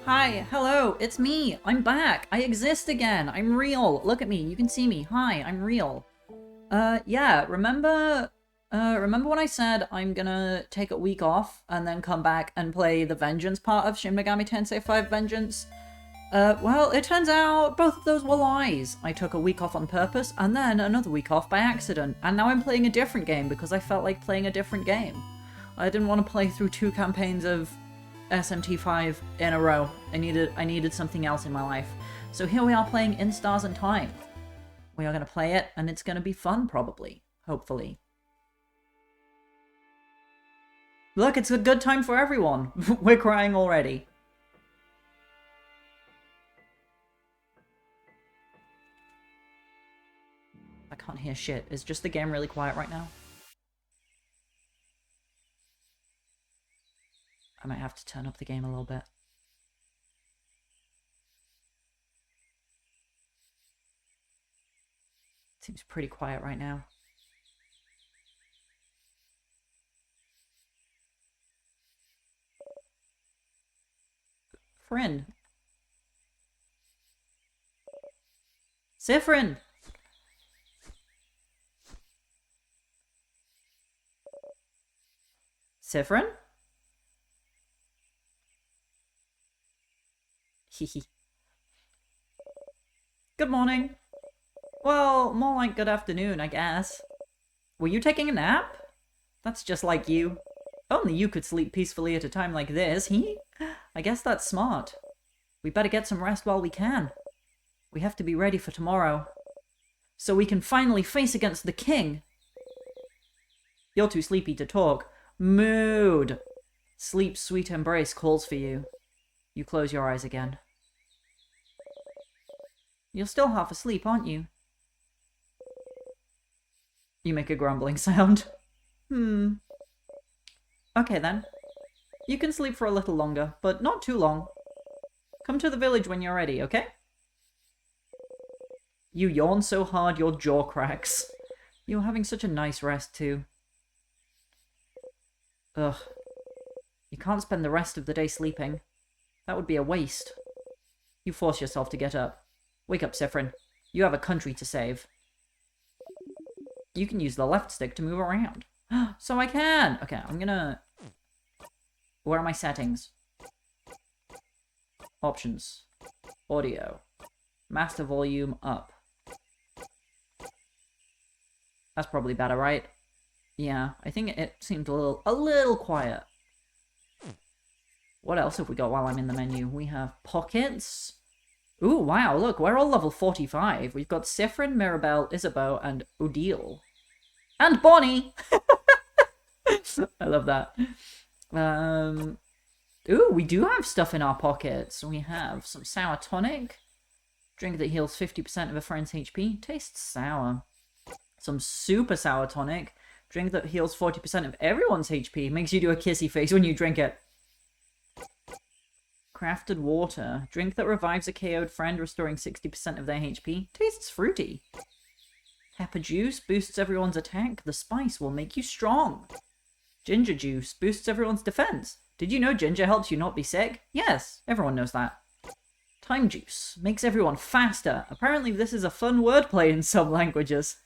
Hi, hello, it's me. I'm back. I exist again. I'm real. Look at me. You can see me. Hi, I'm real. Yeah, remember when I said I'm gonna take a week off and then come back and play the Vengeance part of Shin Megami Tensei 5 Vengeance? Well, it turns out both of those were lies. I took a week off on purpose and then another week off by accident, and now I'm playing a different game because I felt like playing a different game. I didn't want to play through 2 campaigns of SMT5 in a row. I needed something else in my life. So here we are playing In Stars and Time. We are going to play it, and it's going to be fun, probably. Hopefully. Look, it's a good time for everyone. We're crying already. I can't hear shit. Is just the game really quiet right now? I might have to turn up the game a little bit. Seems pretty quiet right now. Friend. Siffrin! Siffrin? Hehe. Good morning. Well, more like good afternoon, I guess. Were you taking a nap? That's just like you. Only you could sleep peacefully at a time like this, I guess that's smart. We better get some rest while we can. We have to be ready for tomorrow. So we can finally face against the king. You're too sleepy to talk. Mood. Sleep's sweet embrace calls for you. You close your eyes again. You're still half asleep, aren't you? You make a grumbling sound. Okay then. You can sleep for a little longer, but not too long. Come to the village when you're ready, okay? You yawn so hard your jaw cracks. You're having such a nice rest too. Ugh. You can't spend the rest of the day sleeping. That would be a waste. You force yourself to get up. Wake up, Siffrin. You have a country to save. You can use the left stick to move around. So I can! Okay, I'm gonna... Where are my settings? Options. Audio. Master volume up. That's probably better, right? Yeah, I think it seemed a little quiet. What else have we got while I'm in the menu? We have pockets. Ooh, wow, look, we're all level 45. We've got Siffrin, Mirabelle, Isabeau, and Odile. And Bonnie! I love that. Ooh, we do have stuff in our pockets. We have some sour tonic. Drink that heals 50% of a friend's HP. Tastes sour. Some super sour tonic. Drink that heals 40% of everyone's HP. Makes you do a kissy face when you drink it. Crafted water. Drink that revives a KO'd friend, restoring 60% of their HP. Tastes fruity. Pepper juice boosts everyone's attack. The spice will make you strong. Ginger juice boosts everyone's defense. Did you know ginger helps you not be sick? Yes, everyone knows that. Time juice makes everyone faster. Apparently this is a fun wordplay in some languages.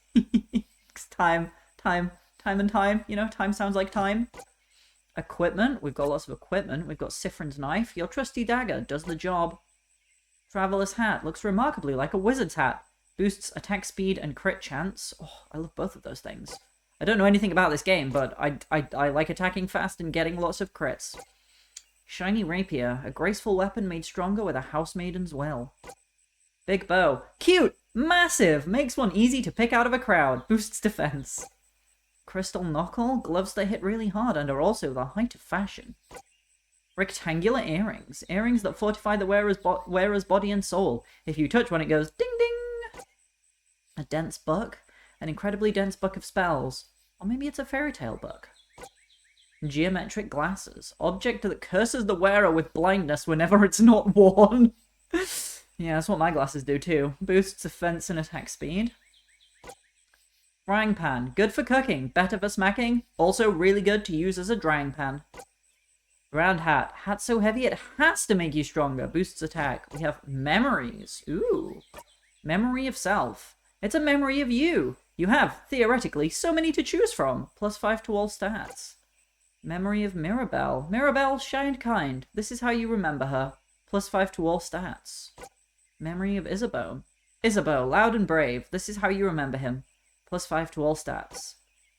Time. You know, time sounds like time. Equipment. We've got lots of equipment. We've got Siffrin's knife. Your trusty dagger does the job. Traveler's hat. Looks remarkably like a wizard's hat. Boosts attack speed and crit chance. Oh, I love both of those things. I don't know anything about this game, but I like attacking fast and getting lots of crits. Shiny rapier. A graceful weapon made stronger with a housemaiden's will. Big bow. Cute! Massive! Makes one easy to pick out of a crowd. Boosts defense. Crystal knuckle. Gloves that hit really hard and are also the height of fashion. Rectangular earrings. Earrings that fortify the wearer's body and soul. If you touch one, it goes ding ding! A dense book. An incredibly dense book of spells. Or maybe it's a fairy tale book. Geometric glasses. Object that curses the wearer with blindness whenever it's not worn. Yeah, that's what my glasses do too. Boosts defense and attack speed. Frying pan. Good for cooking. Better for smacking. Also really good to use as a drying pan. Round hat. Hat so heavy it has to make you stronger. Boosts attack. We have memories. Ooh. Memory of self. It's a memory of you. You have, theoretically, so many to choose from. +5 to all stats. Memory of Mirabelle. Mirabelle shined kind. This is how you remember her. +5 to all stats. Memory of Isabeau. Isabeau, loud and brave. This is how you remember him. +5 to all stats.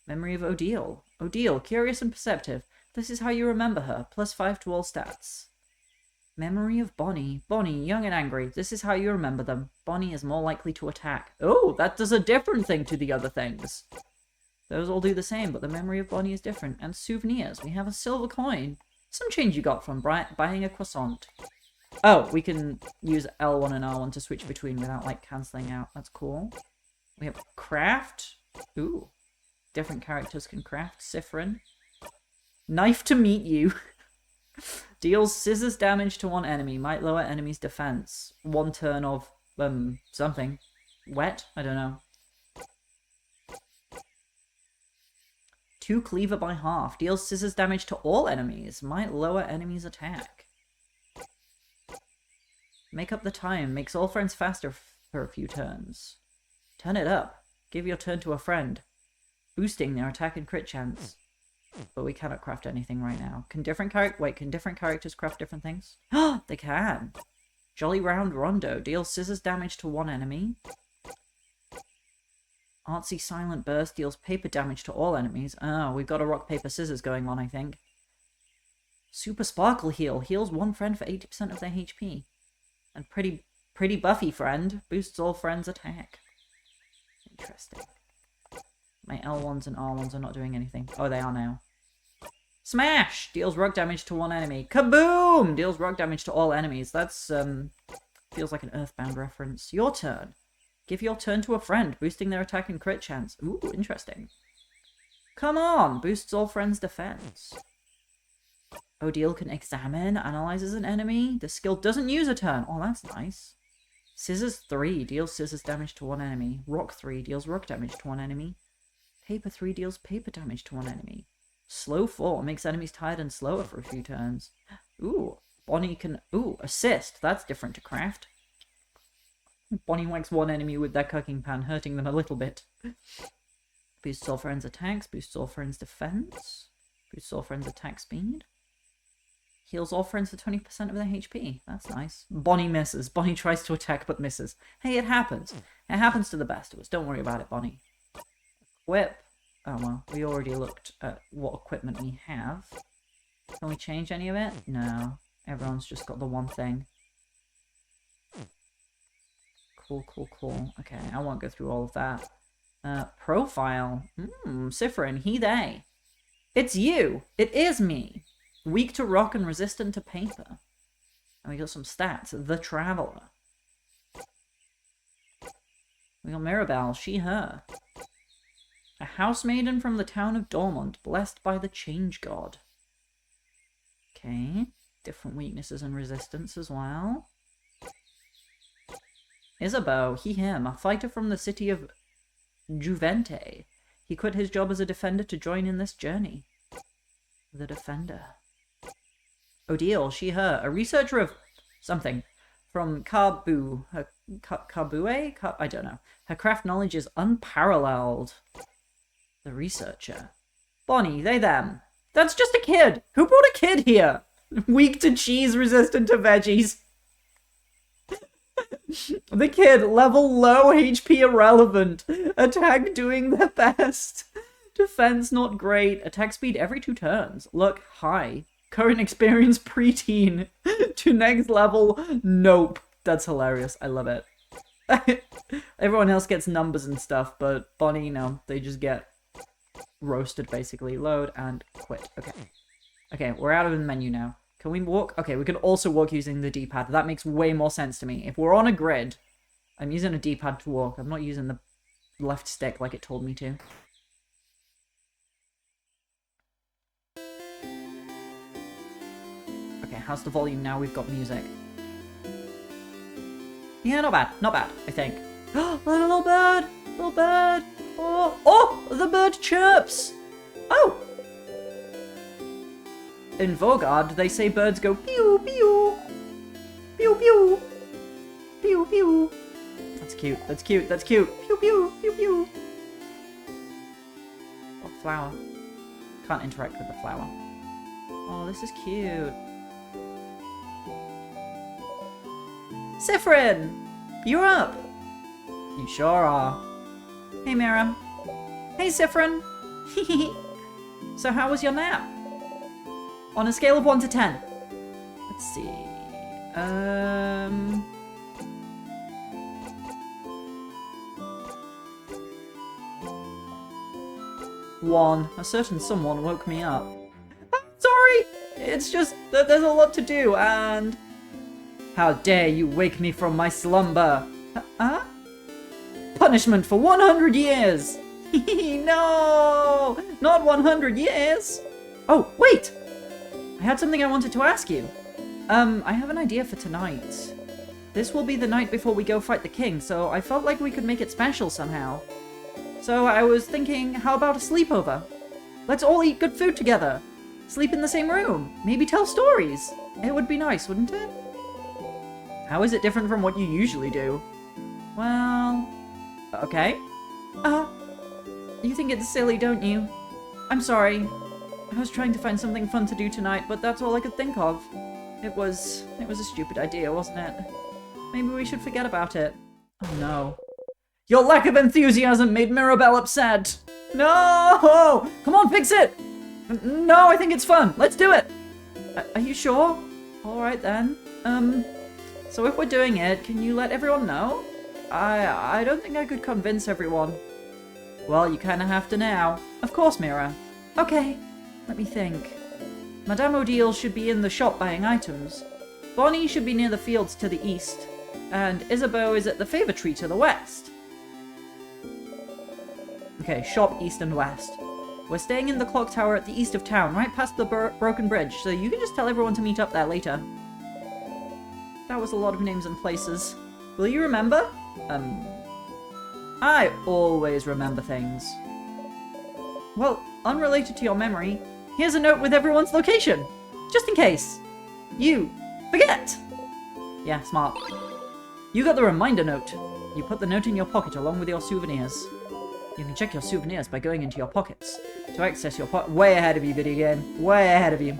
Memory of Odile. Odile, curious and perceptive. This is how you remember her. +5 to all stats. Memory of Bonnie. Bonnie, young and angry. This is how you remember them. Bonnie is more likely to attack. Oh, that does a different thing to the other things. Those all do the same, but the memory of Bonnie is different. And souvenirs. We have a silver coin. Some change you got from buying a croissant. Oh, we can use L1 and R1 to switch between without, like, cancelling out. That's cool. We have craft. Ooh. Different characters can craft. Siffrin. Knife to meet you. Deals scissors damage to one enemy. Might lower enemy's defense. 1 turn of, something. Wet? I don't know. 2 cleaver by half. Deals scissors damage to all enemies. Might lower enemy's attack. Make up the time. Makes all friends faster for a few turns. Turn it up. Give your turn to a friend. Boosting their attack and crit chance. But we cannot craft anything right now. Can different characters craft different things? Oh, they can. Jolly Round Rondo. Deals scissors damage to one enemy. Artsy Silent Burst deals paper damage to all enemies. Oh, we've got a rock, paper, scissors going on, I think. Super Sparkle Heal. Heals one friend for 80% of their HP. And pretty buffy friend. Boosts all friends' attack. Interesting. My L1s and R1s are not doing anything. Oh, they are now. Smash! Deals rock damage to one enemy. Kaboom! Deals rock damage to all enemies. That's, feels like an Earthbound reference. Your turn. Give your turn to a friend, boosting their attack and crit chance. Ooh, interesting. Come on! Boosts all friends' defense. Odile can examine, analyzes an enemy. The skill doesn't use a turn. Oh, that's nice. Scissors 3 deals scissors damage to one enemy. Rock 3 deals rock damage to one enemy. Paper 3 deals paper damage to one enemy. Slow 4 makes enemies tired and slower for a few turns. Ooh, Bonnie can... Ooh, assist. That's different to craft. Bonnie whacks one enemy with their cooking pan, hurting them a little bit. Boosts all friends' attacks. Boosts all friends' defense. Boosts all friends' attack speed. Heals all friends for 20% of their HP. That's nice. Bonnie misses. Bonnie tries to attack but misses. Hey, it happens. It happens to the best of us. Don't worry about it, Bonnie. Equip. Oh, well, we already looked at what equipment we have. Can we change any of it? No. Everyone's just got the one thing. Cool, cool, cool. Okay, I won't go through all of that. Profile. Siffrin, he, they. It's you! It is me! Weak to rock and resistant to paper. And we got some stats. The Traveler. We got Mirabelle, she, her. A housemaiden from the town of Dormont, blessed by the Change God. Okay. Different weaknesses and resistance as well. Isabeau, he, him, a fighter from the city of Juvente. He quit his job as a defender to join in this journey. The Defender. Odile, she, her, a researcher of something from Kabue. Kabue? I don't know. Her craft knowledge is unparalleled. The Researcher. Bonnie, they, them. That's just a kid. Who brought a kid here? Weak to cheese, resistant to veggies. The kid, level low, HP irrelevant. Attack doing their best. Defense not great. Attack speed every 2 turns. Luck high. Current experience preteen. To next level, nope. That's hilarious. I love it. Everyone else gets numbers and stuff, but Bonnie, no. They just get roasted, basically. Load and quit. Okay. Okay, we're out of the menu now. Can we walk? Okay, we can also walk using the D-pad. That makes way more sense to me. If we're on a grid, I'm using a D-pad to walk. I'm not using the left stick like it told me to. Okay, how's the volume now? We've got music. Yeah, not bad. Not bad, I think. Little bird! Little bird! Oh! Oh! The bird chirps! Oh! In Vogard, they say birds go pew pew. Pew pew. Pew pew. That's cute. That's cute. That's cute. Pew pew. Pew pew. Oh, flower. Can't interact with the flower. Oh, this is cute. Siffrin! You're up! You sure are. Hey, Mira. Hey, Siffrin! So how was your nap? On a scale of 1 to 10. Let's see. 1. A certain someone woke me up. Sorry! It's just that there's a lot to do, and... How dare you wake me from my slumber? Huh? Punishment for 100 years! No! Not 100 years! Oh, wait! I had something I wanted to ask you. I have an idea for tonight. This will be the night before we go fight the king, so I felt like we could make it special somehow. So I was thinking, how about a sleepover? Let's all eat good food together. Sleep in the same room. Maybe tell stories. It would be nice, wouldn't it? How is it different from what you usually do? Well... Okay. You think it's silly, don't you? I'm sorry. I was trying to find something fun to do tonight, but that's all I could think of. It was a stupid idea, wasn't it? Maybe we should forget about it. Oh no. Your lack of enthusiasm made Mirabelle upset! No! Come on, fix it! No, I think it's fun. Let's do it! Are you sure? Alright then. So if we're doing it, can you let everyone know? I don't think I could convince everyone. Well, you kinda have to now. Of course, Mira. Okay, let me think. Madame Odile should be in the shop buying items. Bonnie should be near the fields to the east. And Isabeau is at the favor tree to the west. Okay, shop east and west. We're staying in the clock tower at the east of town, right past the broken bridge, so you can just tell everyone to meet up there later. That was a lot of names and places. Will you remember? I always remember things. Well, unrelated to your memory, here's a note with everyone's location. Just in case. You forget! Yeah, smart. You got the reminder note. You put the note in your pocket along with your souvenirs. You can check your souvenirs by going into your pockets. To access your way ahead of you, video game. Way ahead of you.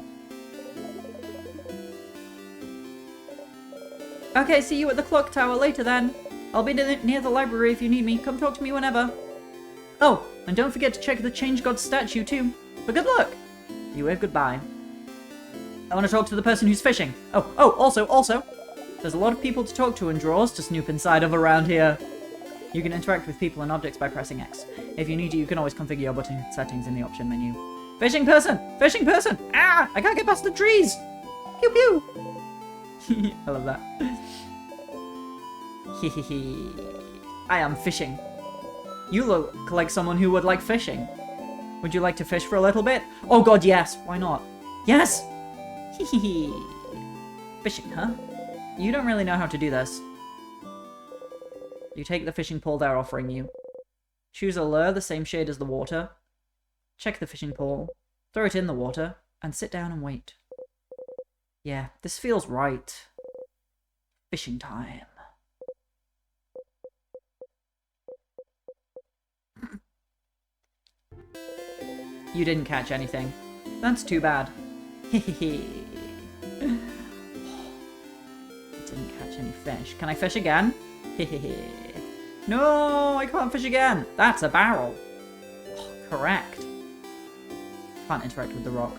Okay, see you at the clock tower later then. I'll be near the library if you need me. Come talk to me whenever. Oh, and don't forget to check the Change God statue too. For good luck. You wave goodbye. I want to talk to the person who's fishing. Also, there's a lot of people to talk to and drawers to snoop inside of around here. You can interact with people and objects by pressing X. If you need to, you can always configure your button settings in the option menu. Fishing person! Fishing person! Ah! I can't get past the trees! Pew pew! I love that. Hehehe. I am fishing. You look like someone who would like fishing. Would you like to fish for a little bit? Oh god, yes! Why not? Yes! Hehehe. Fishing, huh? You don't really know how to do this. You take the fishing pole they're offering you. Choose a lure the same shade as the water. Check the fishing pole. Throw it in the water. And sit down and wait. Yeah, this feels right. Fishing time. You didn't catch anything. That's too bad. Hehehe. Didn't catch any fish. Can I fish again? Hehehe. No, I can't fish again. That's a barrel. Oh, correct. Can't interact with the rock.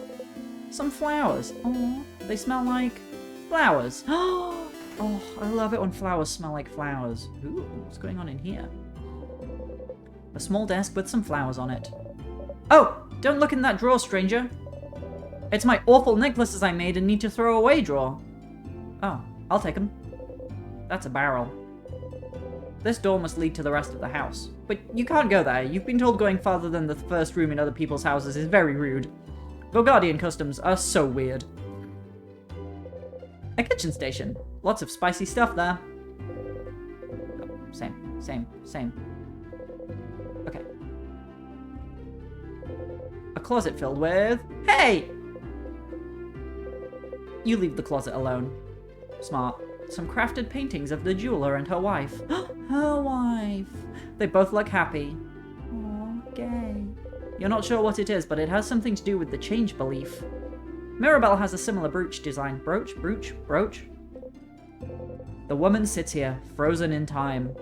Some flowers. Oh, they smell like flowers. Oh, I love it when flowers smell like flowers. Ooh, what's going on in here? A small desk with some flowers on it. Oh, don't look in that drawer, stranger. It's my awful necklaces I made and need to throw away drawer. Oh, I'll take them. That's a barrel. This door must lead to the rest of the house. But you can't go there. You've been told going farther than the first room in other people's houses is very rude. Vaugardian customs are so weird. A kitchen station. Lots of spicy stuff there. Oh, same. Okay. A closet filled with... Hey! You leave the closet alone. Smart. Some crafted paintings of the jeweler and her wife. Her wife! They both look happy. Aw, gay. You're not sure what it is, but it has something to do with the change belief. Mirabelle has a similar brooch design. Brooch? The woman sits here, frozen in time.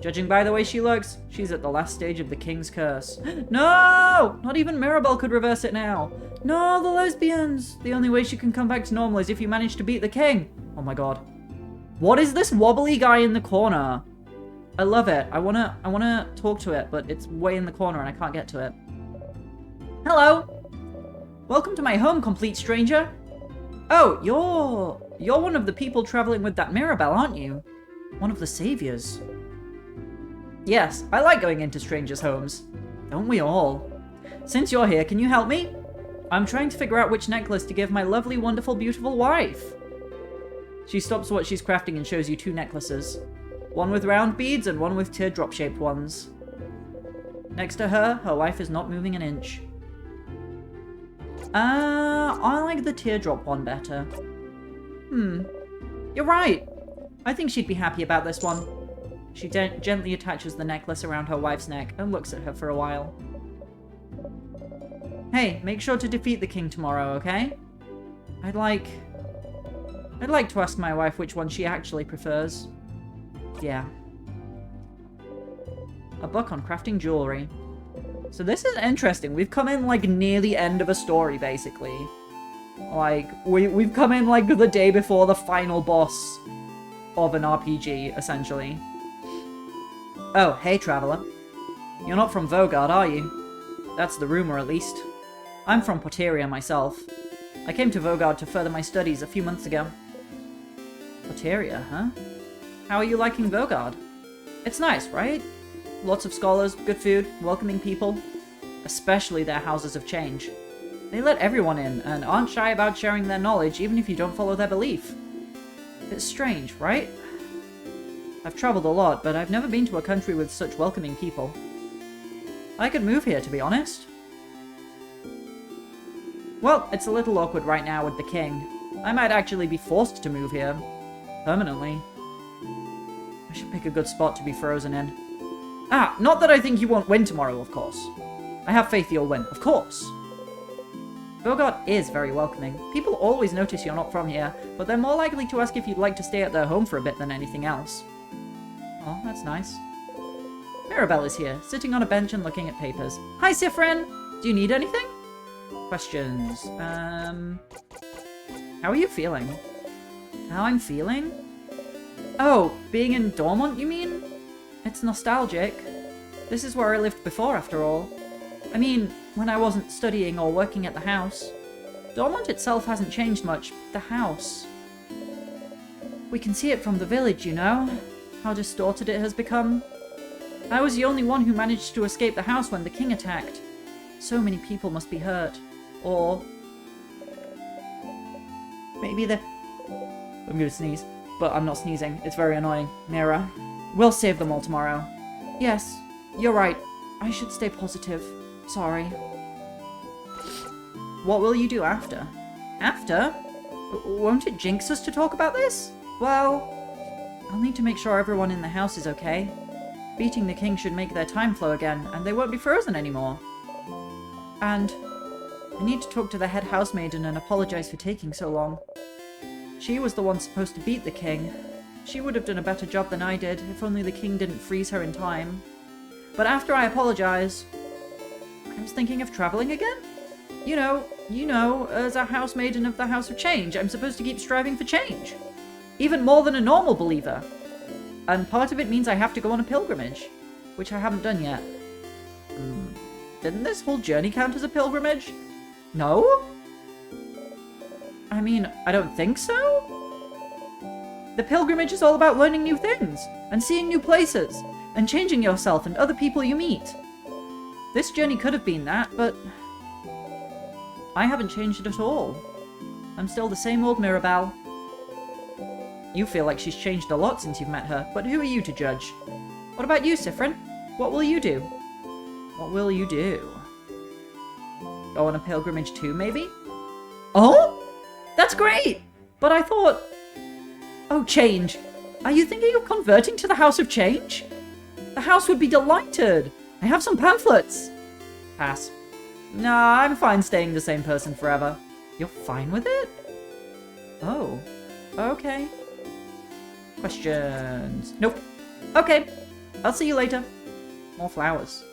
Judging by the way she looks, she's at the last stage of the king's curse. No! Not even Mirabelle could reverse it now. No, the lesbians! The only way she can come back to normal is if you manage to beat the king. Oh my god. What is this wobbly guy in the corner? I love it. I wanna talk to it, but it's way in the corner and I can't get to it. Hello! Welcome to my home, complete stranger. Oh, you're one of the people traveling with that Mirabelle, aren't you? One of the saviors. Yes, I like going into strangers' homes. Don't we all? Since you're here, can you help me? I'm trying to figure out which necklace to give my lovely, wonderful, beautiful wife. She stops what she's crafting and shows you 2 necklaces. One with round beads and one with teardrop-shaped ones. Next to her, her wife is not moving an inch. I like the teardrop one better. You're right. I think she'd be happy about this one. She gently attaches the necklace around her wife's neck and looks at her for a while. Hey, make sure to defeat the king tomorrow, okay? I'd like to ask my wife which one she actually prefers. Yeah. A book on crafting jewelry. So this is interesting. We've come in, like, near the end of a story, basically. Like, we've come in, like, the day before the final boss of an RPG, essentially. Oh, hey, traveler. You're not from Vaugarde, are you? That's the rumor, at least. I'm from Poteria, myself. I came to Vaugarde to further my studies a few months ago. Poteria, huh? How are you liking Vaugarde? It's nice, right? Lots of scholars, good food, welcoming people. Especially their houses of change. They let everyone in, and aren't shy about sharing their knowledge even if you don't follow their belief. It's strange, right? I've traveled a lot, but I've never been to a country with such welcoming people. I could move here, to be honest. Well, it's a little awkward right now with the king. I might actually be forced to move here. Permanently. I should pick a good spot to be frozen in. Ah, not that I think you won't win tomorrow, of course. I have faith you'll win, of course. Vaugarde is very welcoming. People always notice you're not from here, but they're more likely to ask if you'd like to stay at their home for a bit than anything else. Oh, that's nice. Mirabelle is here, sitting on a bench and looking at papers. Hi, Siffrin! Do you need anything? Questions. How are you feeling? How I'm feeling? Oh, being in Dormont, you mean? It's nostalgic. This is where I lived before, after all. I mean, when I wasn't studying or working at the house. Dormont itself hasn't changed much. The house. We can see it from the village, you know? How distorted it has become. I was the only one who managed to escape the house when the king attacked. So many people must be hurt. Or... maybe the... I'm gonna sneeze. But I'm not sneezing. It's very annoying. Mira. We'll save them all tomorrow. Yes, you're right. I should stay positive. Sorry. What will you do after? After? Won't it jinx us to talk about this? Well, I'll need to make sure everyone in the house is okay. Beating the king should make their time flow again, and they won't be frozen anymore. And I need to talk to the head housemaiden and apologize for taking so long. She was the one supposed to beat the king. She would have done a better job than I did, if only the king didn't freeze her in time. But after I apologize, I was thinking of traveling again? You know, as a housemaiden of the House of Change, I'm supposed to keep striving for change. Even more than a normal believer. And part of it means I have to go on a pilgrimage, which I haven't done yet. Didn't this whole journey count as a pilgrimage? No? I mean, I don't think so? The pilgrimage is all about learning new things, and seeing new places, and changing yourself and other people you meet. This journey could have been that, but I haven't changed at all. I'm still the same old Mirabelle. You feel like she's changed a lot since you've met her, but who are you to judge? What about you, Siffrin? What will you do? What will you do? Go on a pilgrimage too, maybe? Oh? That's great! But I thought... Oh, change. Are you thinking of converting to the House of Change? The house would be delighted. I have some pamphlets. Pass. Nah, I'm fine staying the same person forever. You're fine with it? Oh. Okay. Questions? Nope. Okay. I'll see you later. More flowers.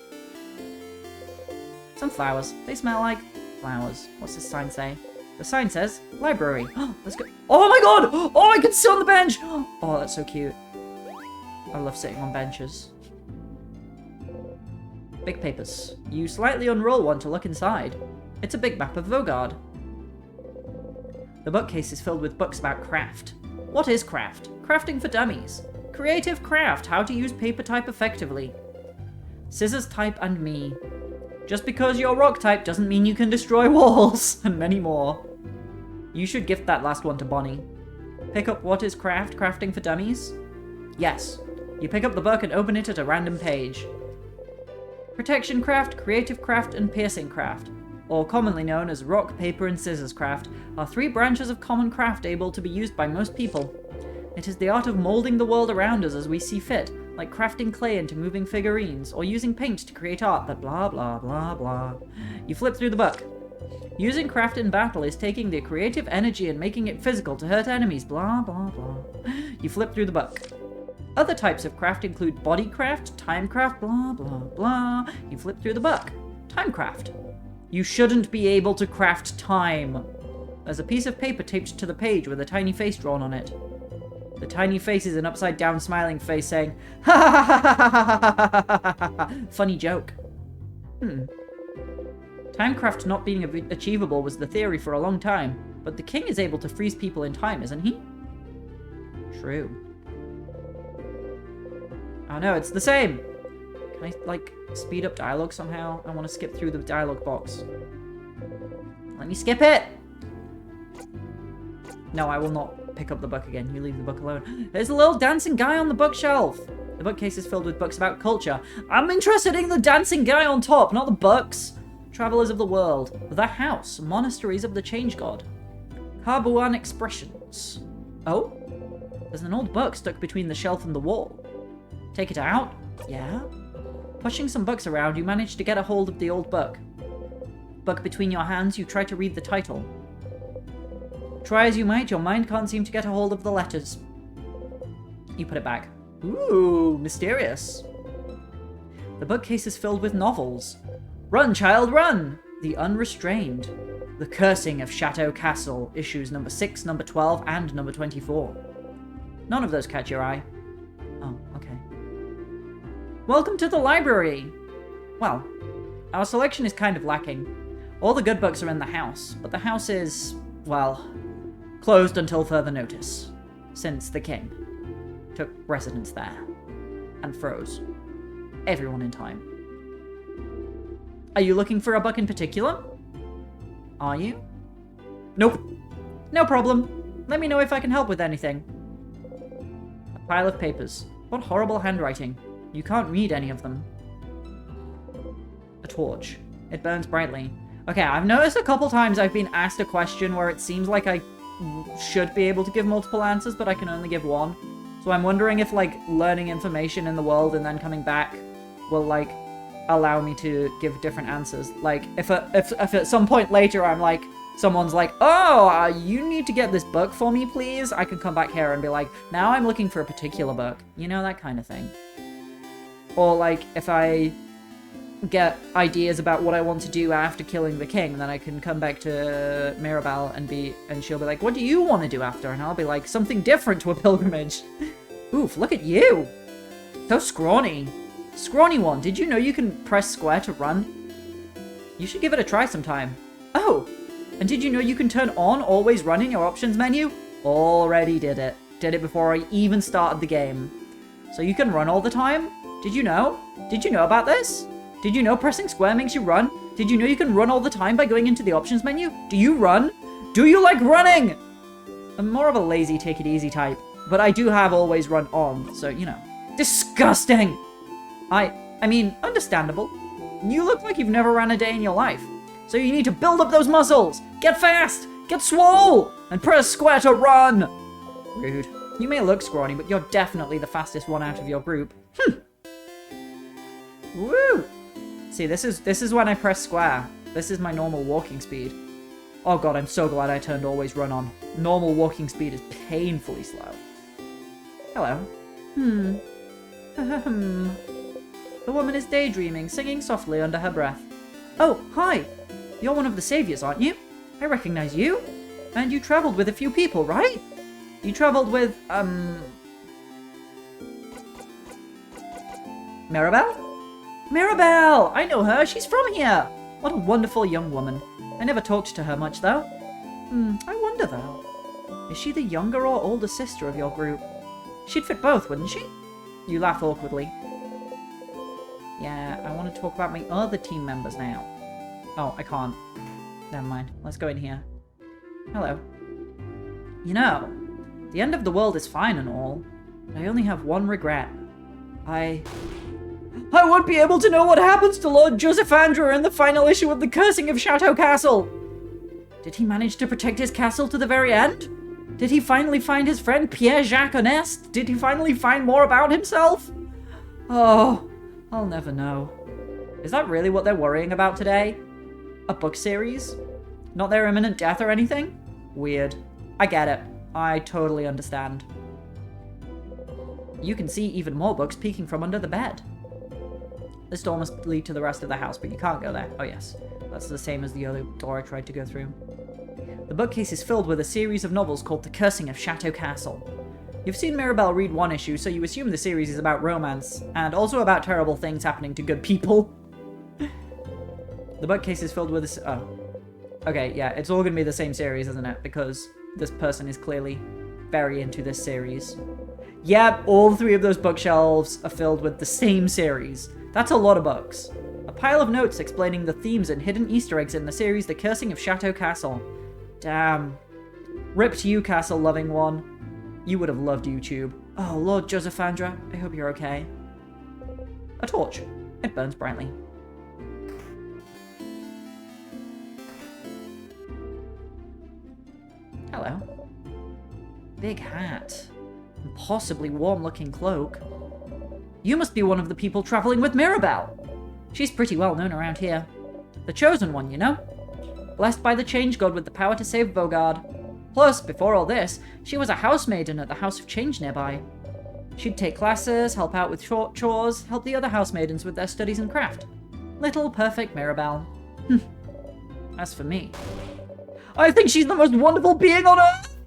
Some flowers. They smell like flowers. What's this sign say? The sign says, library. Let's go. Oh my god! Oh, I can sit on the bench! Oh, that's so cute. I love sitting on benches. Big papers. You slightly unroll one to look inside. It's a big map of Vogard. The bookcase is filled with books about craft. What is craft? Crafting for dummies. Creative craft. How to use paper type effectively. Scissors type and me. Just because you're rock type doesn't mean you can destroy walls. And many more. You should gift that last one to Bonnie. Pick up what is craft? Crafting for dummies? Yes. You pick up the book and open it at a random page. Protection craft, creative craft, and piercing craft, or commonly known as rock, paper, and scissors craft, are 3 branches of common craft able to be used by most people. It is the art of molding the world around us as we see fit, like crafting clay into moving figurines, or using paint to create art that blah blah blah blah. You flip through the book. Using craft in battle is taking the creative energy and making it physical to hurt enemies, blah blah blah. You flip through the book. Other types of craft include body craft, time craft, blah blah blah. You flip through the book. Time craft. You shouldn't be able to craft time. There's a piece of paper taped to the page with a tiny face drawn on it. The tiny face is an upside down smiling face saying, ha ha ha ha ha ha ha ha. Funny joke. Timecraft not being achievable was the theory for a long time, but the king is able to freeze people in time, isn't he? True. Oh no, it's the same! Can I, like, speed up dialogue somehow? I want to skip through the dialogue box. Let me skip it! No, I will not pick up the book again. You leave the book alone. There's a little dancing guy on the bookshelf! The bookcase is filled with books about culture. I'm interested in the dancing guy on top, not the books! Travelers of the World. The House. Monasteries of the Change God. Karbuan Expressions. Oh? There's an old book stuck between the shelf and the wall. Take it out? Yeah? Pushing some books around, you manage to get a hold of the old book. Book between your hands, you try to read the title. Try as you might, your mind can't seem to get a hold of the letters. You put it back. Ooh, mysterious. The bookcase is filled with novels. Run, child, run! The Unrestrained. The Cursing of Chateau Castle, issues number 6, number 12, and number 24. None of those catch your eye. Oh, okay. Welcome to the library! Well, our selection is kind of lacking. All the good books are in the house, but the house is, well, closed until further notice, since the king took residence there and froze everyone in time. Are you looking for a book in particular? Are you? Nope. No problem. Let me know if I can help with anything. A pile of papers. What horrible handwriting. You can't read any of them. A torch. It burns brightly. Okay, I've noticed a couple times I've been asked a question where it seems like I should be able to give multiple answers, but I can only give one. So I'm wondering if, like, learning information in the world and then coming back will, like, allow me to give different answers. Like, if at some point later I'm like, someone's like, oh, you need to get this book for me, please, I can come back here and be like, now I'm looking for a particular book. You know, that kind of thing. Or, like, if I get ideas about what I want to do after killing the king, then I can come back to Mirabelle and she'll be like, what do you want to do after? And I'll be like, something different to a pilgrimage. Oof, look at you! So scrawny. Scrawny one, did you know you can press square to run? You should give it a try sometime. Oh! And did you know you can turn on always run in your options menu? Already did it. Did it before I even started the game. So you can run all the time? Did you know? Did you know about this? Did you know pressing square makes you run? Did you know you can run all the time by going into the options menu? Do you run? Do you like running? I'm more of a lazy take it easy type, but I do have always run on, so you know. Disgusting! I mean, understandable. You look like you've never ran a day in your life. So you need to build up those muscles! Get fast! Get swole! And press square to run! Rude. You may look scrawny, but you're definitely the fastest one out of your group. Woo! See, this is when I press square. This is my normal walking speed. Oh god, I'm so glad I turned always run on. Normal walking speed is painfully slow. Hello. The woman is daydreaming, singing softly under her breath. Oh, hi! You're one of the saviors, aren't you? I recognize you. And you traveled with a few people, right? You traveled with, Mirabelle? Mirabelle! I know her, she's from here! What a wonderful young woman. I never talked to her much, though. I wonder, though. Is she the younger or older sister of your group? She'd fit both, wouldn't she? You laugh awkwardly. Yeah, I want to talk about my other team members now. Oh, I can't. Never mind. Let's go in here. Hello. You know, the end of the world is fine and all, but I only have one regret. I won't be able to know what happens to Lord Josephandra in the final issue of The Cursing of Chateau Castle. Did he manage to protect his castle to the very end? Did he finally find his friend Pierre-Jacques Honest? Did he finally find more about himself? Oh, I'll never know. Is that really what they're worrying about today? A book series? Not their imminent death or anything? Weird. I get it. I totally understand. You can see even more books peeking from under the bed. This door must lead to the rest of the house, but you can't go there. Oh yes, that's the same as the other door I tried to go through. The bookcase is filled with a series of novels called The Cursing of Chateau Castle. You've seen Mirabelle read one issue, so you assume the series is about romance, and also about terrible things happening to good people. The bookcase is filled with this. Oh. Okay, yeah, it's all gonna be the same series, isn't it? Because this person is clearly very into this series. Yep, all three of those bookshelves are filled with the same series. That's a lot of books. A pile of notes explaining the themes and hidden Easter eggs in the series The Cursing of Chateau Castle. Damn. Rip to you, castle-loving one. You would have loved YouTube. Oh, Lord Josephandra, I hope you're okay. A torch. It burns brightly. Hello. Big hat. And possibly warm-looking cloak. You must be one of the people traveling with Mirabelle. She's pretty well known around here. The chosen one, you know? Blessed by the Change God with the power to save Vaugarde. Plus, before all this, she was a housemaiden at the House of Change nearby. She'd take classes, help out with short chores, help the other housemaidens with their studies and craft. Little perfect Mirabelle. As for me, I think she's the most wonderful being on earth!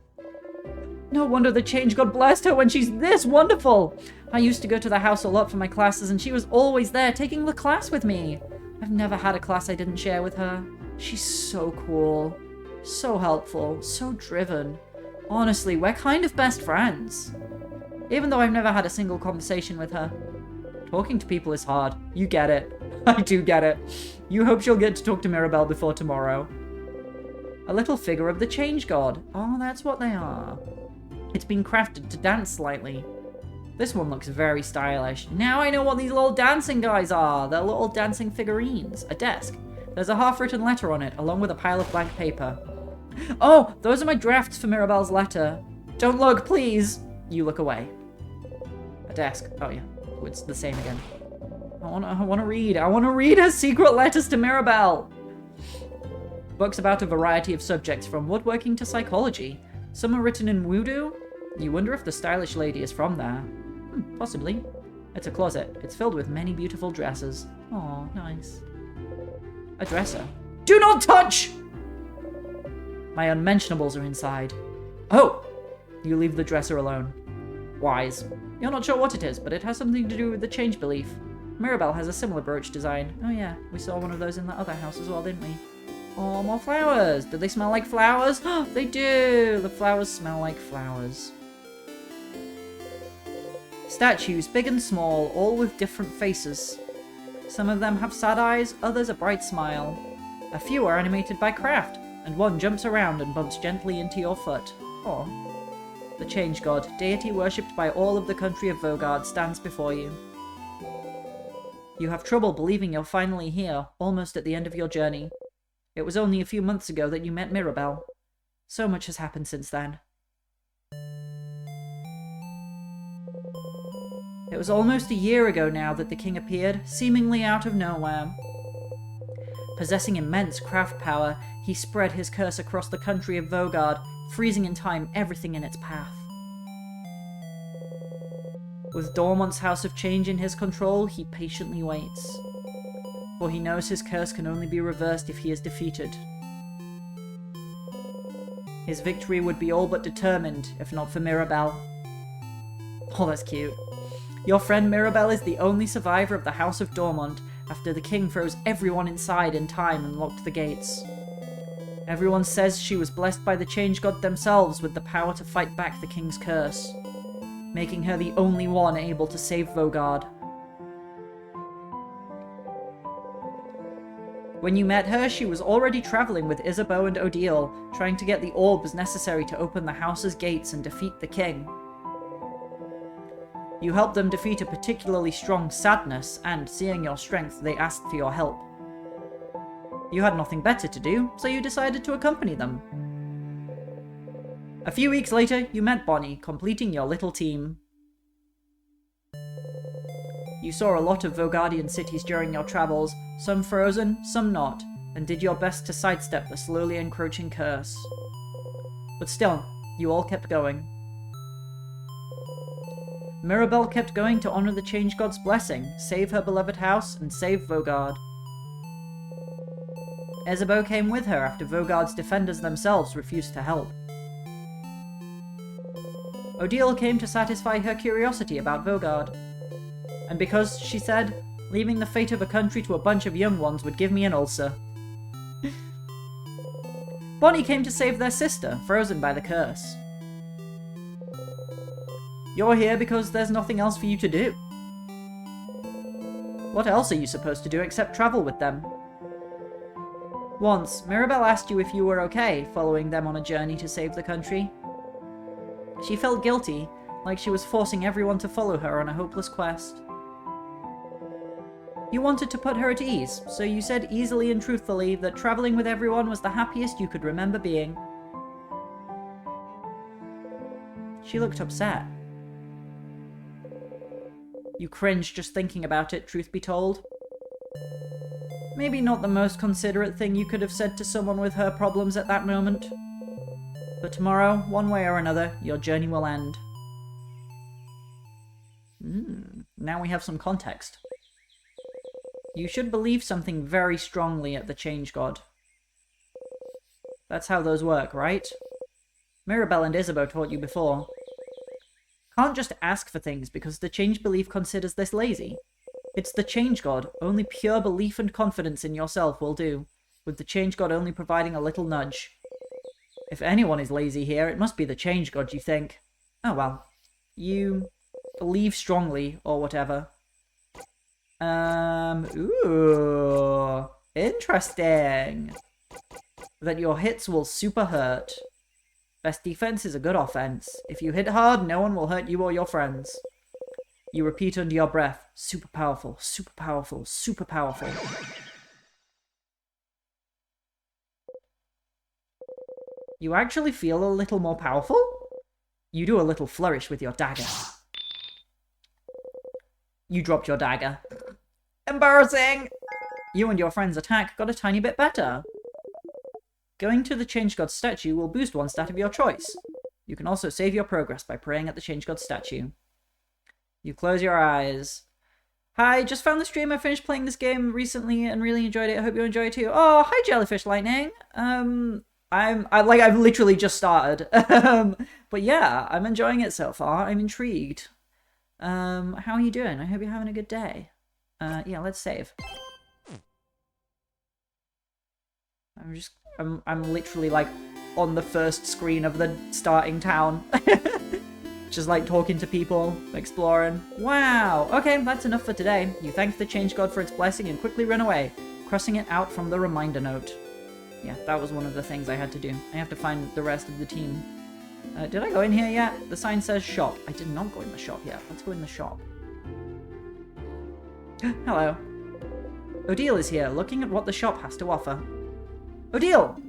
No wonder the Change God blessed her when she's this wonderful! I used to go to the house a lot for my classes and she was always there taking the class with me. I've never had a class I didn't share with her. She's so cool, so helpful, so driven. Honestly, we're kind of best friends. Even though I've never had a single conversation with her. Talking to people is hard. You get it. I do get it. You hope she'll get to talk to Mirabelle before tomorrow. A little figure of the Change God. Oh, that's what they are. It's been crafted to dance slightly. This one looks very stylish. Now I know what these little dancing guys are. They're little dancing figurines. A desk. There's a half-written letter on it, along with a pile of blank paper. Oh, those are my drafts for Mirabelle's letter. Don't look, please. You look away. A desk. Oh yeah, it's the same again. I want to read. I want to read her secret letters to Mirabelle. Books about a variety of subjects, from woodworking to psychology. Some are written in Voodoo. You wonder if the stylish lady is from there. Possibly. It's a closet. It's filled with many beautiful dresses. Oh, nice. A dresser. Do not touch! My unmentionables are inside. Oh! You leave the dresser alone. Wise. You're not sure what it is, but it has something to do with the change belief. Mirabelle has a similar brooch design. Oh yeah, we saw one of those in that other house as well, didn't we? Oh, more flowers. Do they smell like flowers? They do! The flowers smell like flowers. Statues, big and small, all with different faces. Some of them have sad eyes, others a bright smile. A few are animated by craft, and one jumps around and bumps gently into your foot. Oh. The Change God, deity worshipped by all of the country of Vaugarde, stands before you. You have trouble believing you're finally here, almost at the end of your journey. It was only a few months ago that you met Mirabelle. So much has happened since then. It was almost a year ago now that the king appeared, seemingly out of nowhere. Possessing immense craft power, he spread his curse across the country of Vaugarde, freezing in time everything in its path. With Dormont's House of Change in his control, he patiently waits. For he knows his curse can only be reversed if he is defeated. His victory would be all but determined, if not for Mirabelle. Oh, that's cute. Your friend Mirabelle is the only survivor of the House of Dormont, after the king froze everyone inside in time and locked the gates. Everyone says she was blessed by the Change God themselves with the power to fight back the king's curse, making her the only one able to save Vaugarde. When you met her, she was already travelling with Isabeau and Odile, trying to get the orbs necessary to open the house's gates and defeat the king. You helped them defeat a particularly strong Sadness, and seeing your strength, they asked for your help. You had nothing better to do, so you decided to accompany them. A few weeks later, you met Bonnie, completing your little team. You saw a lot of Vaugardian cities during your travels, some frozen, some not, and did your best to sidestep the slowly encroaching curse. But still, you all kept going. Mirabelle kept going to honor the Change God's blessing, save her beloved house, and save Vaugarde. Isabeau came with her after Vaugarde's defenders themselves refused to help. Odile came to satisfy her curiosity about Vaugarde. And because, she said, leaving the fate of a country to a bunch of young ones would give me an ulcer. Bonnie came to save their sister, frozen by the curse. You're here because there's nothing else for you to do. What else are you supposed to do except travel with them? Once, Mirabelle asked you if you were okay following them on a journey to save the country. She felt guilty, like she was forcing everyone to follow her on a hopeless quest. You wanted to put her at ease, so you said easily and truthfully that traveling with everyone was the happiest you could remember being. She looked upset. You cringed just thinking about it, truth be told. Maybe not the most considerate thing you could have said to someone with her problems at that moment. But tomorrow, one way or another, your journey will end. Now we have some context. You should believe something very strongly at the Change God. That's how those work, right? Mirabelle and Isabeau taught you before. Can't just ask for things because the Change belief considers this lazy. It's the Change God. Only pure belief and confidence in yourself will do, with the Change God only providing a little nudge. If anyone is lazy here, it must be the Change God, you think. Oh well. You believe strongly, or whatever. Ooh, interesting. That your hits will super hurt. Best defense is a good offense. If you hit hard, no one will hurt you or your friends. You repeat under your breath, super powerful, super powerful, super powerful. You actually feel a little more powerful? You do a little flourish with your dagger. You dropped your dagger. Embarrassing! You and your friend's attack got a tiny bit better. Going to the Change God statue will boost one stat of your choice. You can also save your progress by praying at the Change God statue. You close your eyes. Hi, just found the stream. I finished playing this game recently and really enjoyed it. I hope you enjoy it too. Oh, hi Jellyfish Lightning. I've literally just started. But yeah, I'm enjoying it so far. I'm intrigued. How are you doing? I hope you're having a good day. Yeah, let's save. I'm literally like on the first screen of the starting town. Just like talking to people, exploring. Wow! Okay, that's enough for today. You thank the Change God for its blessing and quickly run away, crossing it out from the reminder note. Yeah, that was one of the things I had to do. I have to find the rest of the team. Did I go in here yet? The sign says shop. I did not go in the shop yet. Let's go in the shop. Hello. Odile is here, looking at what the shop has to offer. Odile!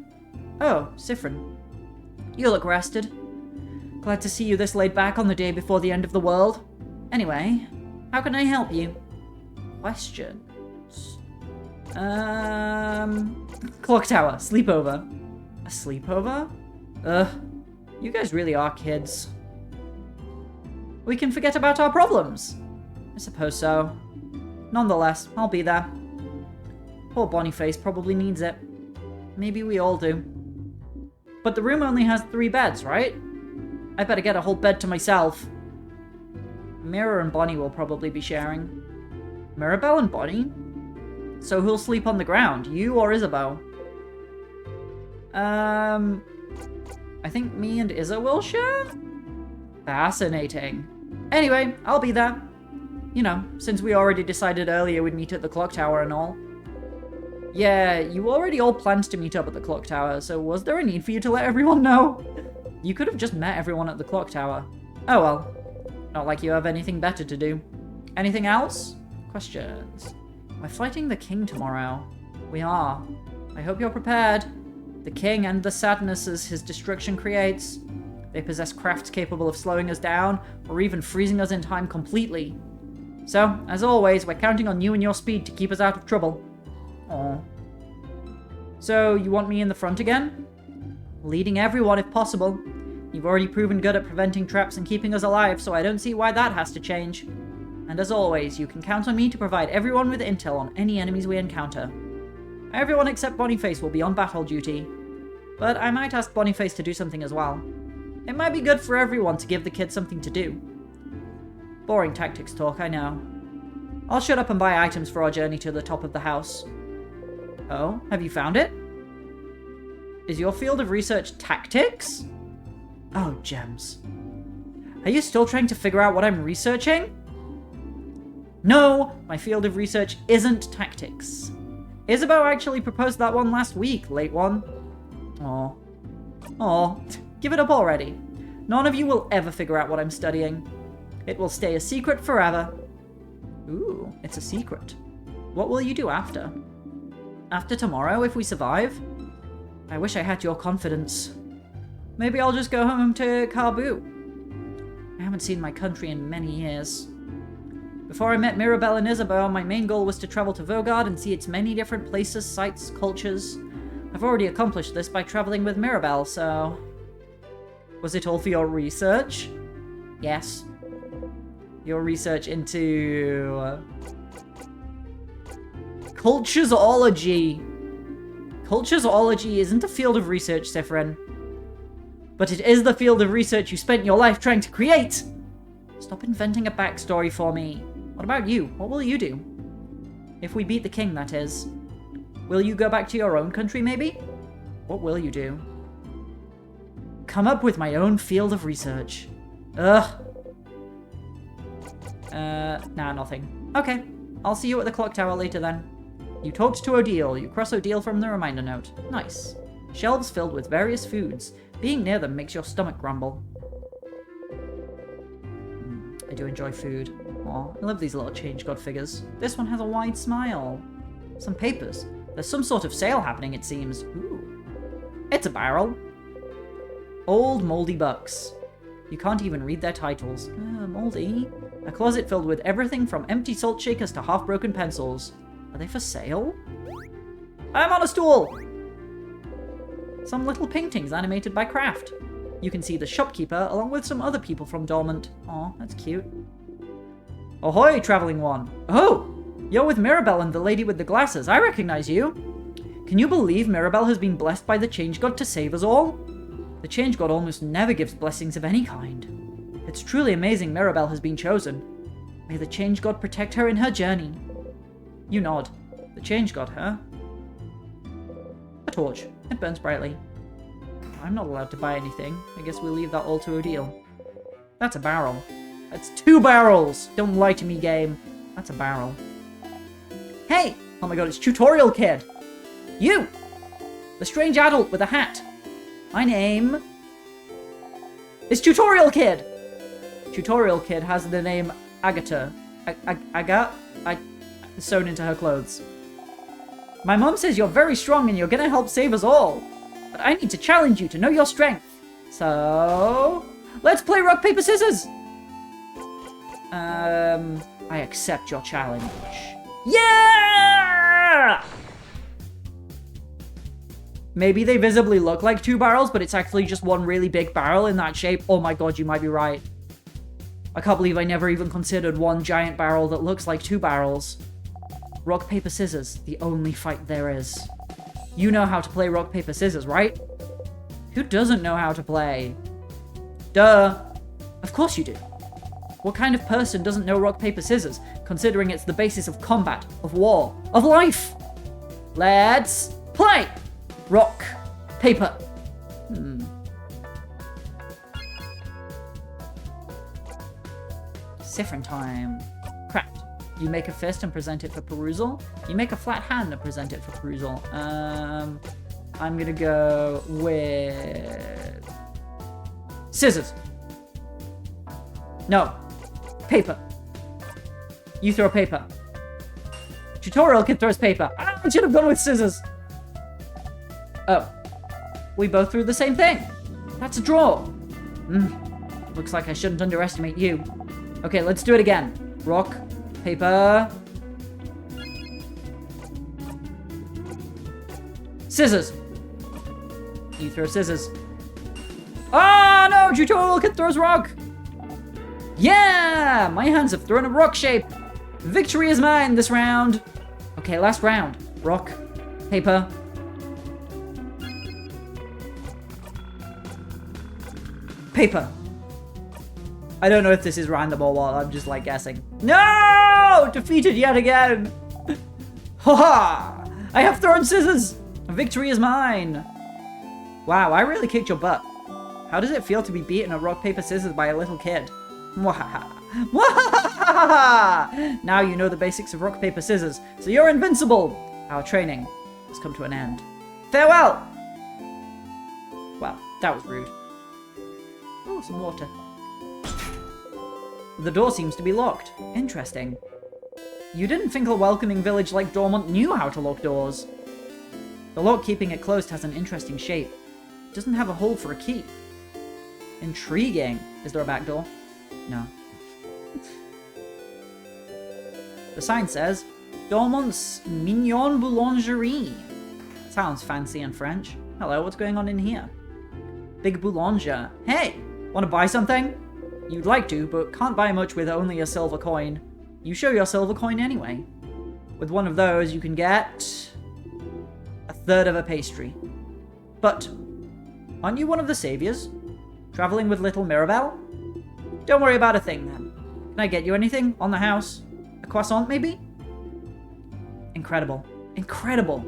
Oh, Siffrin. You look rested. Glad to see you this laid back on the day before the end of the world. Anyway, how can I help you? Questions. Clock tower, sleepover. A sleepover? You guys really are kids. We can forget about our problems. I suppose so. Nonetheless, I'll be there. Poor Boniface probably needs it. Maybe we all do. But the room only has 3 beds, right? I better get a whole bed to myself. Mirror and Bonnie will probably be sharing. Mirabelle and Bonnie? So who'll sleep on the ground, you or Isabeau? I think me and Izza will share? Fascinating. Anyway, I'll be there. You know, since we already decided earlier we'd meet at the clock tower and all. Yeah, you already all planned to meet up at the clock tower, so was there a need for you to let everyone know? You could have just met everyone at the clock tower. Oh well. Not like you have anything better to do. Anything else? Questions. We're fighting the king tomorrow. We are. I hope you're prepared. The king and the sadnesses his destruction creates. They possess crafts capable of slowing us down, or even freezing us in time completely. So, as always, we're counting on you and your speed to keep us out of trouble. Aww. So, you want me in the front again? Leading everyone if possible. You've already proven good at preventing traps and keeping us alive, so I don't see why that has to change. And as always, you can count on me to provide everyone with intel on any enemies we encounter. Everyone except Boniface will be on battle duty. But I might ask Boniface to do something as well. It might be good for everyone to give the kids something to do. Boring tactics talk, I know. I'll shut up and buy items for our journey to the top of the house. Oh, have you found it? Is your field of research tactics? Oh, gems. Are you still trying to figure out what I'm researching? No, my field of research isn't tactics. Isabeau actually proposed that one last week, late one. Aw, give it up already. None of you will ever figure out what I'm studying. It will stay a secret forever. Ooh, it's a secret. What will you do after? After tomorrow, if we survive? I wish I had your confidence. Maybe I'll just go home to Karbu. I haven't seen my country in many years. Before I met Mirabelle and Isabeau, my main goal was to travel to Vaugarde and see its many different places, sites, cultures. I've already accomplished this by traveling with Mirabelle, so... Was it all for your research? Yes. Your research into... Cultureology. Cultureology isn't a field of research, Siffrin. But it is the field of research you spent your life trying to create! Stop inventing a backstory for me. What about you? What will you do? If we beat the king, that is. Will you go back to your own country, maybe? What will you do? Come up with my own field of research. Ugh. Nah, nothing. Okay, I'll see you at the clock tower later then. You talked to Odile. You cross Odile from the reminder note. Nice. Shelves filled with various foods. Being near them makes your stomach grumble. I do enjoy food. Aw, I love these little change god figures. This one has a wide smile. Some papers. There's some sort of sale happening, it seems. Ooh. It's a barrel. Old moldy bucks. You can't even read their titles. Moldy. A closet filled with everything from empty salt shakers to half-broken pencils. Are they for sale? I'm on a stool! Some little paintings animated by Craft. You can see the shopkeeper along with some other people from Dormant. Aw, that's cute. Ahoy, traveling one. Oh! You're with Mirabelle and the lady with the glasses. I recognize you. Can you believe Mirabelle has been blessed by the Change God to save us all? The Change God almost never gives blessings of any kind. It's truly amazing Mirabelle has been chosen. May the Change God protect her in her journey. You nod. The Change God, huh? A torch. It burns brightly. I'm not allowed to buy anything. I guess we'll leave that all to Odile. That's a barrel. That's 2 barrels! Don't lie to me, game. That's a barrel. Hey! Oh my god, it's Tutorial Kid! You! The strange adult with a hat. My name... is Tutorial Kid! Tutorial Kid has the name Agatha. Sewn into her clothes. My mom says you're very strong and you're gonna help save us all. But I need to challenge you to know your strength. So, let's play rock, paper, scissors! I accept your challenge. Yeah! Maybe they visibly look like two barrels, but it's actually just one really big barrel in that shape. Oh my god, you might be right. I can't believe I never even considered one giant barrel that looks like two barrels. Rock, paper, scissors. The only fight there is. You know how to play rock, paper, scissors, right? Who doesn't know how to play? Duh. Of course you do. What kind of person doesn't know rock, paper, scissors, considering it's the basis of combat, of war, of life? Let's play! Rock, paper. Siffrin time. Craft. You make a fist and present it for perusal. You make a flat hand and present it for perusal. I'm gonna go with scissors. No. Paper. You throw paper. Tutorial kid throws paper. Ah, I should have gone with scissors. Oh. We both threw the same thing. That's a draw. Looks like I shouldn't underestimate you. Okay, let's do it again. Rock, paper, scissors. You throw scissors. Oh no! Tutorial kid throws rock. Yeah! My hands have thrown a rock shape. Victory is mine this round. Okay, last round. Rock, paper, paper. I don't know if this is random or what. I'm just like guessing. No! Defeated yet again. Haha! I have thrown scissors. Victory is mine. Wow, I really kicked your butt. How does it feel to be beaten at rock, paper, scissors by a little kid? Mwahaha. Mwahaha! Now you know the basics of rock, paper, scissors, so you're invincible. Our training has come to an end. Farewell! Wow, that was rude. Oh, some water. The door seems to be locked. Interesting. You didn't think a welcoming village like Dormont knew how to lock doors. The lock keeping it closed has an interesting shape. It doesn't have a hole for a key. Intriguing. Is there a back door? No. The sign says, Dormont's Mignon Boulangerie. Sounds fancy and French. Hello, what's going on in here? Big Boulanger. Hey, want to buy something? You'd like to, but can't buy much with only a silver coin. You show your silver coin anyway. With one of those, you can get a third of a pastry. But, aren't you one of the saviors? Traveling with little Mirabelle? Don't worry about a thing, then. Can I get you anything on the house? A croissant, maybe? Incredible. Incredible.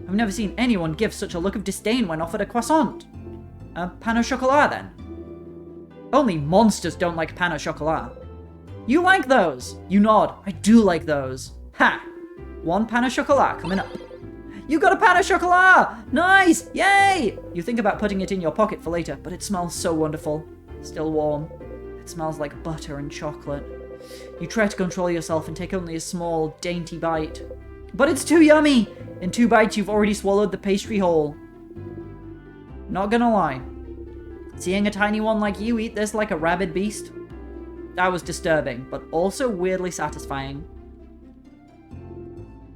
I've never seen anyone give such a look of disdain when offered a croissant. A pain au chocolat, then? Only monsters don't like pain au chocolat. You like those! You nod. I do like those. Ha! One pain au chocolat coming up. You got a pain au chocolat! Nice! Yay! You think about putting it in your pocket for later, but it smells so wonderful. Still warm. It smells like butter and chocolate. You try to control yourself and take only a small, dainty bite. But it's too yummy! In 2 bites, you've already swallowed the pastry whole. Not gonna lie. Seeing a tiny one like you eat this like a rabid beast, that was disturbing, but also weirdly satisfying.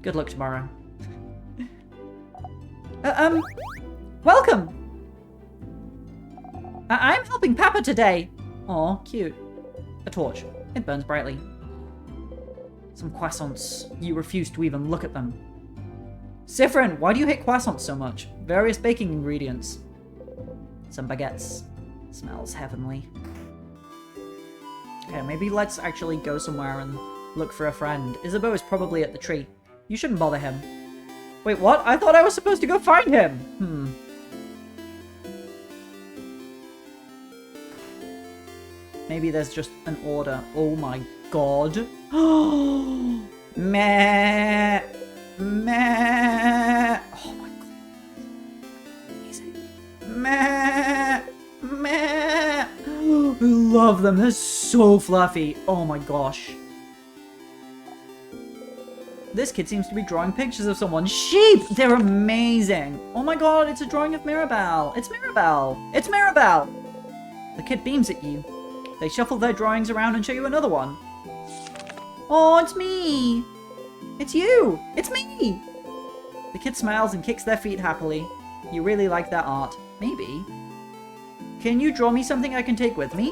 Good luck tomorrow. Welcome! I'm helping Papa today. Aw, cute. A torch. It burns brightly. Some croissants. You refuse to even look at them. Siffrin, why do you hate croissants so much? Various baking ingredients. Some baguettes. Smells heavenly. Okay, maybe let's actually go somewhere and look for a friend. Isabeau is probably at the tree. You shouldn't bother him. Wait, what? I thought I was supposed to go find him! Maybe there's just an order. Oh my god. Meh! Meh! Oh my god. Amazing. Meh! Meh! I love them. They're so fluffy. Oh my gosh. This kid seems to be drawing pictures of someone. Sheep! They're amazing. Oh my god, it's a drawing of Mirabelle. It's Mirabelle. It's Mirabelle. The kid beams at you. They shuffle their drawings around and show you another one. Oh, it's me! It's you! It's me! The kid smiles and kicks their feet happily. You really like that art. Maybe. Can you draw me something I can take with me?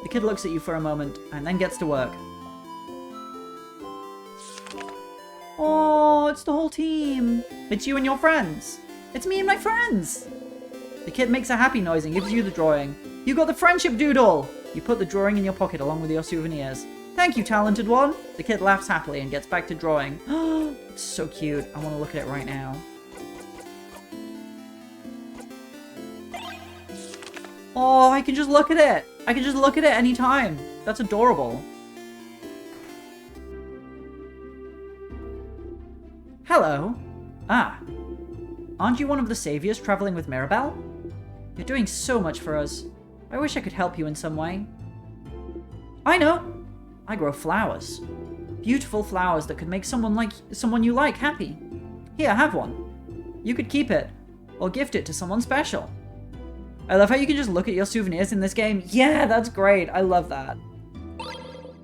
The kid looks at you for a moment and then gets to work. Oh, it's the whole team. It's you and your friends. It's me and my friends. The kid makes a happy noise and gives you the drawing. You got the friendship doodle. You put the drawing in your pocket along with your souvenirs. Thank you, talented one. The kid laughs happily and gets back to drawing. It's so cute. I want to look at it right now. Oh, I can just look at it. I can just look at it anytime. That's adorable. Hello. Ah. Aren't you one of the saviors traveling with Mirabelle? You're doing so much for us. I wish I could help you in some way. I know. I grow flowers. Beautiful flowers that could make someone you like happy. Here, have one. You could keep it, or gift it to someone special. I love how you can just look at your souvenirs in this game. Yeah, that's great. I love that.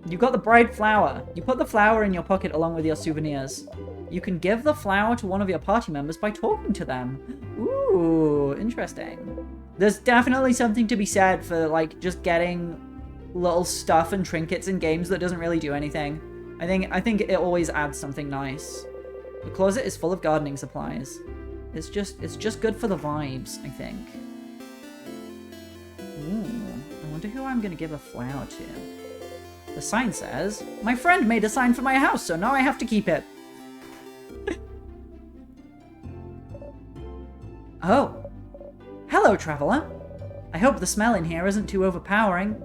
You got the bright flower. You put the flower in your pocket along with your souvenirs. You can give the flower to one of your party members by talking to them. Ooh, interesting. There's definitely something to be said for, like, just getting little stuff and trinkets in games that doesn't really do anything. I think it always adds something nice. The closet is full of gardening supplies. It's just good for the vibes, I think. Ooh, I wonder who I'm gonna give a flower to. The sign says, "My friend made a sign for my house, so now I have to keep it." Oh. Hello, traveler. I hope the smell in here isn't too overpowering.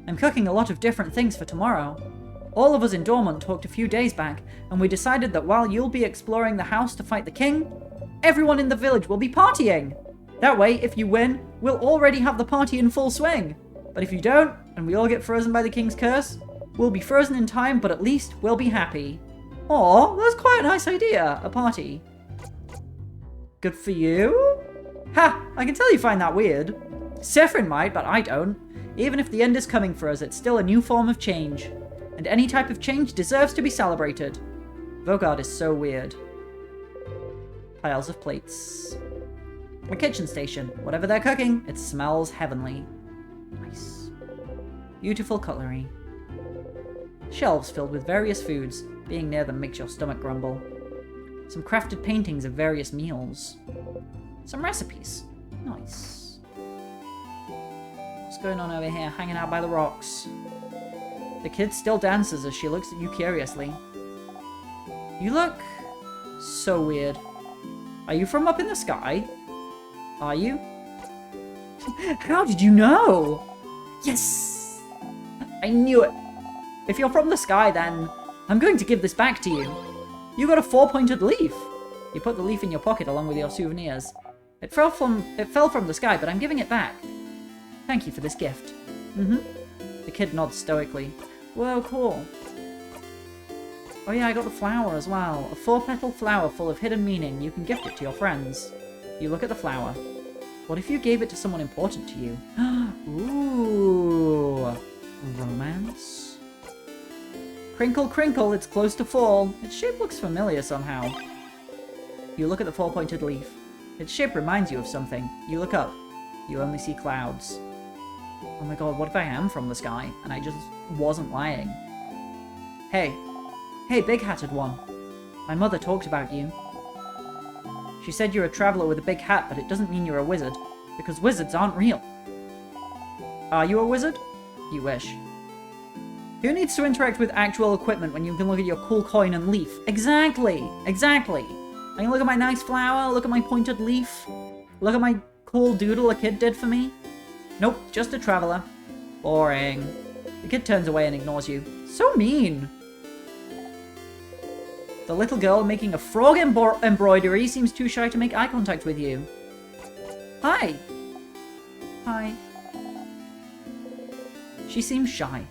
I'm cooking a lot of different things for tomorrow. All of us in Dormont talked a few days back, and we decided that while you'll be exploring the house to fight the king, everyone in the village will be partying. That way, if you win, we'll already have the party in full swing. But if you don't, and we all get frozen by the king's curse, we'll be frozen in time, but at least we'll be happy. Aw, that's quite a nice idea, a party. Good for you? Ha! I can tell you find that weird. Sephirin might, but I don't. Even if the end is coming for us, it's still a new form of change. And any type of change deserves to be celebrated. Vaugarde is so weird. Piles of plates. A kitchen station. Whatever they're cooking, it smells heavenly. Nice. Beautiful cutlery. Shelves filled with various foods. Being near them makes your stomach grumble. Some crafted paintings of various meals. Some recipes. Nice. What's going on over here? Hanging out by the rocks. The kid still dances as she looks at you curiously. You look so weird. Are you from up in the sky? Are you? How did you know? Yes! I knew it. If you're from the sky, then I'm going to give this back to you. You got a 4-pointed leaf. You put the leaf in your pocket along with your souvenirs. It fell from the sky, but I'm giving it back. Thank you for this gift. The kid nods stoically. Whoa, cool. Oh yeah, I got the flower as well. A 4-petal flower full of hidden meaning. You can gift it to your friends. You look at the flower. What if you gave it to someone important to you? Ooh. Romance? Crinkle, crinkle, it's close to fall. Its shape looks familiar somehow. You look at the 4-pointed leaf. Its shape reminds you of something. You look up. You only see clouds. Oh my god, what if I am from the sky, and I just wasn't lying? Hey. Hey, big-hatted one. My mother talked about you. She said you're a traveler with a big hat, but it doesn't mean you're a wizard, because wizards aren't real. Are you a wizard? You wish. Who needs to interact with actual equipment when you can look at your cool coin and leaf? Exactly! Exactly! I can look at my nice flower, look at my pointed leaf, look at my cool doodle a kid did for me. Nope, just a traveler. Boring. The kid turns away and ignores you. So mean! The little girl making a frog embroidery seems too shy to make eye contact with you. Hi! Hi. She seems shy.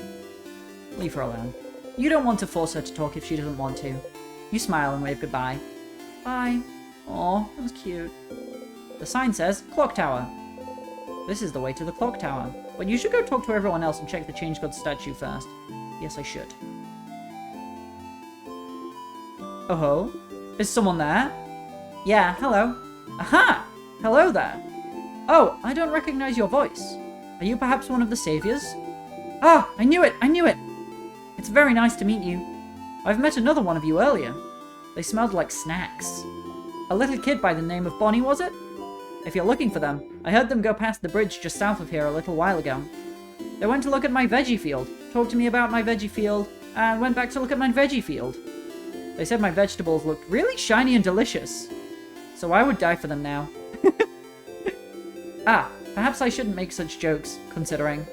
Leave her alone. You don't want to force her to talk if she doesn't want to. You smile and wave goodbye. Bye. Aw, that was cute. The sign says, Clock Tower. This is the way to the clock tower. But you should go talk to everyone else and check the Change God statue first. Yes, I should. Oh ho. Is someone there? Yeah, hello. Aha! Hello there. Oh, I don't recognize your voice. Are you perhaps one of the saviors? Ah, I knew it! I knew it! It's very nice to meet you. I've met another one of you earlier. They smelled like snacks. A little kid by the name of Bonnie, was it? If you're looking for them, I heard them go past the bridge just south of here a little while ago. They went to look at my veggie field, talked to me about my veggie field, and went back to look at my veggie field. They said my vegetables looked really shiny and delicious. So I would die for them now. Ah, perhaps I shouldn't make such jokes, considering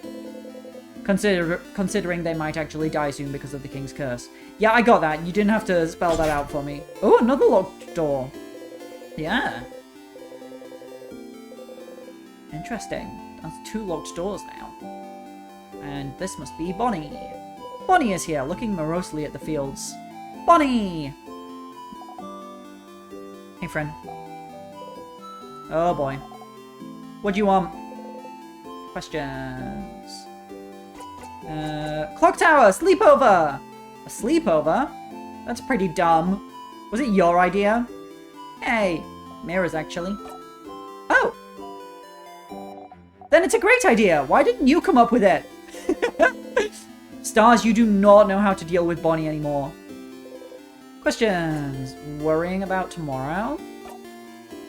they might actually die soon because of the King's Curse. Yeah, I got that. You didn't have to spell that out for me. Oh, another locked door. Yeah. Interesting. That's 2 locked doors now. And this must be Bonnie. Bonnie is here, looking morosely at the fields. Bonnie! Hey, friend. Oh, boy. What do you want? Questions. Clock Tower! Sleepover! A sleepover? That's pretty dumb. Was it your idea? Hey, Mira's actually. Oh! Then it's a great idea! Why didn't you come up with it? Stars, you do not know how to deal with Bonnie anymore. Questions. Worrying about tomorrow?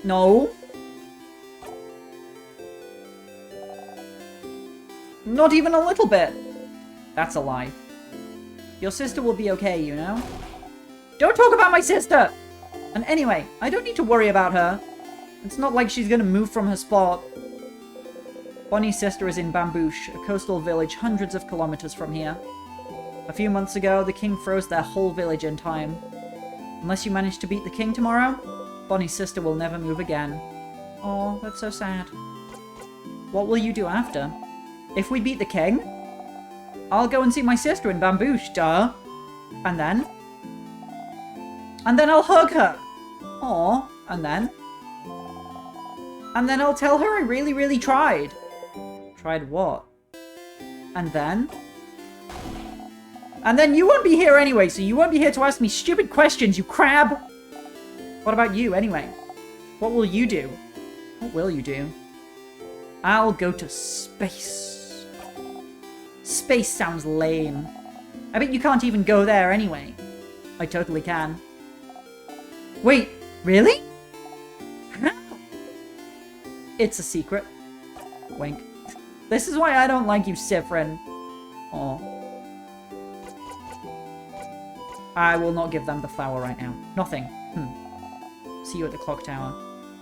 No. Not even a little bit. That's a lie. Your sister will be okay, you know? Don't talk about my sister! And anyway, I don't need to worry about her. It's not like she's gonna move from her spot. Bonnie's sister is in Bambouche, a coastal village hundreds of kilometers from here. A few months ago, the king froze their whole village in time. Unless you manage to beat the king tomorrow, Bonnie's sister will never move again. Oh, that's so sad. What will you do after? If we beat the king, I'll go and see my sister in Bambouche, duh. And then? And then I'll hug her. Aw, and then? And then I'll tell her I really, really tried. Tried what? And then? And then you won't be here anyway, so you won't be here to ask me stupid questions, you crab! What about you, anyway? What will you do? What will you do? I'll go to space. Space sounds lame. I bet you can't even go there anyway. I totally can. Wait, really? How? It's a secret. Wink. This is why I don't like you, Siffrin. Aw. I will not give them the flower right now. Nothing. See you at the clock tower.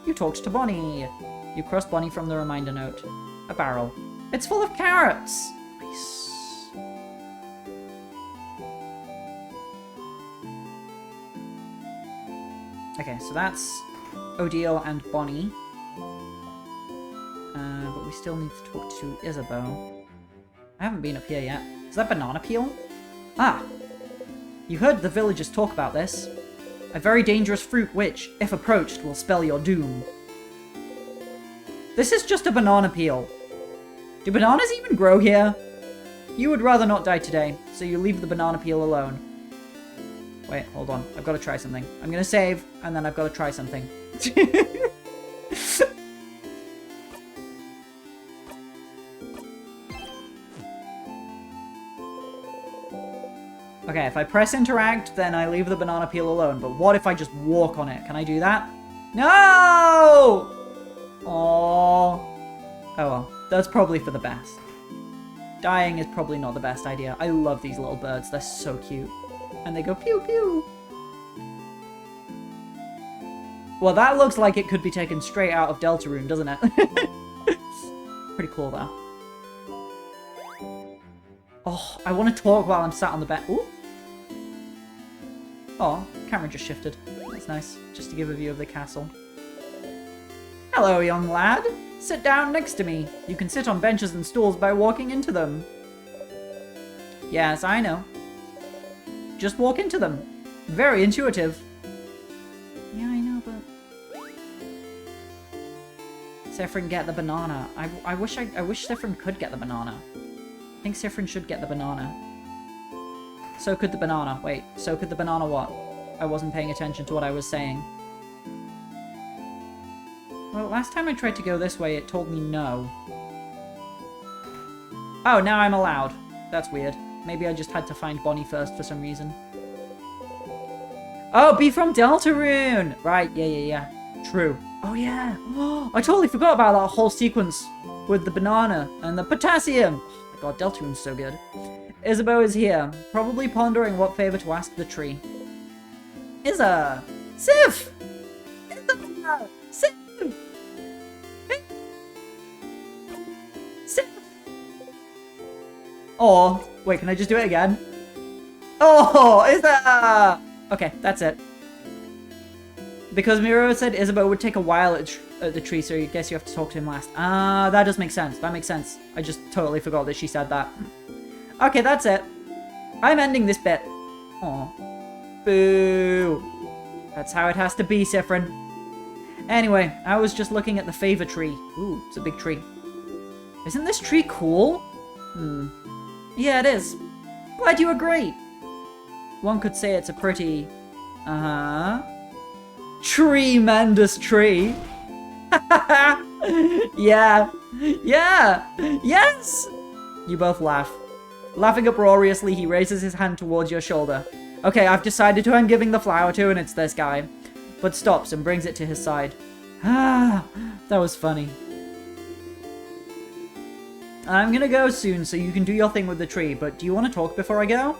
You talked to Bonnie. You crossed Bonnie from the reminder note. A barrel. It's full of carrots. Nice. Okay, so that's Odile and Bonnie. But we still need to talk to Isabeau. I haven't been up here yet. Is that banana peel? Ah! You heard the villagers talk about this. A very dangerous fruit which, if approached, will spell your doom. This is just a banana peel. Do bananas even grow here? You would rather not die today, so you leave the banana peel alone. Wait, hold on. I've got to try something. I'm going to save, and then I've got to try something. Okay, if I press interact, then I leave the banana peel alone. But what if I just walk on it? Can I do that? No! Aww. Oh well, that's probably for the best. Dying is probably not the best idea. I love these little birds. They're so cute. And they go pew pew. Well, that looks like it could be taken straight out of Deltarune, doesn't it? Pretty cool, though. Oh, I want to talk while I'm sat on the bed. Ooh. Oh, camera just shifted. That's nice, just to give a view of the castle. Hello, young lad. Sit down next to me. You can sit on benches and stools by walking into them. Yes, I know. Just walk into them. Very intuitive. Yeah, I know, but... Siffrin, get the banana. I wish Siffrin could get the banana. I think Siffrin should get the banana. So could the banana. Wait, so could the banana what? I wasn't paying attention to what I was saying. Well, last time I tried to go this way, it told me no. Oh, now I'm allowed. That's weird. Maybe I just had to find Bonnie first for some reason. Oh, be from Deltarune! Right, yeah. True. Oh, yeah. I totally forgot about that whole sequence with the banana and the potassium. Oh my god, Deltarune's so good. Isabeau is here, probably pondering what favor to ask the tree. Izza! Sif! Izza! Sif! Sif! Oh, wait, can I just do it again? Oh, Izza! Okay, that's it. Because Miro said Isabeau would take a while at the tree, so I guess you have to talk to him last. Ah, that does make sense. That makes sense. I just totally forgot that she said that. Okay, that's it. I'm ending this bit. Aw. Boo. That's how it has to be, Siffrin. Anyway, I was just looking at the favor tree. Ooh, it's a big tree. Isn't this tree cool? Yeah, it is. Glad you agree. One could say it's a pretty... tremendous tree. Yeah. Yes! You both laugh. Laughing uproariously, he raises his hand towards your shoulder. Okay, I've decided who I'm giving the flower to, and it's this guy. But stops and brings it to his side. Ah, that was funny. I'm gonna go soon, so you can do your thing with the tree, but do you want to talk before I go?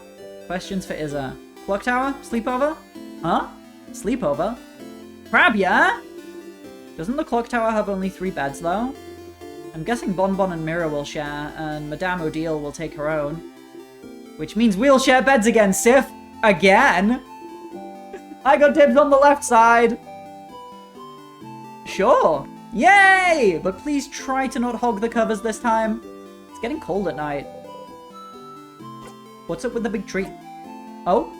Questions for Izza. Clock tower? Sleepover? Huh? Sleepover? Crab, yeah? Doesn't the clock tower have only 3 beds, though? I'm guessing Bonbon and Mira will share, and Madame Odile will take her own. Which means we'll share beds again, Sif! Again? I got dibs on the left side! Sure! Yay! But please try to not hog the covers this time. It's getting cold at night. What's up with the big tree? Oh?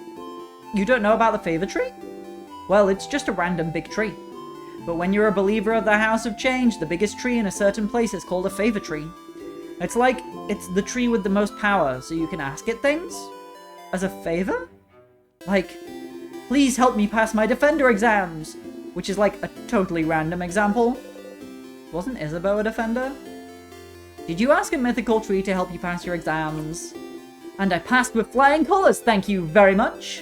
You don't know about the favor tree? Well, it's just a random big tree. But when you're a believer of the House of Change, the biggest tree in a certain place is called a favor tree. It's like, it's the tree with the most power, so you can ask it things? As a favor? Like, please help me pass my Defender exams! Which is like a totally random example. Wasn't Isabeau a Defender? Did you ask a mythical tree to help you pass your exams? And I passed with flying colours, thank you very much!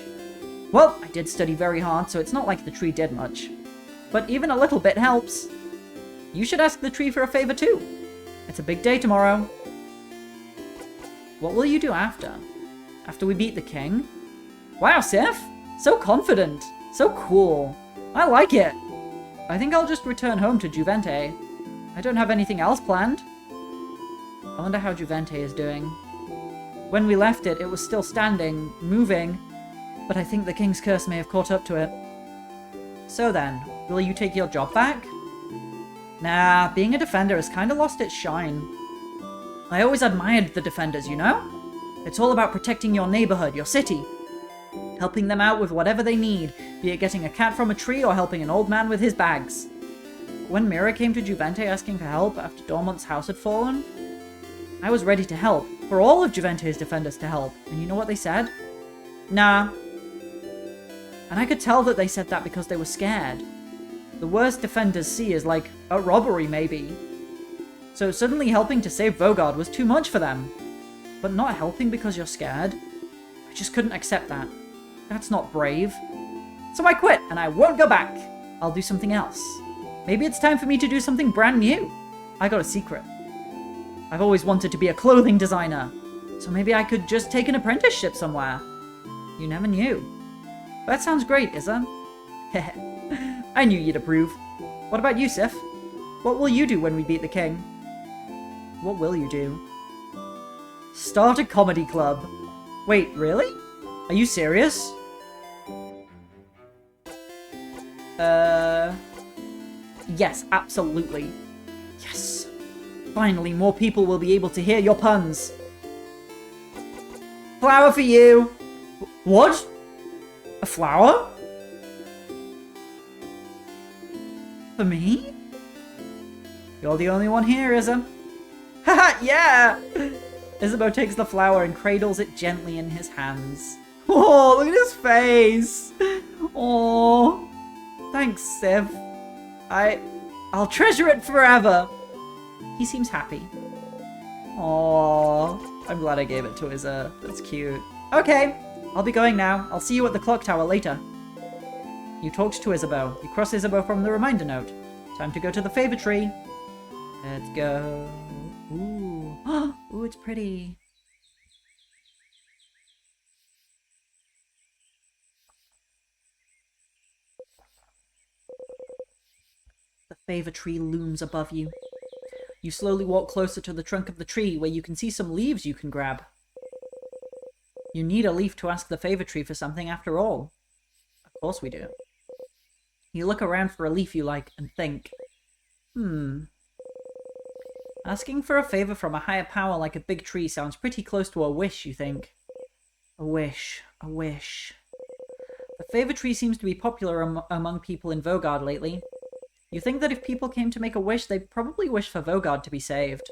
Well, I did study very hard, so it's not like the tree did much. But even a little bit helps. You should ask the tree for a favor too. It's a big day tomorrow. What will you do after? After we beat the king? Wow, Sif! So confident! So cool! I like it! I think I'll just return home to Juvente. I don't have anything else planned. I wonder how Juvente is doing. When we left it, it was still standing, moving, but I think the king's curse may have caught up to it. So then, will you take your job back? Nah, being a defender has kinda lost its shine. I always admired the defenders, you know? It's all about protecting your neighborhood, your city. Helping them out with whatever they need, be it getting a cat from a tree or helping an old man with his bags. When Mira came to Juvente asking for help after Dormont's house had fallen, I was ready to help, for all of Juvente's defenders to help, and you know what they said? Nah. And I could tell that they said that because they were scared. The worst defenders see is like a robbery, maybe. So suddenly helping to save Vaugarde was too much for them. But not helping because you're scared? I just couldn't accept that. That's not brave. So I quit, and I won't go back. I'll do something else. Maybe it's time for me to do something brand new. I got a secret. I've always wanted to be a clothing designer. So maybe I could just take an apprenticeship somewhere. You never knew. That sounds great, Izza. I knew you'd approve. What about you, Sif? What will you do when we beat the king? What will you do? Start a comedy club. Wait, really? Are you serious? Yes, absolutely. Yes. Finally, more people will be able to hear your puns. Flower for you! What? A flower? For me? You're the only one here, Izza. Haha, yeah! Isabeau takes the flower and cradles it gently in his hands. Oh, look at his face! Oh, thanks, Civ. I'll treasure it forever. He seems happy. Oh, I'm glad I gave it to Izza. That's cute. Okay, I'll be going now. I'll see you at the clock tower later. You talked to Isabeau. You cross Isabeau from the reminder note. Time to go to the favor tree. Let's go. Ooh. Ooh, it's pretty. The favor tree looms above you. You slowly walk closer to the trunk of the tree where you can see some leaves you can grab. You need a leaf to ask the favor tree for something after all. Of course we do. You look around for a leaf you like and think, asking for a favor from a higher power like a big tree sounds pretty close to a wish, you think. A wish, a wish. The favor tree seems to be popular among people in Vaugarde lately. You think that if people came to make a wish, they'd probably wish for Vaugarde to be saved.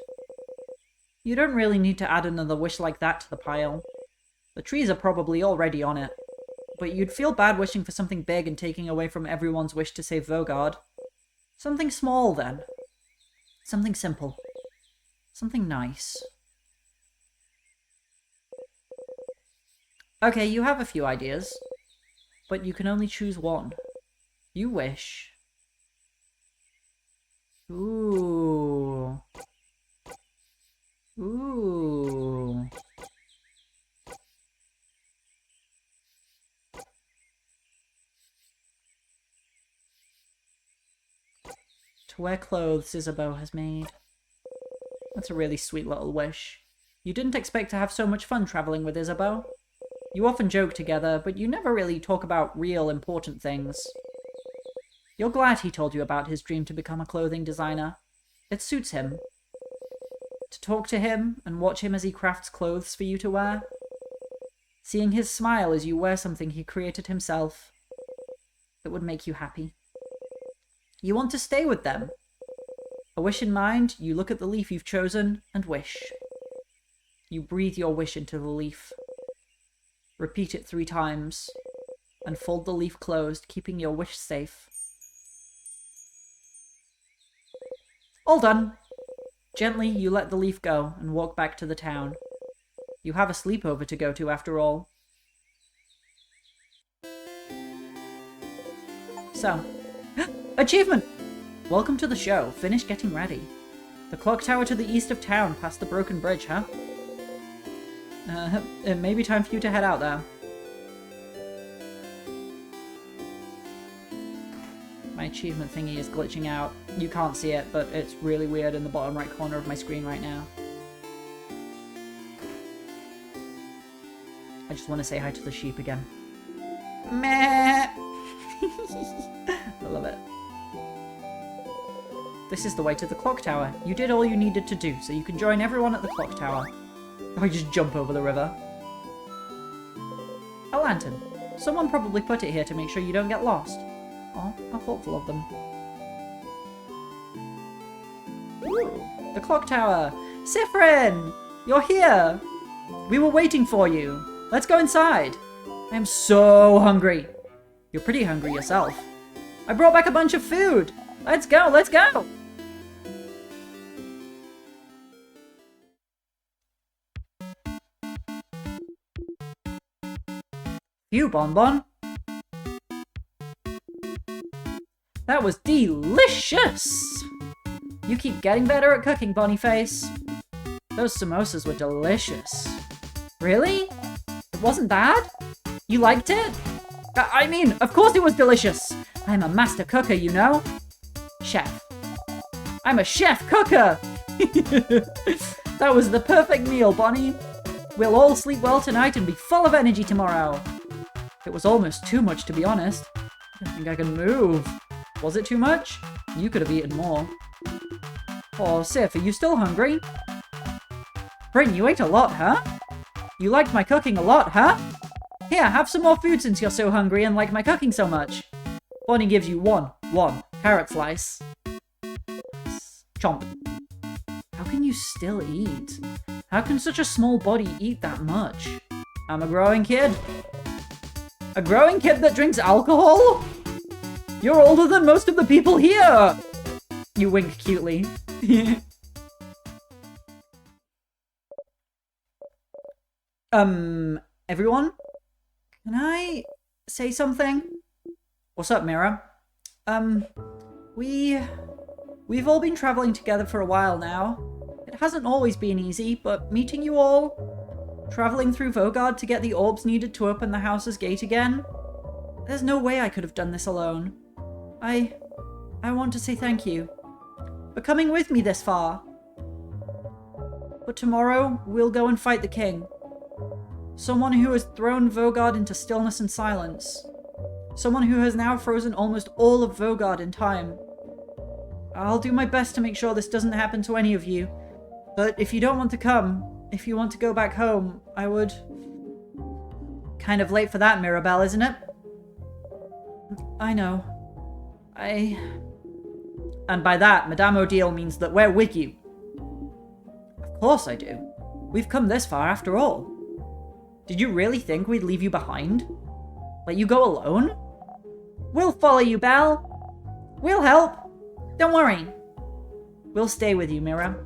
You don't really need to add another wish like that to the pile. The trees are probably already on it. But you'd feel bad wishing for something big and taking away from everyone's wish to save Vaugarde. Something small, then. Something simple. Something nice. Okay, you have a few ideas. But you can only choose one. You wish. Ooh. Ooh. To wear clothes Isabeau has made. That's a really sweet little wish. You didn't expect to have so much fun traveling with Isabeau. You often joke together, but you never really talk about real important things. You're glad he told you about his dream to become a clothing designer. It suits him. To talk to him and watch him as he crafts clothes for you to wear. Seeing his smile as you wear something he created himself. It would make you happy. You want to stay with them. A wish in mind, you look at the leaf you've chosen and wish. You breathe your wish into the leaf. Repeat it 3 times, and fold the leaf closed, keeping your wish safe. All done. Gently, you let the leaf go and walk back to the town. You have a sleepover to go to after all. So, achievement! Welcome to the show. Finish getting ready. The clock tower to the east of town, past the broken bridge, huh? It may be time for you to head out there. My achievement thingy is glitching out. You can't see it, but it's really weird in the bottom right corner of my screen right now. I just want to say hi to the sheep again. Meh! I love it. This is the way to the clock tower. You did all you needed to do, so you can join everyone at the clock tower. Or just jump over the river. A lantern. Someone probably put it here to make sure you don't get lost. Oh, how thoughtful of them. Ooh, the clock tower. Siffrin! You're here! We were waiting for you. Let's go inside. I am so hungry. You're pretty hungry yourself. I brought back a bunch of food. Let's go, let's go! You, Bonbon. That was delicious! You keep getting better at cooking, Boniface. Those samosas were delicious. Really? It wasn't bad? You liked it? I mean, of course it was delicious! I'm a master cooker, you know? Chef. I'm a chef cooker! That was the perfect meal, Bonnie. We'll all sleep well tonight and be full of energy tomorrow. It was almost too much, to be honest. I don't think I can move. Was it too much? You could have eaten more. Oh, Sif, are you still hungry? Bryn, you ate a lot, huh? You liked my cooking a lot, huh? Here, have some more food since you're so hungry and like my cooking so much. Bonnie gives you one carrot slice. Chomp. How can you still eat? How can such a small body eat that much? I'm a growing kid. A growing kid that drinks alcohol? You're older than most of the people here! You wink cutely. Everyone? Can I say something? What's up, Mira? We've all been traveling together for a while now. It hasn't always been easy, but meeting you all, traveling through Vogard to get the orbs needed to open the house's gate again, there's no way I could have done this alone. I want to say thank you for coming with me this far. But tomorrow, we'll go and fight the king. Someone who has thrown Vogard into stillness and silence. Someone who has now frozen almost all of Vogard in time. I'll do my best to make sure this doesn't happen to any of you. But if you don't want to come, if you want to go back home, I would... Kind of late for that, Mirabelle, isn't it? I know. And by that, Madame Odile means that we're with you. Of course I do. We've come this far after all. Did you really think we'd leave you behind? Let you go alone? We'll follow you, Belle. We'll help. Don't worry. We'll stay with you, Mira.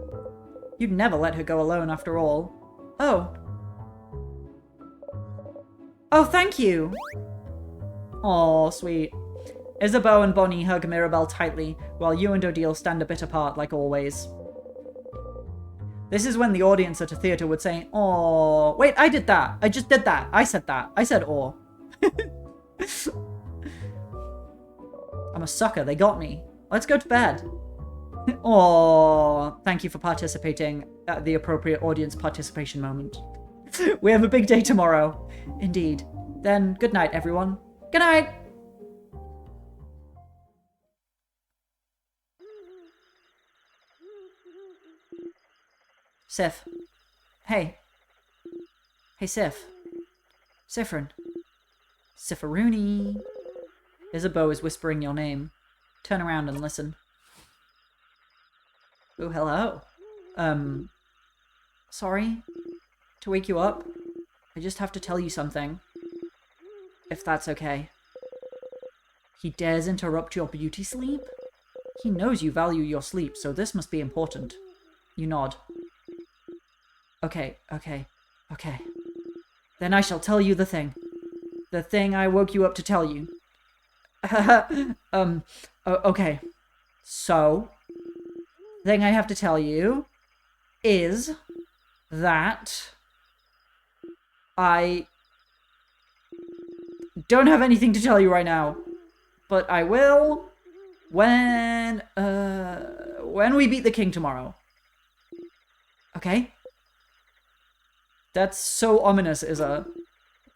You'd never let her go alone after all. Oh. Oh, thank you. Aw, sweet. Isabeau and Bonnie hug Mirabelle tightly, while you and Odile stand a bit apart, like always. This is when the audience at a theatre would say, "Aw, wait, I did that. I just did that. I said that. I said aw." I'm a sucker. They got me. Let's go to bed. Aw, thank you for participating at the appropriate audience participation moment. We have a big day tomorrow. Indeed. Then, good night, everyone. Good night! Sif. Hey. Hey, Sif. Siffrin. Sifferoony. Isabeau is whispering your name. Turn around and listen. Oh, hello. Sorry to wake you up. I just have to tell you something. If that's okay. He dares interrupt your beauty sleep? He knows you value your sleep, so this must be important. You nod. Okay. Then I shall tell you the thing. The thing I woke you up to tell you. Okay. So, the thing I have to tell you is that I don't have anything to tell you right now, but I will when we beat the king tomorrow. Okay? That's so ominous, Isa.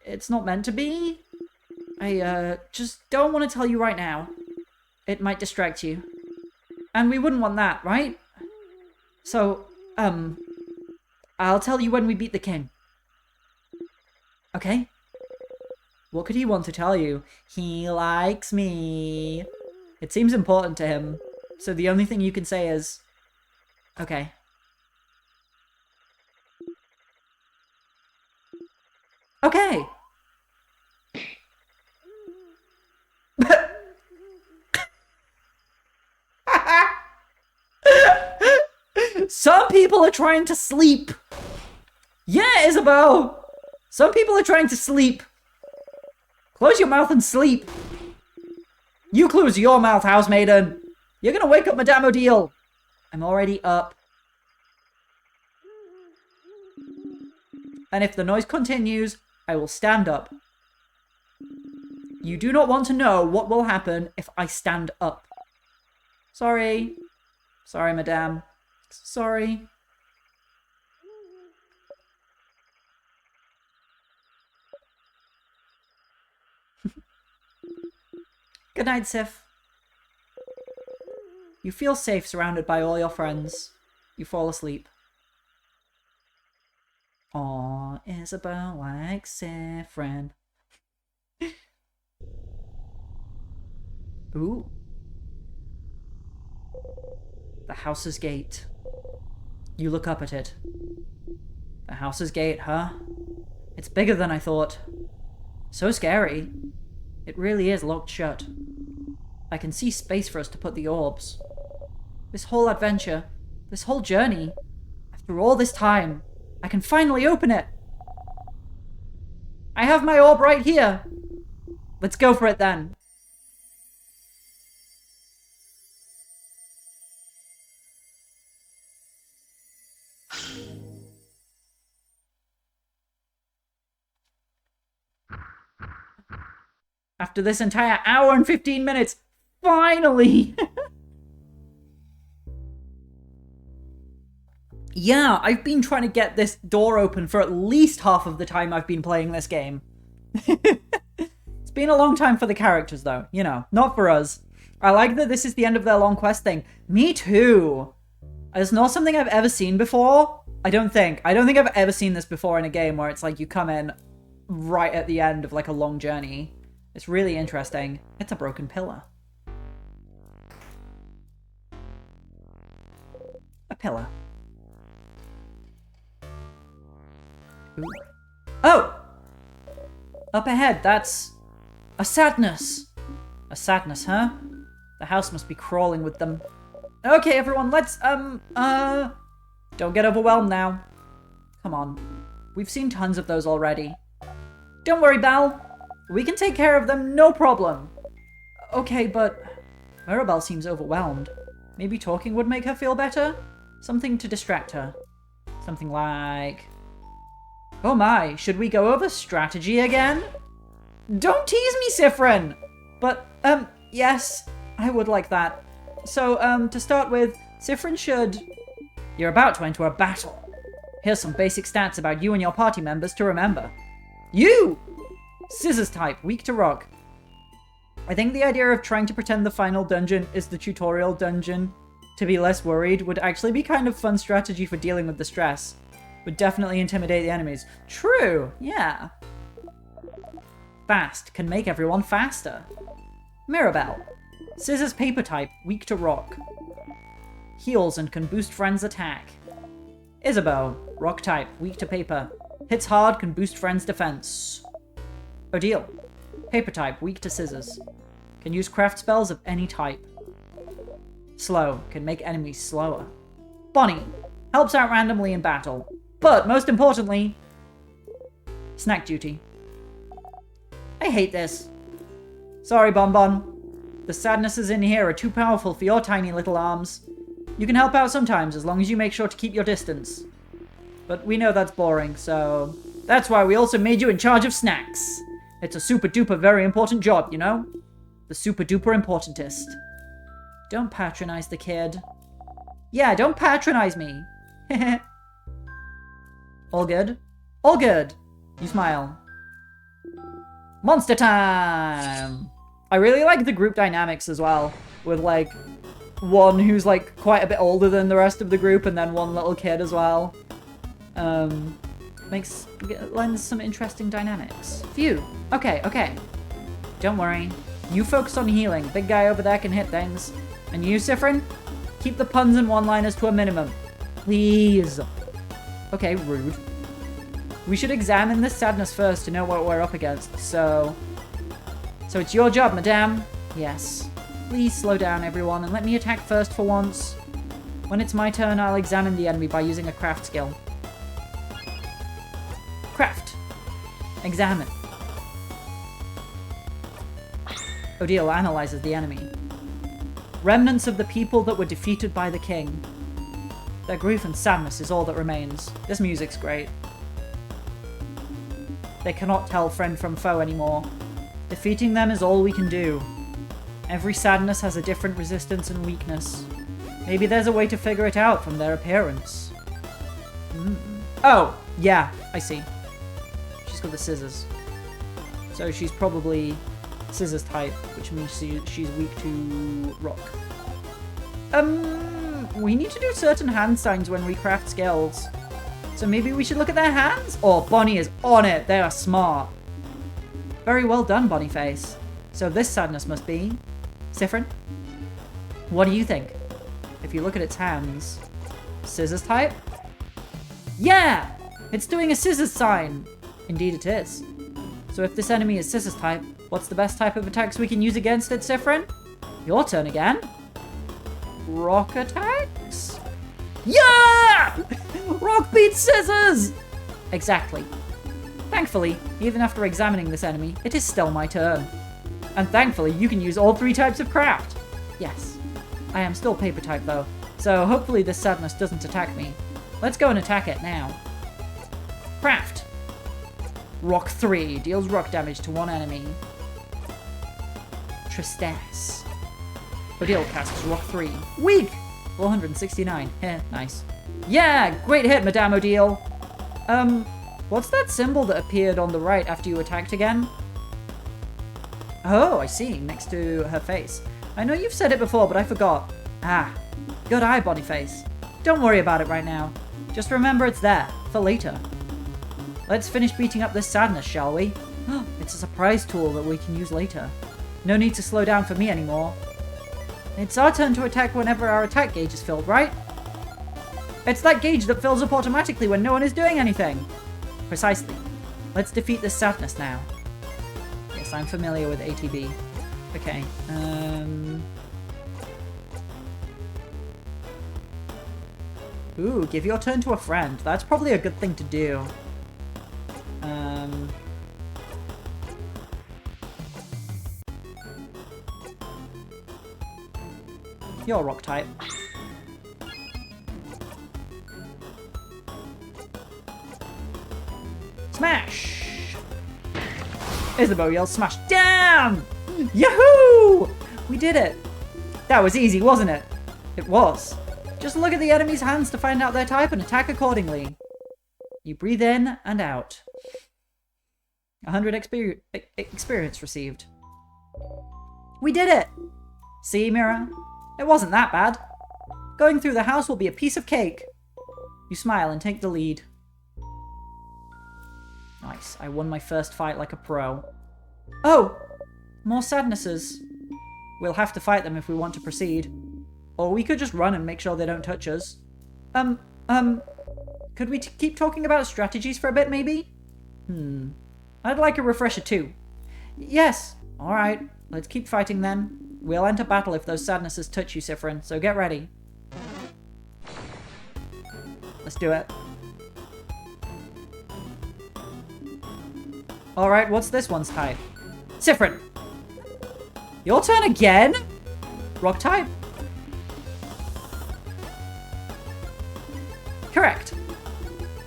It's not meant to be. I just don't want to tell you right now. It might distract you. And we wouldn't want that, right? So, I'll tell you when we beat the king. Okay? What could he want to tell you? He likes me. It seems important to him. So the only thing you can say is, okay. Okay! Some people are trying to sleep. Yeah, Isabeau! Some people are trying to sleep. Close your mouth and sleep. You close your mouth, housemaiden. You're gonna wake up Madame Odile. I'm already up. And if the noise continues, I will stand up. You do not want to know what will happen if I stand up. Sorry. Sorry, madame. Sorry. Good night, Sif. You feel safe surrounded by all your friends. You fall asleep. Aw, Isabeau likes Siffrin. Ooh. The house's gate. You look up at it. The house's gate, huh? It's bigger than I thought. So scary. It really is locked shut. I can see space for us to put the orbs. This whole adventure, this whole journey, after all this time, I can finally open it. I have my orb right here. Let's go for it then. After this entire hour and 15 minutes, finally! Yeah, I've been trying to get this door open for at least half of the time I've been playing this game. It's been a long time for the characters, though. You know, not for us. I like that this is the end of their long quest thing. Me too! It's not something I've ever seen before. I don't think I've ever seen this before in a game where it's like you come in right at the end of like a long journey. It's really interesting. It's a broken pillar. A pillar. Ooh. Oh! Up ahead, that's a sadness. A sadness, huh? The house must be crawling with them. Okay, everyone, let's, don't get overwhelmed now. Come on. We've seen tons of those already. Don't worry, Belle. We can take care of them, no problem. Okay, but Mirabelle seems overwhelmed. Maybe talking would make her feel better? Something to distract her. Something like... Oh my, should we go over strategy again? Don't tease me, Siffrin! But, yes, I would like that. So, to start with, Siffrin should... You're about to enter a battle. Here's some basic stats about you and your party members to remember. You! Scissors type, weak to rock. I think the idea of trying to pretend the final dungeon is the tutorial dungeon to be less worried would actually be kind of fun strategy for dealing with the stress. Would definitely intimidate the enemies. True, yeah. Fast, can make everyone faster. Mirabelle. Scissors paper type, weak to rock. Heals and can boost friends' attack. Isabeau. Rock type, weak to paper. Hits hard, can boost friends' defense. Odile. Paper type, weak to scissors. Can use craft spells of any type. Slow, can make enemies slower. Bonnie. Helps out randomly in battle. But, most importantly, snack duty. I hate this. Sorry, Bonbon. The sadnesses in here are too powerful for your tiny little arms. You can help out sometimes, as long as you make sure to keep your distance. But we know that's boring, so... That's why we also made you in charge of snacks. It's a super duper very important job, you know? The super duper importantest. Don't patronize the kid. Yeah, don't patronize me. All good? All good. You smile. Monster time! I really like the group dynamics as well. With, like, one who's, like, quite a bit older than the rest of the group, and then one little kid as well. Lends some interesting dynamics. Phew. Okay, okay. Don't worry. You focus on healing. Big guy over there can hit things. And you, Siffrin? Keep the puns and one-liners to a minimum. Please. Okay, rude. We should examine this sadness first to know what we're up against, so it's your job, madame. Yes. Please slow down, everyone, and let me attack first for once. When it's my turn, I'll examine the enemy by using a craft skill. Craft. Examine. Odile analyzes the enemy. Remnants of the people that were defeated by the king. Their grief and sadness is all that remains. This music's great. They cannot tell friend from foe anymore. Defeating them is all we can do. Every sadness has a different resistance and weakness. Maybe there's a way to figure it out from their appearance. Oh, yeah, I see. She's got the scissors. So she's probably scissors type, which means she's weak to rock. We need to do certain hand signs when we craft skills. So maybe we should look at their hands? Oh, Bonnie is on it. They are smart. Very well done, Boniface. So this sadness must be... Siffrin? What do you think? if you look at its hands, scissors type? Yeah! It's doing a scissors sign! Indeed it is. So if this enemy is scissors type, what's the best type of attacks we can use against it, Siffrin? Your turn again. Rock attacks? Yeah! Rock beats scissors! Exactly. Thankfully, even after examining this enemy, it is still my turn. And thankfully, you can use all 3 types of craft. Yes. I am still paper type though, so hopefully this sadness doesn't attack me. Let's go and attack it now. Craft. Rock 3 deals rock damage to 1 enemy. Tristesse. Odile casts Rock 3. Weak! 469. Heh, nice. Yeah! Great hit, Madame Odile! What's that symbol that appeared on the right after you attacked again? Oh, I see. Next to her face. I know you've said it before, but I forgot. Ah. Good eye, Bonyface. Don't worry about it right now. Just remember it's there, for later. Let's finish beating up this sadness, shall we? It's a surprise tool that we can use later. No need to slow down for me anymore. It's our turn to attack whenever our attack gauge is filled, right? It's that gauge that fills up automatically when no one is doing anything. Precisely. Let's defeat this sadness now. Yes, I'm familiar with ATB. Okay, Ooh, give your turn to a friend. That's probably a good thing to do. You're rock type. Smash! Isabeau yells smash. Damn! Yahoo! We did it! That was easy, wasn't it? It was. Just look at the enemy's hands to find out their type and attack accordingly. You breathe in and out. 100 experience received. We did it! See, Mira? It wasn't that bad. Going through the house will be a piece of cake. You smile and take the lead. Nice. I won my first fight like a pro. Oh! More sadnesses. We'll have to fight them if we want to proceed. Or we could just run and make sure they don't touch us. Could we keep talking about strategies for a bit, maybe? I'd like a refresher too. Yes. Alright. Let's keep fighting then. We'll enter battle if those sadnesses touch you, Siffrin, so get ready. Let's do it. Alright, what's this one's type? Siffrin! Your turn again? Rock type? Correct.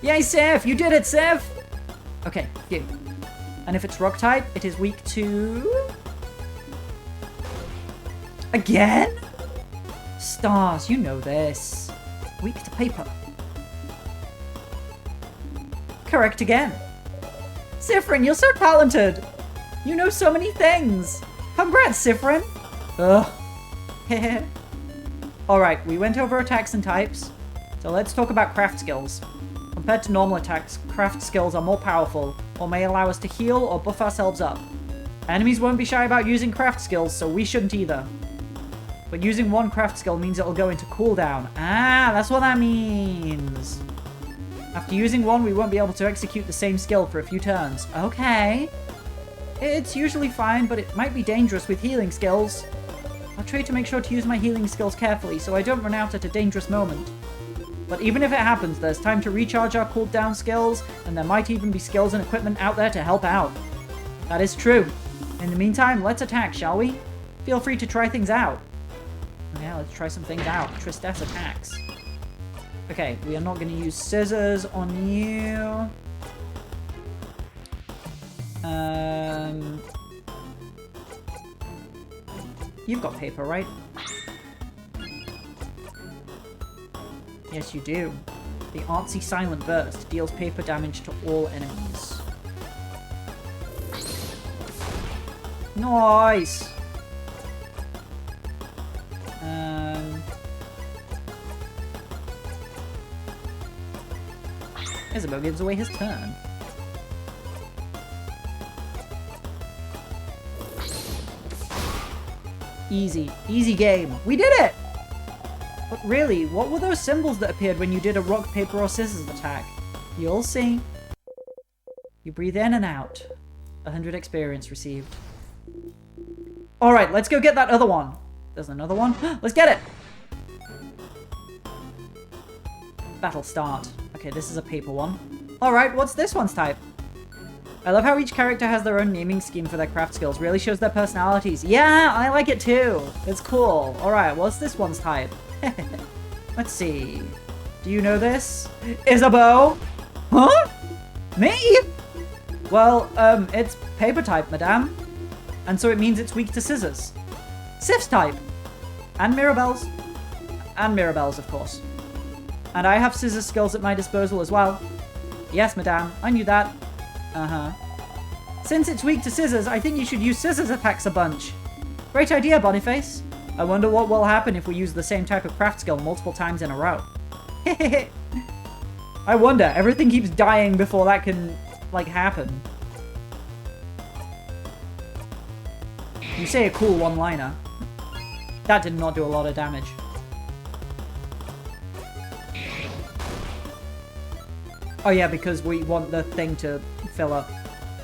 Yay, Sif! You did it, Sif! Okay, you. And if it's rock type, it is weak to... Again? Stars, you know this. Weak to paper. Correct again. Siffrin, you're so talented! You know so many things! Congrats, Siffrin! Ugh. Alright, we went over attacks and types, so let's talk about craft skills. Compared to normal attacks, craft skills are more powerful, or may allow us to heal or buff ourselves up. Enemies won't be shy about using craft skills, so we shouldn't either. But using one craft skill means it'll go into cooldown. Ah, that's what that means! After using one, we won't be able to execute the same skill for a few turns. Okay. It's usually fine, but it might be dangerous with healing skills. I'll try to make sure to use my healing skills carefully so I don't run out at a dangerous moment. But even if it happens, there's time to recharge our cooldown skills, and there might even be skills and equipment out there to help out. That is true. In the meantime, let's attack, shall we? Feel free to try things out. Yeah, let's try some things out. Tristesse attacks. Okay, we are not going to use scissors on you. You've got paper, right? Yes, you do. The artsy silent burst deals paper damage to all enemies. Nice! Isabeau gives away his turn. Easy. Easy game. We did it! But really, what were those symbols that appeared when you did a rock, paper, or scissors attack? You'll see. You breathe in and out. 100 experience received. Alright, let's go get that other one. There's another one. Let's get it! Battle start. Okay, this is a paper one. Alright, what's this one's type? I love how each character has their own naming scheme for their craft skills. Really shows their personalities. Yeah, I like it too. It's cool. Alright, what's this one's type? Let's see. Do you know this? Isabeau? Huh? Me? Well, it's paper type, madame. And so it means it's weak to scissors. Sif's type. And Mirabelle's. And Mirabelle's, of course. And I have scissors skills at my disposal as well. Yes, madame. I knew that. Uh-huh. Since it's weak to scissors, I think you should use scissors attacks a bunch. Great idea, Boniface. I wonder what will happen if we use the same type of craft skill multiple times in a row. I wonder. Everything keeps dying before that can, like, happen. You say a cool one-liner. That did not do a lot of damage. Oh yeah, because we want the thing to fill up.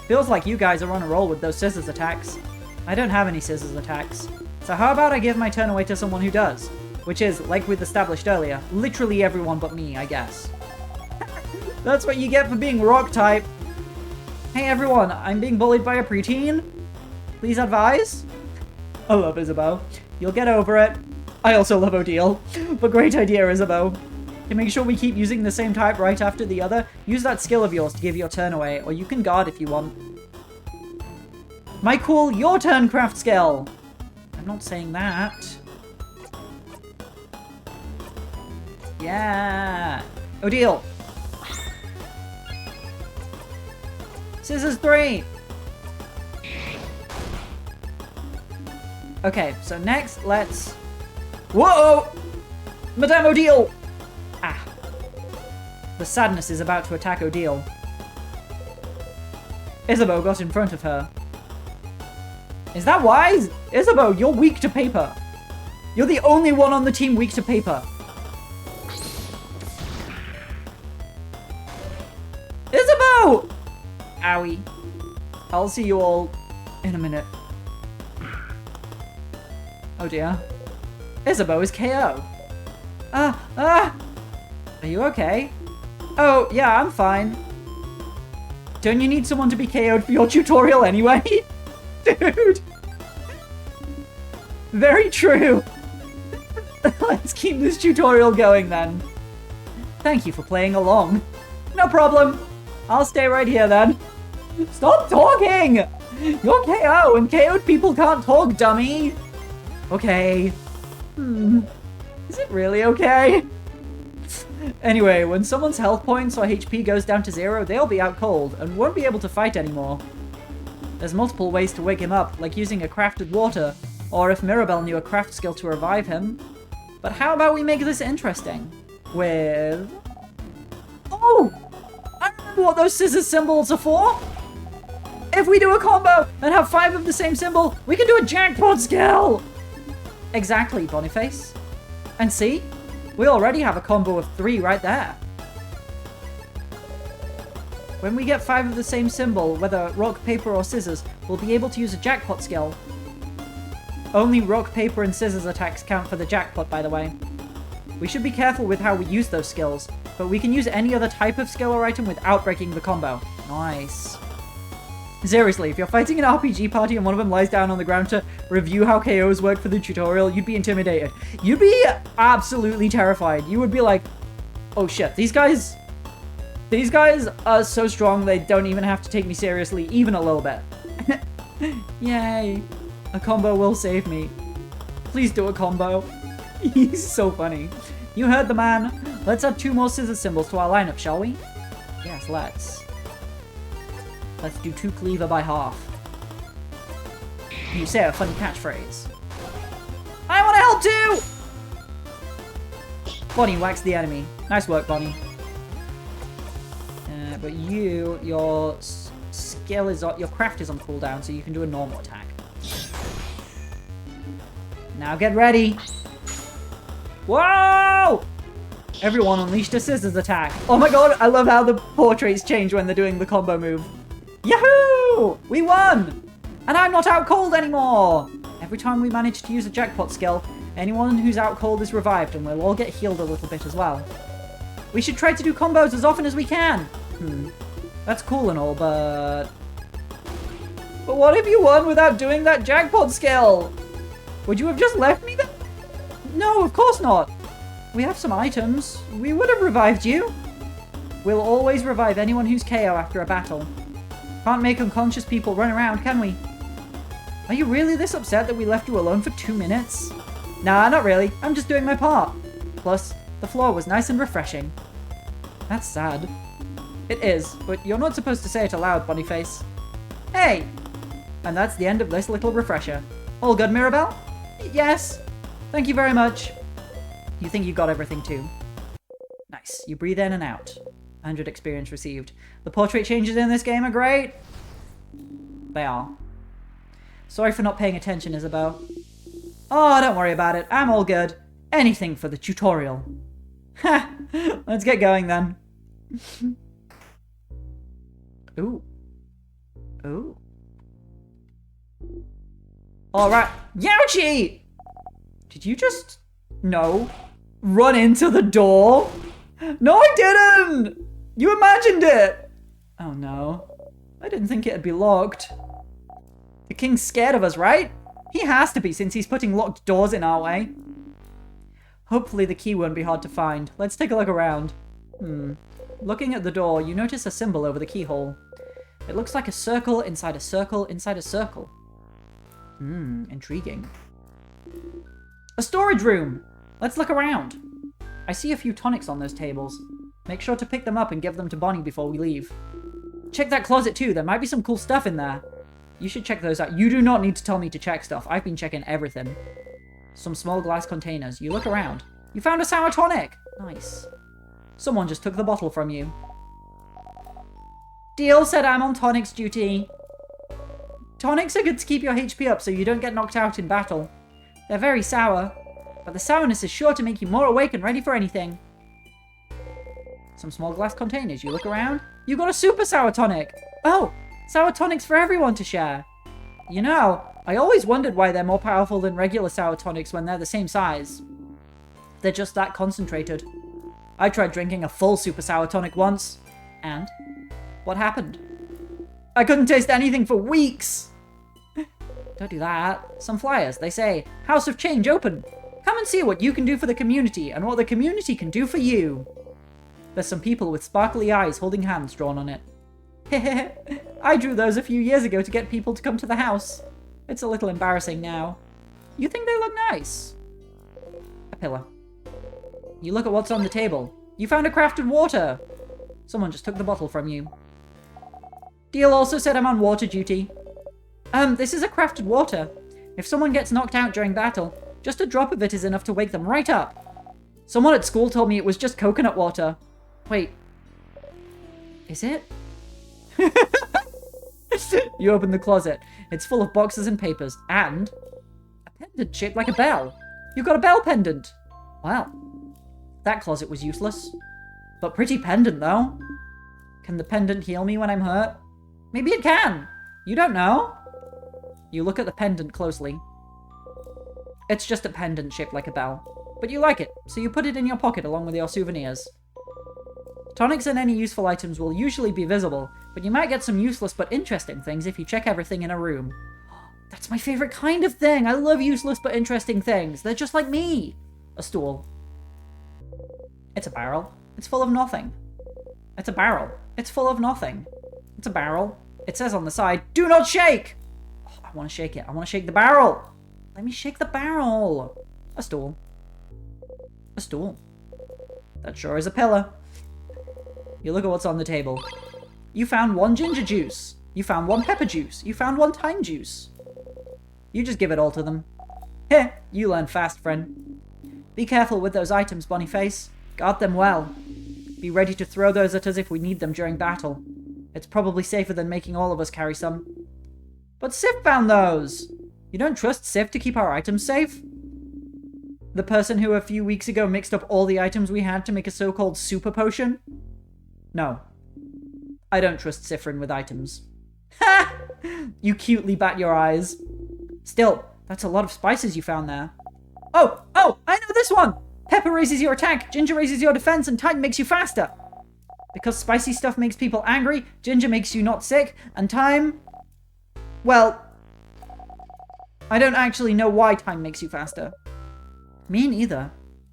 Feels like you guys are on a roll with those scissors attacks. I don't have any scissors attacks. So how about I give my turn away to someone who does? Which is, like we've established earlier, literally everyone but me, I guess. That's what you get for being rock type. Hey everyone, I'm being bullied by a preteen. Please advise? I love Isabeau. You'll get over it. I also love Odile. But great idea, Isabeau. To make sure we keep using the same type right after the other, use that skill of yours to give your turn away, or you can guard if you want. My cool your turn craft skill! I'm not saying that. Yeah! Odile! Scissors 3! Okay, so next, let's... Whoa! Madame Odile! Ah. The sadness is about to attack Odile. Isabeau got in front of her. Is that wise? Isabeau, you're weak to paper. You're the only one on the team weak to paper. Isabeau! Owie. I'll see you all in a minute. Oh dear. Isabeau is KO. Are you okay? Oh, yeah, I'm fine. Don't you need someone to be KO'd for your tutorial anyway? Dude! Very true. Let's keep this tutorial going then. Thank you for playing along. No problem. I'll stay right here then. Stop talking! You're KO and KO'd people can't talk, dummy. Okay. Is it really okay? Anyway, when someone's health points or HP goes down to 0, they'll be out cold and won't be able to fight anymore. There's multiple ways to wake him up, like using a crafted water, or if Mirabelle knew a craft skill to revive him. But how about we make this interesting? With... Oh! I remember what those scissors symbols are for! If we do a combo and have 5 of the same symbol, we can do a jackpot skill! Exactly, Boniface. And see? We already have a combo of 3 right there. When we get 5 of the same symbol, whether rock, paper, or scissors, we'll be able to use a jackpot skill. Only rock, paper, and scissors attacks count for the jackpot, by the way. We should be careful with how we use those skills, but we can use any other type of skill or item without breaking the combo. Nice. Seriously, if you're fighting an RPG party and one of them lies down on the ground to review how KOs work for the tutorial, you'd be intimidated. You'd be absolutely terrified. You would be like, oh shit, these guys are so strong they don't even have to take me seriously, even a little bit. Yay. A combo will save me. Please do a combo. He's so funny. You heard the man. Let's add 2 more scissors symbols to our lineup, shall we? Yes, let's. Let's do 2 cleaver by half. You say a funny catchphrase. I want to help too! Bonnie whacks the enemy. Nice work, Bonnie. But your skill is on, your craft is on cooldown, so you can do a normal attack. Now get ready. Whoa! Everyone unleashed a scissors attack. Oh my god, I love how the portraits change when they're doing the combo move. Yahoo! We won! And I'm not out cold anymore! Every time we manage to use a jackpot skill, anyone who's out cold is revived and we'll all get healed a little bit as well. We should try to do combos as often as we can. That's cool and all, but what if you won without doing that jackpot skill? Would you have just left me there? No, of course not. We have some items. We would have revived you. We'll always revive anyone who's KO after a battle. Can't make unconscious people run around, can we? Are you really this upset that we left you alone for 2 minutes? Nah, not really. I'm just doing my part. Plus, the floor was nice and refreshing. That's sad. It is, but you're not supposed to say it aloud, Bunnyface. Hey! And that's the end of this little refresher. All good, Mirabelle? Yes. Thank you very much. You think you got everything too? Nice. You breathe in and out. 100 experience received. The portrait changes in this game are great. They are. Sorry for not paying attention, Isabelle. Oh, don't worry about it. I'm all good. Anything for the tutorial. Ha! Let's get going then. Ooh. Ooh. Alright. Youchie! Did you just... No. Run into the door? No, I didn't! You imagined it! Oh no. I didn't think it'd be locked. The king's scared of us, right? He has to be since he's putting locked doors in our way. Hopefully the key won't be hard to find. Let's take a look around. Looking at the door, you notice a symbol over the keyhole. It looks like a circle inside a circle inside a circle. Intriguing. A storage room! Let's look around. I see a few tonics on those tables. Make sure to pick them up and give them to Bonnie before we leave. Check that closet too, there might be some cool stuff in there. You should check those out. You do not need to tell me to check stuff. I've been checking everything. Some small glass containers. You look around. You found a sour tonic! Nice. Someone just took the bottle from you. Deal, said I'm on tonics duty. Tonics are good to keep your HP up so you don't get knocked out in battle. They're very sour, but the sourness is sure to make you more awake and ready for anything. Some small glass containers. You look around. You got a super sour tonic! Oh! Sour tonics for everyone to share. You know, I always wondered why they're more powerful than regular sour tonics when they're the same size. They're just that concentrated. I tried drinking a full super sour tonic once. And? What happened? I couldn't taste anything for weeks! Don't do that. Some flyers. They say, House of Change open. Come and see what you can do for the community and what the community can do for you. There's some people with sparkly eyes holding hands drawn on it. I drew those a few years ago to get people to come to the house. It's a little embarrassing now. You think they look nice? A pillar. You look at what's on the table. You found a crafted water. Someone just took the bottle from you. Deal also said I'm on water duty. This is a crafted water. If someone gets knocked out during battle, just a drop of it is enough to wake them right up. Someone at school told me it was just coconut water. Wait. Is it? You open the closet. It's full of boxes and papers, and a pendant shaped like a bell. You've got a bell pendant. Well, that closet was useless. But pretty pendant, though. Can the pendant heal me when I'm hurt? Maybe it can. You don't know. You look at the pendant closely. It's just a pendant shaped like a bell. But you like it, so you put it in your pocket along with your souvenirs. Tonics and any useful items will usually be visible, but you might get some useless but interesting things if you check everything in a room. That's my favorite kind of thing! I love useless but interesting things. They're just like me! A stool. It's a barrel. It's full of nothing. It's a barrel. It's full of nothing. It's a barrel. It says on the side, do not shake! Oh, I want to shake it. I want to shake the barrel! Let me shake the barrel! A stool. A stool. That sure is a pillar. You look at what's on the table. You found 1 ginger juice. You found 1 pepper juice. You found 1 thyme juice. You just give it all to them. Heh, you learn fast, friend. Be careful with those items, Boniface. Guard them well. Be ready to throw those at us if we need them during battle. It's probably safer than making all of us carry some. But Sif found those! You don't trust Sif to keep our items safe? The person who a few weeks ago mixed up all the items we had to make a so-called super potion? No. I don't trust Siffrin with items. Ha! You cutely bat your eyes. Still, that's a lot of spices you found there. Oh, I know this one! Pepper raises your attack, ginger raises your defense, and thyme makes you faster. Because spicy stuff makes people angry, ginger makes you not sick, and thyme... Well, I don't actually know why thyme makes you faster. Me neither.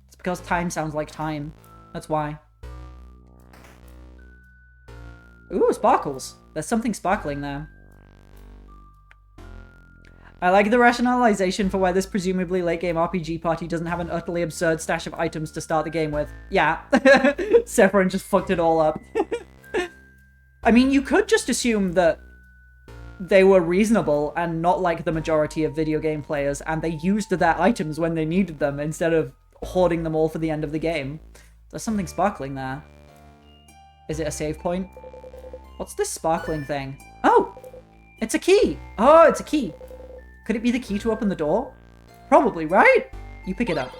It's because thyme sounds like time. That's why. Ooh, sparkles. There's something sparkling there. I like the rationalization for why this presumably late-game RPG party doesn't have an utterly absurd stash of items to start the game with. Yeah. Sephiroth just fucked it all up. I mean, you could just assume that they were reasonable and not like the majority of video game players, and they used their items when they needed them instead of hoarding them all for the end of the game. There's something sparkling there. Is it a save point? What's this sparkling thing? Oh! It's a key! Oh, it's a key. Could it be the key to open the door? Probably, right? You pick it up.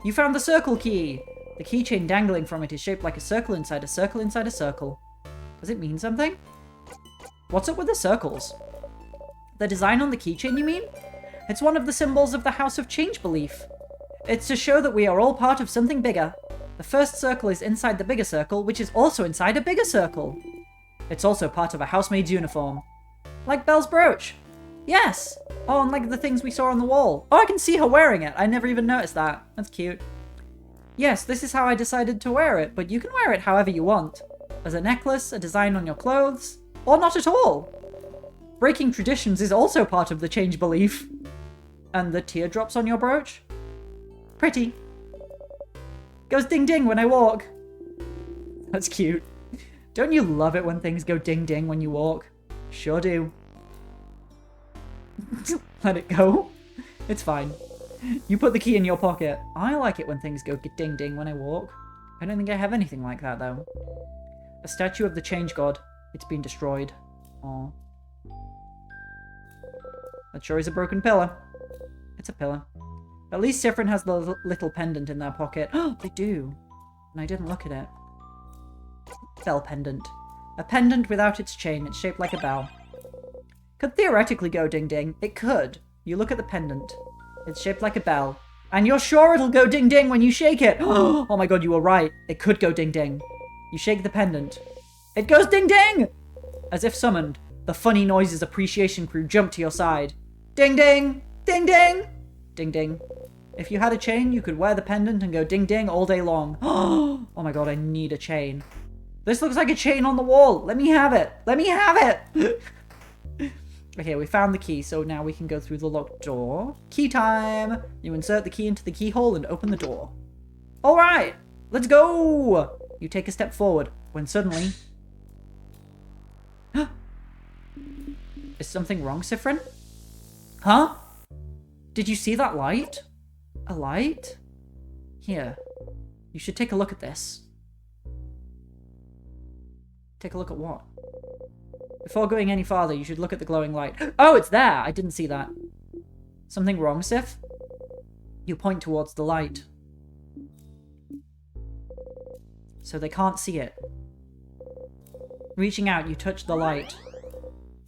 You found the circle key! The keychain dangling from it is shaped like a circle inside a circle inside a circle. Does it mean something? What's up with the circles? The design on the keychain, you mean? It's one of the symbols of the House of Change Belief. It's to show that we are all part of something bigger. The first circle is inside the bigger circle, which is also inside a bigger circle. It's also part of a housemaid's uniform. Like Belle's brooch. Yes! Oh, and like the things we saw on the wall. Oh, I can see her wearing it. I never even noticed that. That's cute. Yes, this is how I decided to wear it, but you can wear it however you want. As a necklace, a design on your clothes, or not at all. Breaking traditions is also part of the change belief. And the teardrops on your brooch? Pretty. Goes ding ding when I walk. That's cute. Don't you love it when things go ding ding when you walk? Sure do. Let it go. It's fine. You put the key in your pocket. I like it when things go ding ding when I walk. I don't think I have anything like that though. A statue of the change god. It's been destroyed. Aw. That sure is a broken pillar. It's a pillar. At least Siffrin has the little pendant in their pocket. Oh, they do. And I didn't look at it. Bell pendant. A pendant without its chain. It's shaped like a bell. Could theoretically go ding ding. It could. You look at the pendant. It's shaped like a bell. And you're sure it'll go ding ding when you shake it. Oh my god, you were right. It could go ding ding. You shake the pendant. It goes ding ding! As if summoned, the Funny Noises Appreciation crew jump to your side. Ding ding! Ding ding! Ding ding. If you had a chain, you could wear the pendant and go ding ding all day long. Oh my god, I need a chain. This looks like a chain on the wall. Let me have it. Let me have it. Okay, we found the key, so now we can go through the locked door. Key time! You insert the key into the keyhole and open the door. Alright, let's go! You take a step forward, when suddenly... Is something wrong, Siffrin? Huh? Did you see that light? A light? Here. You should take a look at this. Take a look at what? Before going any farther, you should look at the glowing light. Oh, it's there! I didn't see that. Something wrong, Sif? You point towards the light. So they can't see it. Reaching out, you touch the light.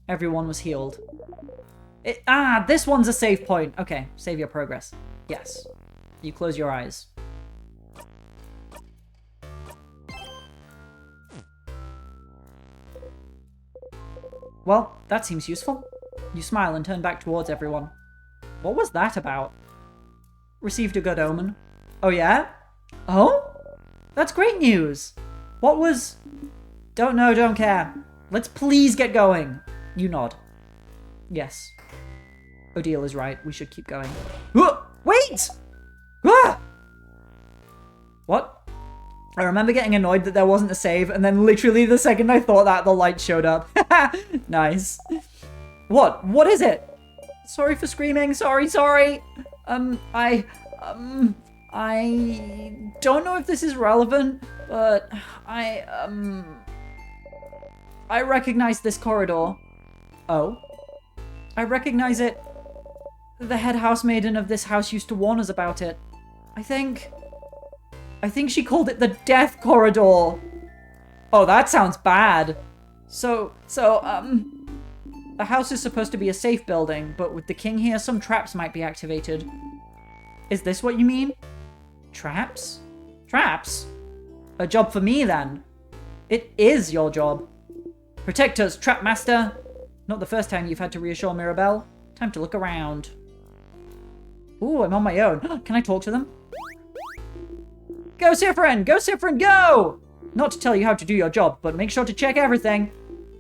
Everyone was healed. This one's a save point. Okay, save your progress. Yes. You close your eyes. Well, that seems useful. You smile and turn back towards everyone. What was that about? Received a good omen. Oh yeah? Oh? That's great news! What was... Don't know, don't care. Let's please get going. You nod. Yes. Odile is right. We should keep going. Wait! Ah! What? I remember getting annoyed that there wasn't a save, and then literally the second I thought that, the light showed up. Nice. What? What is it? Sorry for screaming. Sorry. I don't know if this is relevant, but I recognize this corridor. Oh? I recognize it. The head housemaiden of this house used to warn us about it. I think she called it the Death Corridor. Oh, that sounds bad. So, the house is supposed to be a safe building, but with the king here, some traps might be activated. Is this what you mean? Traps? Traps? A job for me, then. It is your job. Protect us, Trap Master. Not the first time you've had to reassure Mirabelle. Time to look around. Ooh, I'm on my own. Can I talk to them? Go, Siffrin! Go, Siffrin, go! Not to tell you how to do your job, but make sure to check everything.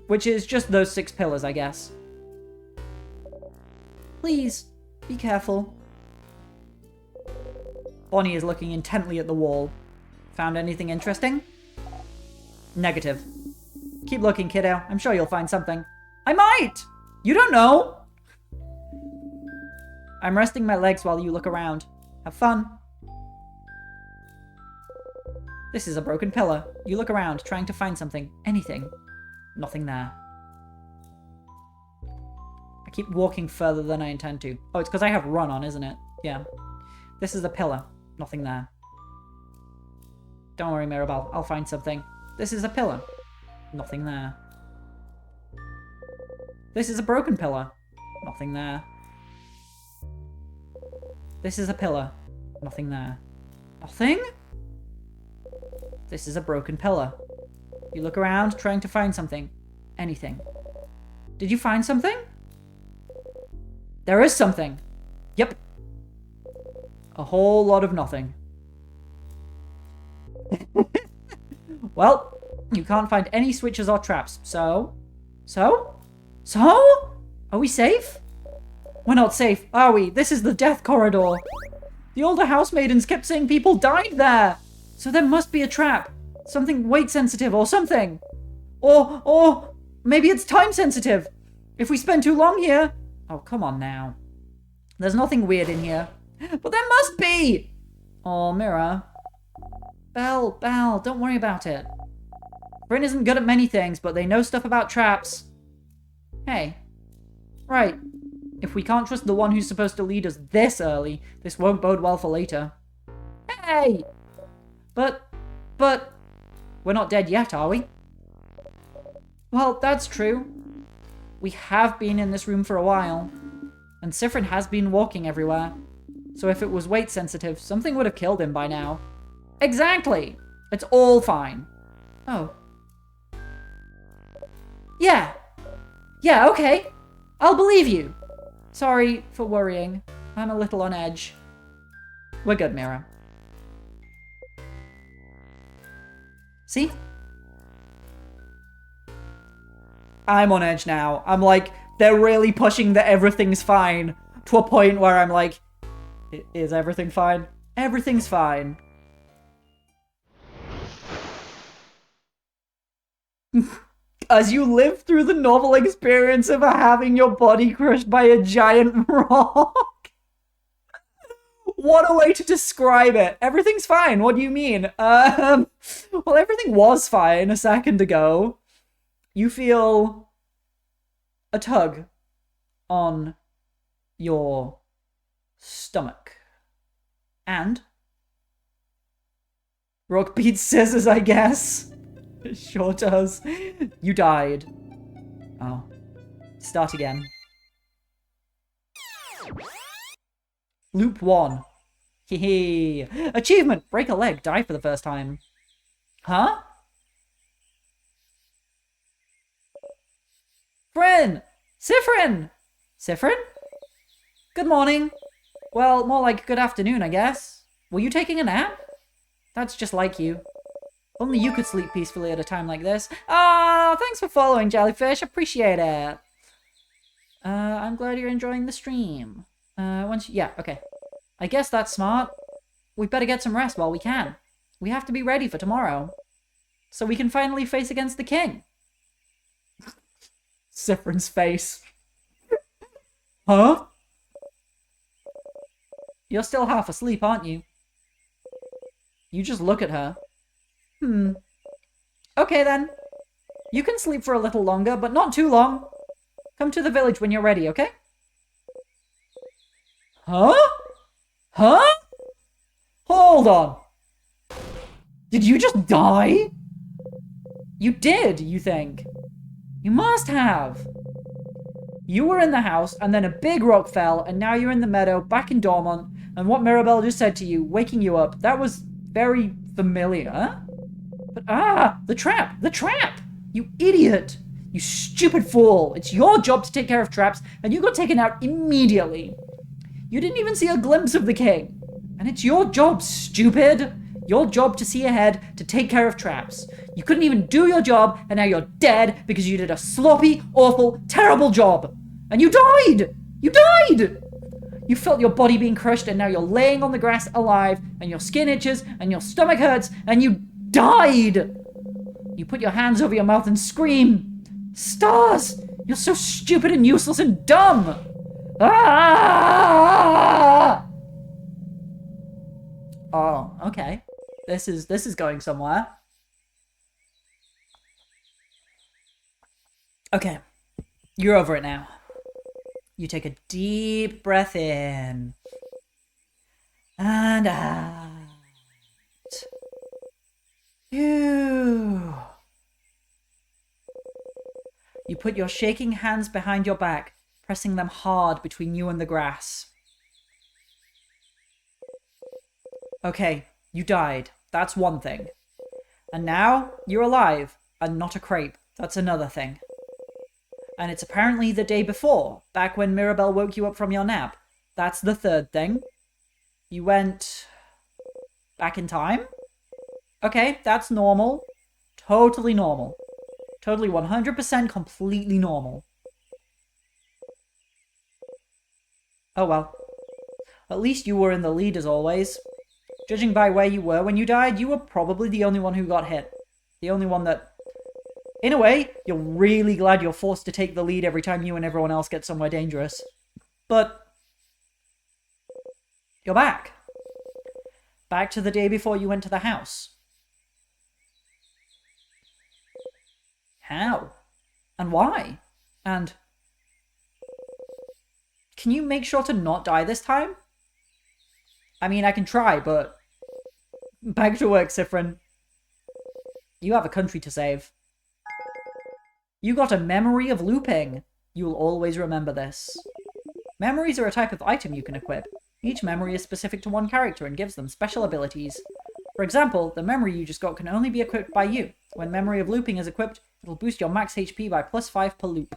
Which is just those 6 pillars, I guess. Please, be careful. Bonnie is looking intently at the wall. Found anything interesting? Negative. Keep looking, kiddo. I'm sure you'll find something. I might! You don't know! I'm resting my legs while you look around. Have fun. This is a broken pillar. You look around, trying to find something. Anything. Nothing there. I keep walking further than I intend to. Oh, it's because I have run on, isn't it? Yeah. This is a pillar. Nothing there. Don't worry, Mirabelle. I'll find something. This is a pillar. Nothing there. This is a broken pillar. Nothing there. This is a pillar. Nothing there. Nothing? This is a broken pillar. You look around, trying to find something. Anything. Did you find something? There is something. Yep. A whole lot of nothing. Well, you can't find any switches or traps, so? Are we safe? We're not safe, are we? This is the Death Corridor. The older housemaidens kept saying people died there. So there must be a trap. Something weight sensitive or something. Or maybe it's time sensitive. If we spend too long here. Oh, come on now. There's nothing weird in here. But there must be! Oh, Mira. Belle, don't worry about it. Bryn isn't good at many things, but they know stuff about traps. Hey. Right. If we can't trust the one who's supposed to lead us this early, this won't bode well for later. Hey! But, we're not dead yet, are we? Well, that's true. We have been in this room for a while. And Siffrin has been walking everywhere. So if it was weight sensitive, something would have killed him by now. Exactly! It's all fine. Oh. Yeah, okay. I'll believe you. Sorry for worrying. I'm a little on edge. We're good, Mira. See? I'm on edge now. I'm like, they're really pushing that everything's fine to a point where I'm like, is everything fine? Everything's fine. As you live through the novel experience of having your body crushed by a giant rock. What a way to describe it. Everything's fine. What do you mean? Well, everything was fine a second ago. You feel a tug on your stomach. And rock beats scissors, I guess. It sure does. You died. Oh. Start again. Loop 1. Hehe. Achievement! Break a leg. Die for the first time. Huh? Bryn! Siffrin! Siffrin? Good morning. Well, more like good afternoon, I guess. Were you taking a nap? That's just like you. Only you could sleep peacefully at a time like this. Ah, thanks for following, Jellyfish. Appreciate it. I'm glad you're enjoying the stream. Yeah, okay. I guess that's smart. We better get some rest while we can. We have to be ready for tomorrow. So we can finally face against the king. Siffrin's face. Huh? You're still half asleep, aren't you? You just look at her. Okay then. You can sleep for a little longer, but not too long. Come to the village when you're ready, okay? Huh? Huh? Hold on. Did you just die? You did, you think? You must have. You were in the house, and then a big rock fell, and now you're in the meadow, back in Dormont, and what Mirabelle just said to you, waking you up, that was very familiar. But the trap! The trap! You idiot! You stupid fool! It's your job to take care of traps, and you got taken out immediately. You didn't even see a glimpse of the king. And it's your job, stupid! Your job to see ahead, to take care of traps. You couldn't even do your job, and now you're dead because you did a sloppy, awful, terrible job. And you died! You died! You felt your body being crushed, and now you're laying on the grass alive, and your skin itches, and your stomach hurts, and you died! You put your hands over your mouth and scream. Stars! You're so stupid and useless and dumb! Ah! Oh, okay. This is going somewhere. Okay. You're over it now. You take a deep breath in. And out. Phew. You put your shaking hands behind your back, pressing them hard between you and the grass. Okay, you died. That's one thing. And now, you're alive, and not a crepe. That's another thing. And it's apparently the day before, back when Mirabelle woke you up from your nap. That's the third thing. You went back in time? Okay, that's normal. Totally normal. Totally 100% completely normal. Oh well. At least you were in the lead as always. Judging by where you were when you died, you were probably the only one who got hit. The only one that... In a way, you're really glad you're forced to take the lead every time you and everyone else get somewhere dangerous. But... you're back. Back to the day before you went to the house. How? And why? And... can you make sure to not die this time? I mean, I can try, but... back to work, Siffrin. You have a country to save. You got a memory of looping. You'll always remember this. Memories are a type of item you can equip. Each memory is specific to one character and gives them special abilities. For example, the memory you just got can only be equipped by you. When memory of looping is equipped, it'll boost your max HP by +5 per loop.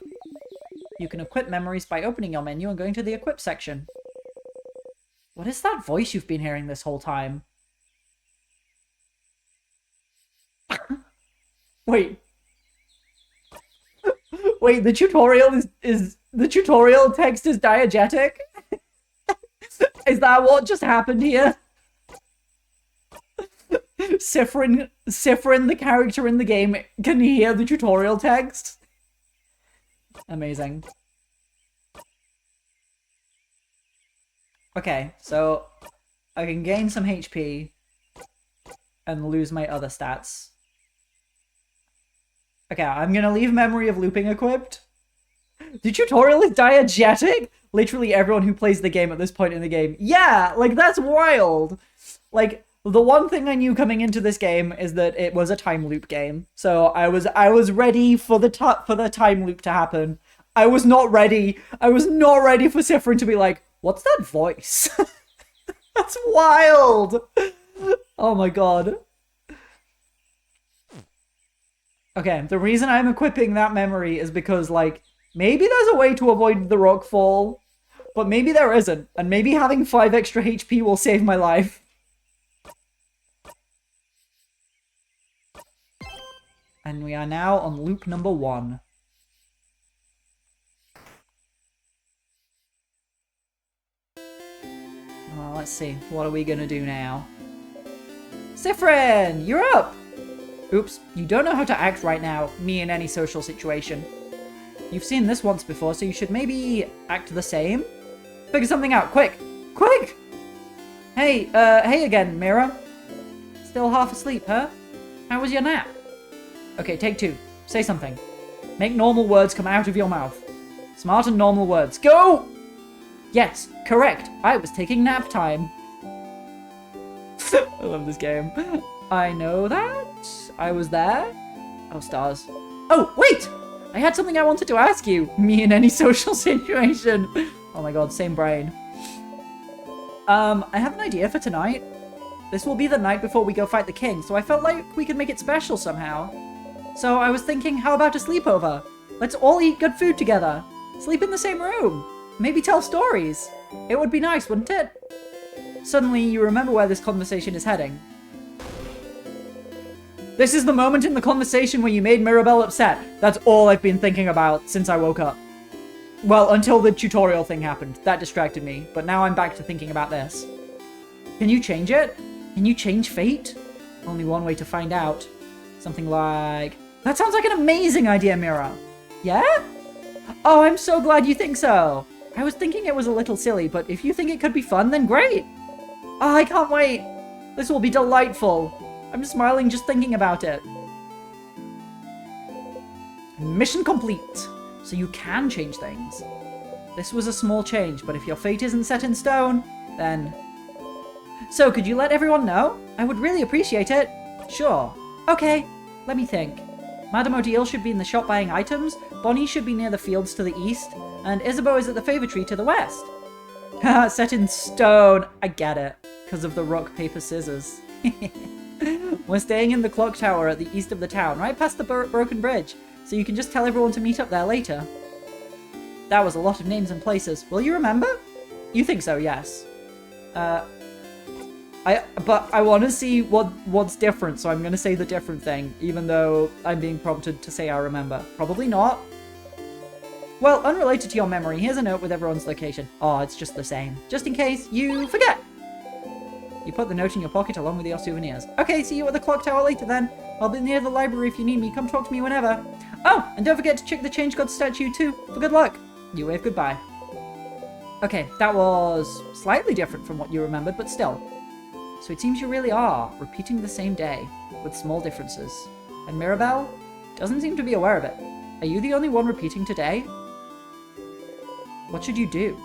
You can equip memories by opening your menu and going to the equip section. What is that voice you've been hearing this whole time? Wait. Wait, the tutorial is the tutorial text is diegetic? Is that what just happened here? Siffrin, the character in the game, can hear the tutorial text? Amazing. Okay, so I can gain some HP and lose my other stats. Okay, I'm gonna leave Memory of Looping equipped. The tutorial is diegetic? Literally everyone who plays the game at this point in the game. Yeah, like that's wild. Like, the one thing I knew coming into this game is that it was a time loop game. So I was ready for the time loop to happen. I was not ready for Siffrin to be like, what's that voice? That's wild. Oh my god. Okay, the reason I'm equipping that memory is because, like, maybe there's a way to avoid the rock fall, but maybe there isn't, and maybe having 5 extra HP will save my life. And we are now on loop number 1. Well, let's see. What are we gonna do now? Siffrin, you're up! Oops, you don't know how to act right now, me in any social situation. You've seen this once before, so you should maybe act the same? Figure something out, quick! Quick! Hey again, Mira. Still half asleep, huh? How was your nap? Okay, take 2. Say something. Make normal words come out of your mouth. Smart and normal words. Go! Yes, correct. I was taking nap time. I love this game. I know that. I was there. Oh, stars. Oh, wait! I had something I wanted to ask you. Me in any social situation. Oh my god, same brain. I have an idea for tonight. This will be the night before we go fight the king, so I felt like we could make it special somehow. So I was thinking, how about a sleepover? Let's all eat good food together. Sleep in the same room. Maybe tell stories. It would be nice, wouldn't it? Suddenly, you remember where this conversation is heading. This is the moment in the conversation where you made Mirabelle upset. That's all I've been thinking about since I woke up. Well, until the tutorial thing happened. That distracted me, but now I'm back to thinking about this. Can you change it? Can you change fate? Only one way to find out. Something like... That sounds like an amazing idea, Mira. Yeah? Oh, I'm so glad you think so. I was thinking it was a little silly, but if you think it could be fun, then great. Oh, I can't wait. This will be delightful. I'm smiling just thinking about it. Mission complete. So you can change things. This was a small change, but if your fate isn't set in stone, then... So, could you let everyone know? I would really appreciate it. Sure. Okay, let me think. Madame Odile should be in the shop buying items, Bonnie should be near the fields to the east, and Isabeau is at the favor tree to the west. Haha, set in stone. I get it. Because of the rock, paper, scissors. We're staying in the clock tower at the east of the town, right past the broken bridge, so you can just tell everyone to meet up there later. That was a lot of names and places. Will you remember? You think so, yes. But I want to see what's different, so I'm going to say the different thing, even though I'm being prompted to say I remember. Probably not. Well, unrelated to your memory, here's a note with everyone's location. Oh, it's just the same. Just in case you forget. You put the note in your pocket along with your souvenirs. Okay, see you at the clock tower later then. I'll be near the library if you need me. Come talk to me whenever. Oh, and don't forget to check the Change God statue too, for good luck. You wave goodbye. Okay, that was slightly different from what you remembered, but still. So it seems you really are repeating the same day, with small differences. And Mirabelle doesn't seem to be aware of it. Are you the only one repeating today? What should you do?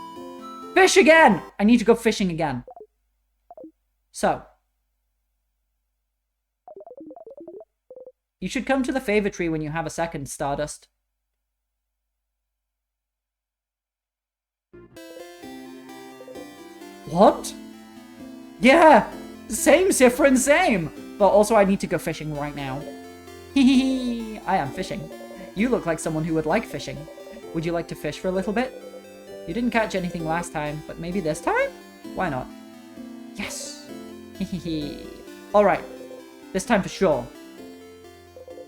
Fish again! I need to go fishing again. So. You should come to the favor tree when you have a second, Stardust. What? Yeah! Same, Siffrin, same! But also I need to go fishing right now. Hehehe, I am fishing. You look like someone who would like fishing. Would you like to fish for a little bit? You didn't catch anything last time, but maybe this time? Why not? Yes! Hehehe. Alright, this time for sure.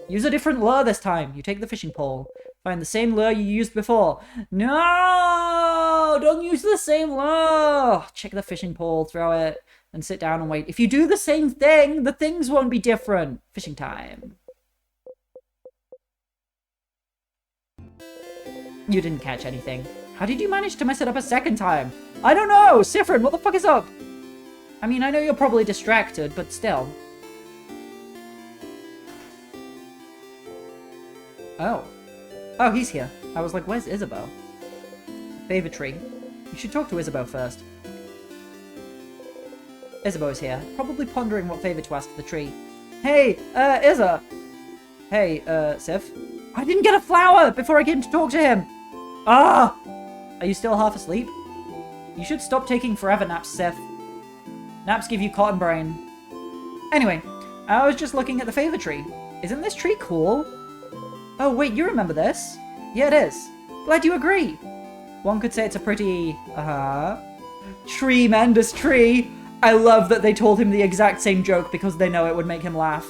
Use a different lure this time. You take the fishing pole. Find the same lure you used before. No! Don't use the same lure! Check the fishing pole, throw it, and sit down and wait. If you do the same thing, the things won't be different. Fishing time. You didn't catch anything. How did you manage to mess it up a second time? I don't know! Siffrin, what the fuck is up? I mean, I know you're probably distracted, but still. Oh. Oh, he's here. I was like, where's Isabeau? Favor tree. You should talk to Isabeau first. Isabeau's here, probably pondering what favor to ask the tree. Hey, Isa! Hey, Sif? I didn't get a flower before I came to talk to him! Ah! Are you still half asleep? You should stop taking forever naps, Sif. Naps give you cotton brain. Anyway, I was just looking at the favor tree. Isn't this tree cool? Oh, wait, you remember this? Yeah, it is. Glad you agree. One could say it's a pretty, tremendous tree. I love that they told him the exact same joke because they know it would make him laugh.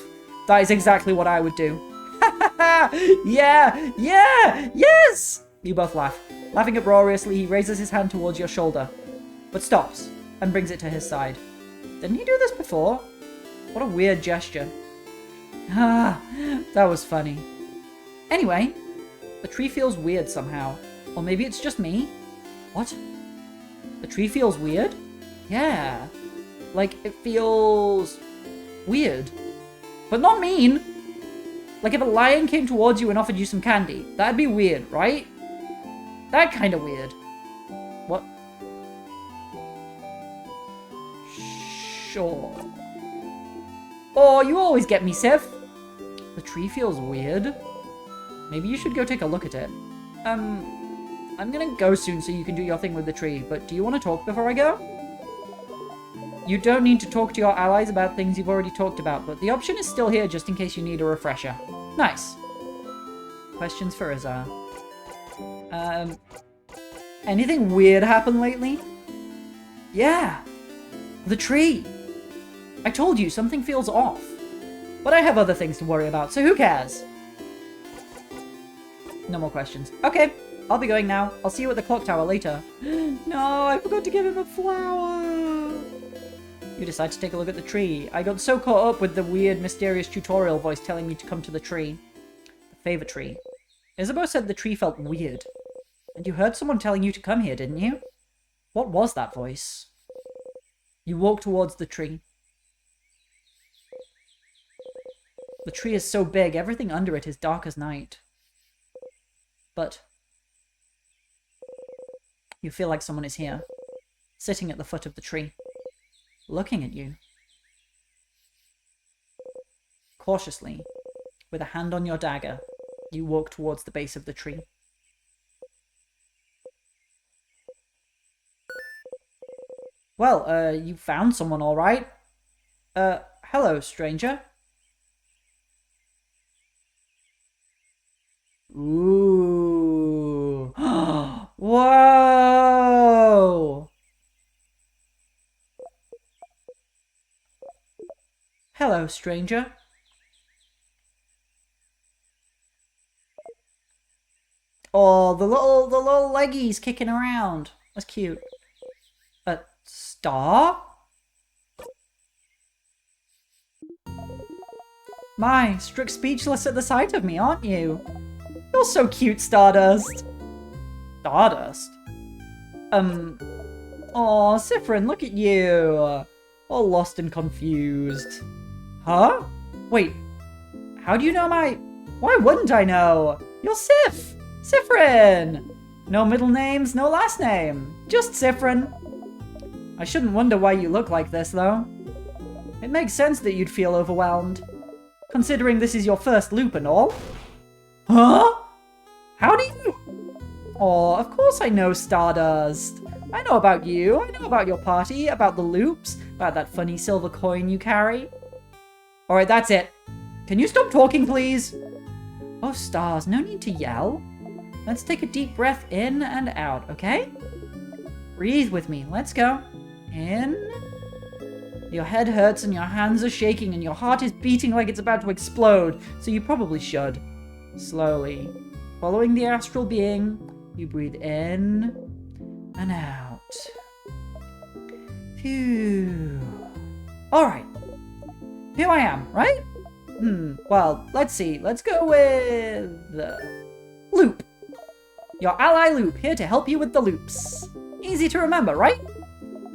That is exactly what I would do. Yeah! Yeah! Yes! You both laugh. Laughing uproariously, he raises his hand towards your shoulder, but stops and brings it to his side. Didn't he do this before? What a weird gesture. Ah, that was funny. Anyway, the tree feels weird somehow. Or maybe it's just me. What? The tree feels weird? Yeah. Like, it feels weird. But not mean. Like if a lion came towards you and offered you some candy. That'd be weird, right? That kind of weird. What? Sure. Oh, you always get me, Sif. The tree feels weird. Maybe you should go take a look at it. I'm gonna go soon so you can do your thing with the tree, but do you want to talk before I go? You don't need to talk to your allies about things you've already talked about, but the option is still here just in case you need a refresher. Nice. Questions for Azar. Anything weird happened lately? Yeah. The tree. I told you, something feels off. But I have other things to worry about, so who cares? No more questions. Okay, I'll be going now. I'll see you at the clock tower later. No, I forgot to give him a flower. You decide to take a look at the tree. I got so caught up with the weird, mysterious tutorial voice telling me to come to the tree. The favorite tree. Isabeau said the tree felt weird. And you heard someone telling you to come here, didn't you? What was that voice? You walk towards the tree. The tree is so big, everything under it is dark as night. But you feel like someone is here, sitting at the foot of the tree, looking at you. Cautiously, with a hand on your dagger, you walk towards the base of the tree. Well, you found someone all right. Hello, stranger. Ooh. Whoa! Hello, stranger. Oh, the little leggies kicking around. That's cute. A star? My, struck speechless at the sight of me, aren't you? You're so cute, Stardust. Stardust? Aw, Siffrin, look at you. All lost and confused. Huh? Wait, how do you know my... Why wouldn't I know? You're Sif! Siffrin! No middle names, no last name. Just Siffrin. I shouldn't wonder why you look like this, though. It makes sense that you'd feel overwhelmed, considering this is your first loop and all. Huh? How do you... Aw, of course I know, Stardust. I know about you, I know about your party, about the loops, about that funny silver coin you carry. Alright, that's it. Can you stop talking, please? Oh, stars, no need to yell. Let's take a deep breath in and out, okay? Breathe with me, let's go. In. Your head hurts and your hands are shaking and your heart is beating like it's about to explode, so you probably should. Slowly, following the astral being, you breathe in and out. Phew. Alright. Here I am, right? Well, let's see. Let's go with... Loop. Your ally Loop, here to help you with the loops. Easy to remember, right?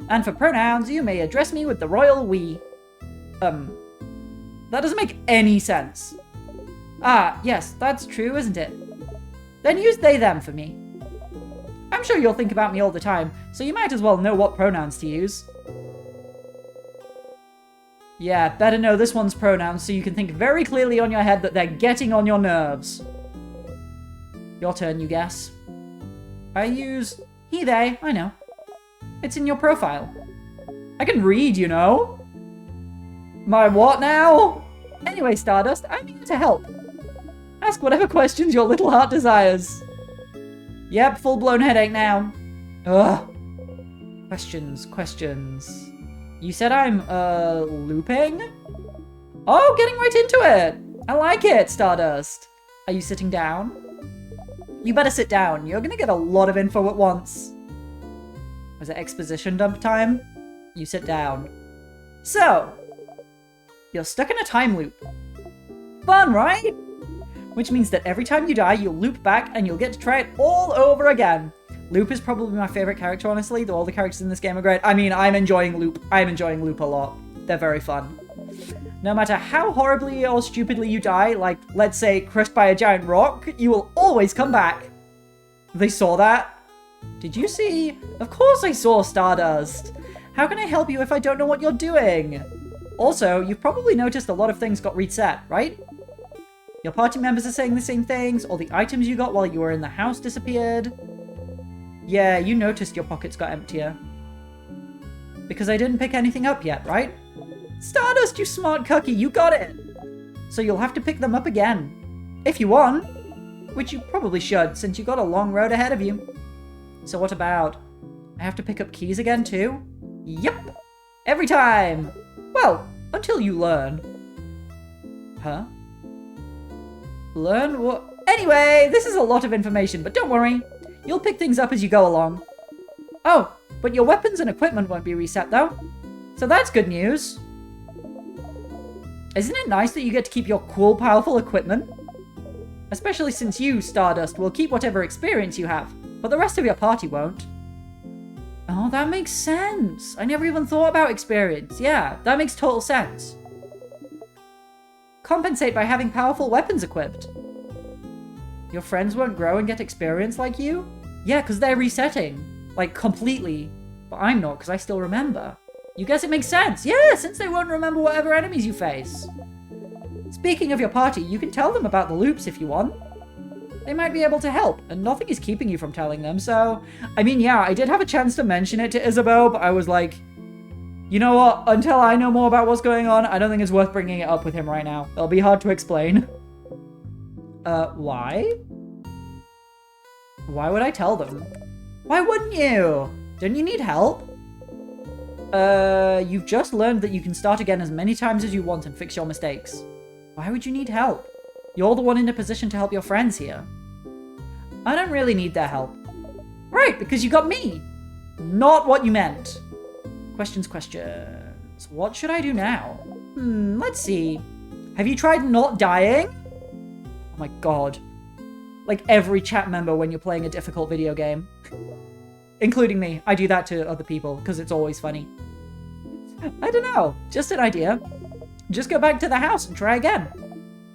And for pronouns, you may address me with the royal we. That doesn't make any sense. Ah, yes, that's true, isn't it? Then use they, them for me. I'm sure you'll think about me all the time, so you might as well know what pronouns to use. Yeah, better know this one's pronouns so you can think very clearly on your head that they're getting on your nerves. Your turn, you guess. I use he, they, I know. It's in your profile. I can read, you know. My what now? Anyway, Stardust, I'm here to help. Ask whatever questions your little heart desires. Yep, full-blown headache now. Ugh. Questions. You said I'm, looping? Oh, getting right into it. I like it, Stardust. Are you sitting down? You better sit down. You're gonna get a lot of info at once. Was it exposition dump time? You sit down. So, you're stuck in a time loop. Fun, right? Which means that every time you die, you'll loop back and you'll get to try it all over again. Loop is probably my favorite character, honestly, though all the characters in this game are great. I mean, I'm enjoying Loop. I'm enjoying Loop a lot. They're very fun. No matter how horribly or stupidly you die, like, let's say, crushed by a giant rock, you will always come back. They saw that? Did you see? Of course I saw, Stardust. How can I help you if I don't know what you're doing? Also, you've probably noticed a lot of things got reset, right? Your party members are saying the same things, all the items you got while you were in the house disappeared. Yeah, you noticed your pockets got emptier. Because I didn't pick anything up yet, right? Stardust, you smart cookie, you got it! So you'll have to pick them up again. If you want. Which you probably should, since you got a long road ahead of you. So what about... I have to pick up keys again too? Yep! Every time! Well, until you learn. Huh? Learn what? Anyway, this is a lot of information, but don't worry. You'll pick things up as you go along. Oh, but your weapons and equipment won't be reset though. So that's good news. Isn't it nice that you get to keep your cool, powerful equipment? Especially since you, Stardust, will keep whatever experience you have, but the rest of your party won't. Oh, that makes sense. I never even thought about experience. Yeah, that makes total sense. Compensate by having powerful weapons equipped. Your friends won't grow and get experience like you? Yeah, because they're resetting. Like, completely. But I'm not, because I still remember. You guess it makes sense? Yeah, since they won't remember whatever enemies you face. Speaking of your party, you can tell them about the loops if you want. They might be able to help, and nothing is keeping you from telling them, so... I mean, yeah, I did have a chance to mention it to Isabeau, but I was like... You know what? Until I know more about what's going on, I don't think it's worth bringing it up with him right now. It'll be hard to explain. Why? Why would I tell them? Why wouldn't you? Don't you need help? You've just learned that you can start again as many times as you want and fix your mistakes. Why would you need help? You're the one in a position to help your friends here. I don't really need their help. Right, because you got me. Not what you meant. Questions. What should I do now? Let's see. Have you tried not dying? Oh my god. Like every chat member when you're playing a difficult video game. Including me. I do that to other people because it's always funny. I don't know. Just an idea. Just go back to the house and try again.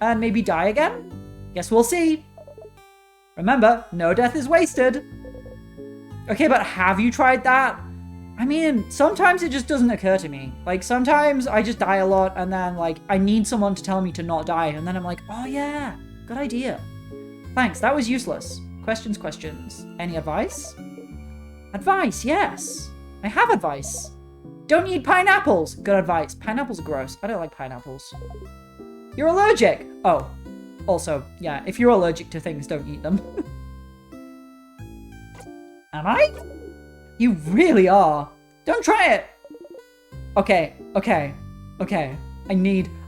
And maybe die again? Guess we'll see. Remember, no death is wasted. Okay, but have you tried that? I mean, sometimes it just doesn't occur to me. Like, sometimes I just die a lot and then, like, I need someone to tell me to not die. And then I'm like, oh yeah, good idea. Thanks, that was useless. Questions. Any advice? Advice, yes. I have advice. Don't eat pineapples. Good advice. Pineapples are gross. I don't like pineapples. You're allergic. Oh. Also, yeah, if you're allergic to things, don't eat them. Am I? You really are. Don't try it. Okay.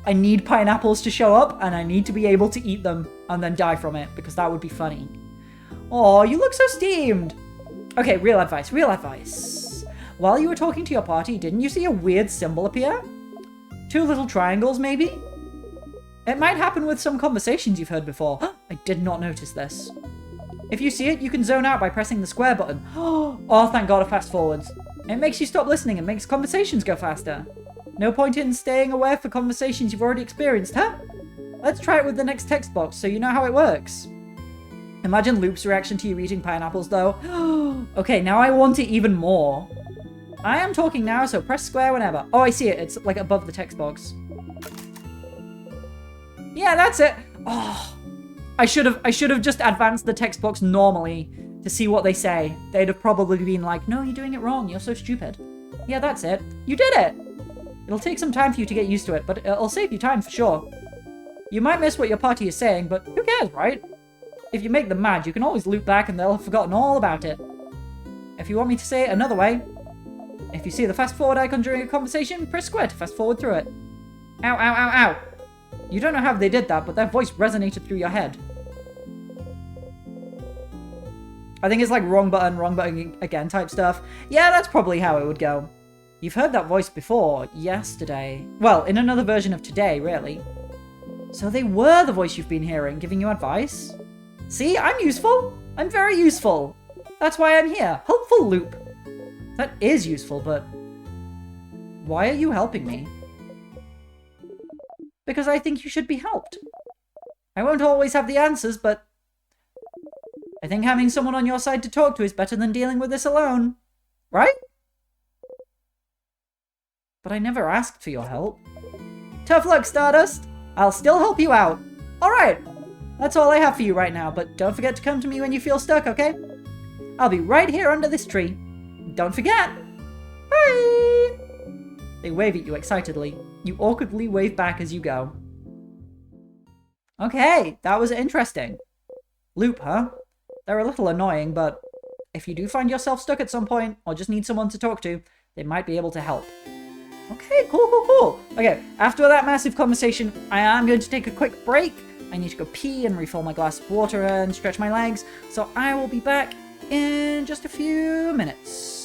I need pineapples to show up, and I need to be able to eat them and then die from it, because that would be funny. Oh, you look so steamed. Okay, real advice. While you were talking to your party, didn't you see a weird symbol appear? 2 little triangles, maybe? It might happen with some conversations you've heard before. I did not notice this. If you see it, you can zone out by pressing the square button. Oh, thank God, it fast forwards. It makes you stop listening and makes conversations go faster. No point in staying aware for conversations you've already experienced, huh? Let's try it with the next text box so you know how it works. Imagine Loop's reaction to you eating pineapples, though. Okay, now I want it even more. I am talking now, so press square whenever. Oh, I see it. It's like above the text box. Yeah, that's it. Oh, I should have just advanced the text box normally to see what they say. They'd have probably been like, no, you're doing it wrong. You're so stupid. Yeah, that's it. You did it. It'll take some time for you to get used to it, but it'll save you time for sure. You might miss what your party is saying, but who cares, right? If you make them mad, you can always loop back and they'll have forgotten all about it. If you want me to say it another way, if you see the fast forward icon during a conversation, press square to fast forward through it. Ow, ow, ow, ow. You don't know how they did that, but their voice resonated through your head. I think it's like wrong button again type stuff. Yeah, that's probably how it would go. You've heard that voice before, yesterday. Well, in another version of today, really. So they were the voice you've been hearing, giving you advice? See, I'm useful. I'm very useful. That's why I'm here. Helpful Loop. That is useful, but... why are you helping me? Because I think you should be helped. I won't always have the answers, but... I think having someone on your side to talk to is better than dealing with this alone. Right? But I never asked for your help. Tough luck, Stardust. I'll still help you out. Alright, that's all I have for you right now, but don't forget to come to me when you feel stuck, okay? I'll be right here under this tree. Don't forget! Bye! They wave at you excitedly. You awkwardly wave back as you go. Okay, that was interesting. Loop, huh? They're a little annoying, but if you do find yourself stuck at some point, or just need someone to talk to, they might be able to help. Okay, cool. Okay, after that massive conversation, I am going to take a quick break. I need to go pee and refill my glass of water and stretch my legs, so I will be back in just a few minutes.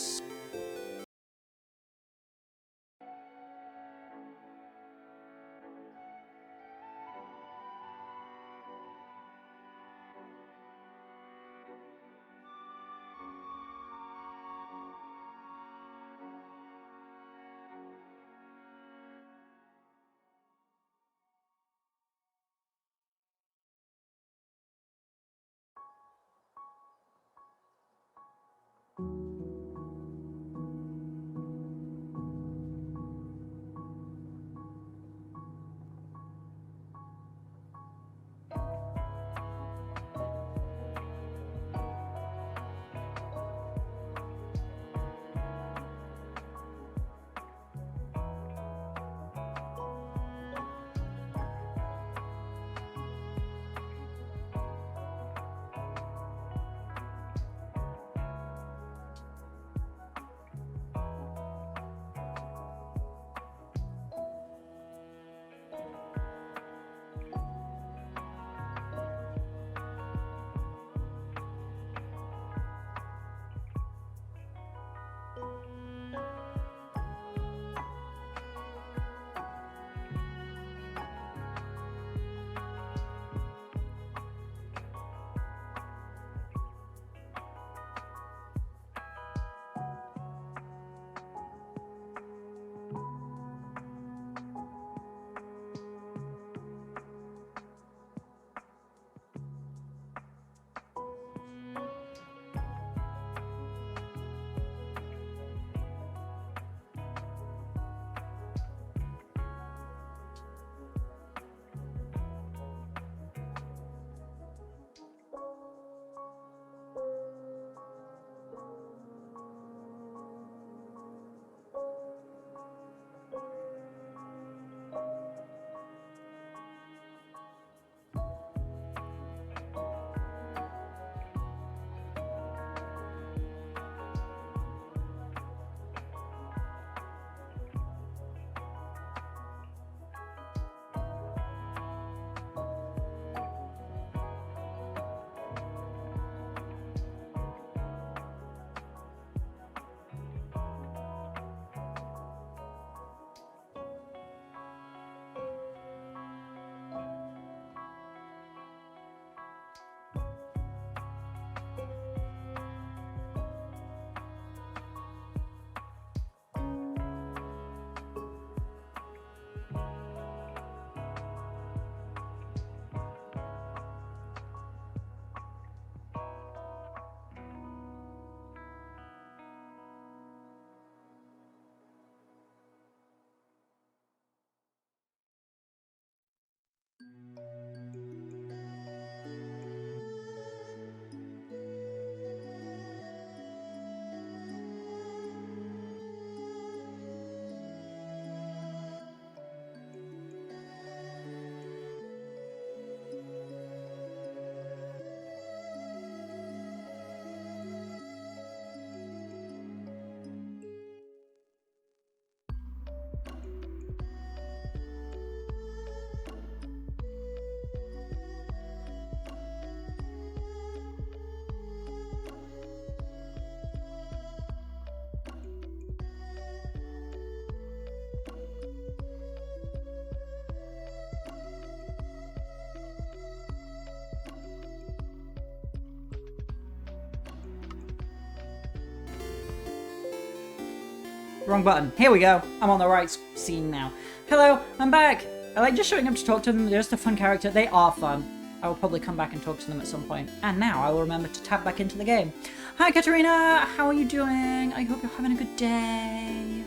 Wrong button. Here we go. I'm on the right scene now. Hello, I'm back. I like just showing up to talk to them. They're just a fun character. They are fun. I will probably come back and talk to them at some point. And now I will remember to tap back into the game. Hi, Katarina. How are you doing? I hope you're having a good day.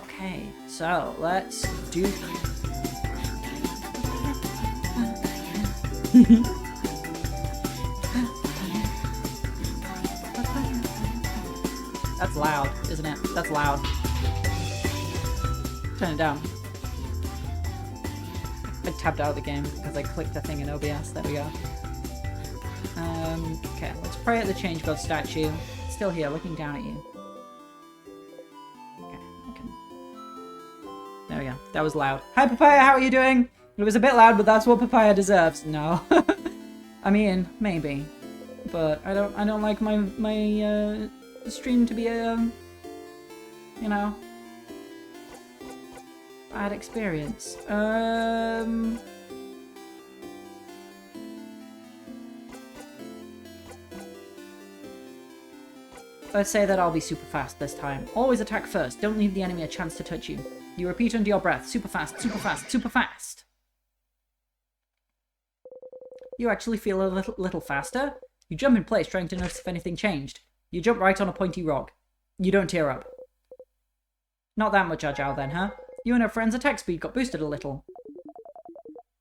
Okay. Okay, so let's do... That's loud, isn't it? That's loud. Turn it down. I tapped out of the game because I clicked the thing in OBS. There we go. Okay, let's pray at the Change God statue. It's still here, looking down at you. Okay. There we go. That was loud. Hi, Papaya, how are you doing? It was a bit loud, but that's what Papaya deserves. No. I mean, maybe. But I don't like my stream to be a, you know, bad experience. Let's say that I'll be super fast this time. Always attack first. Don't leave the enemy a chance to touch you. You repeat under your breath. Super fast, super fast, super fast. You actually feel a little faster. You jump in place trying to notice if anything changed. You jump right on a pointy rock. You don't tear up. Not that much agile then, huh? You and her friend's attack speed got boosted a little.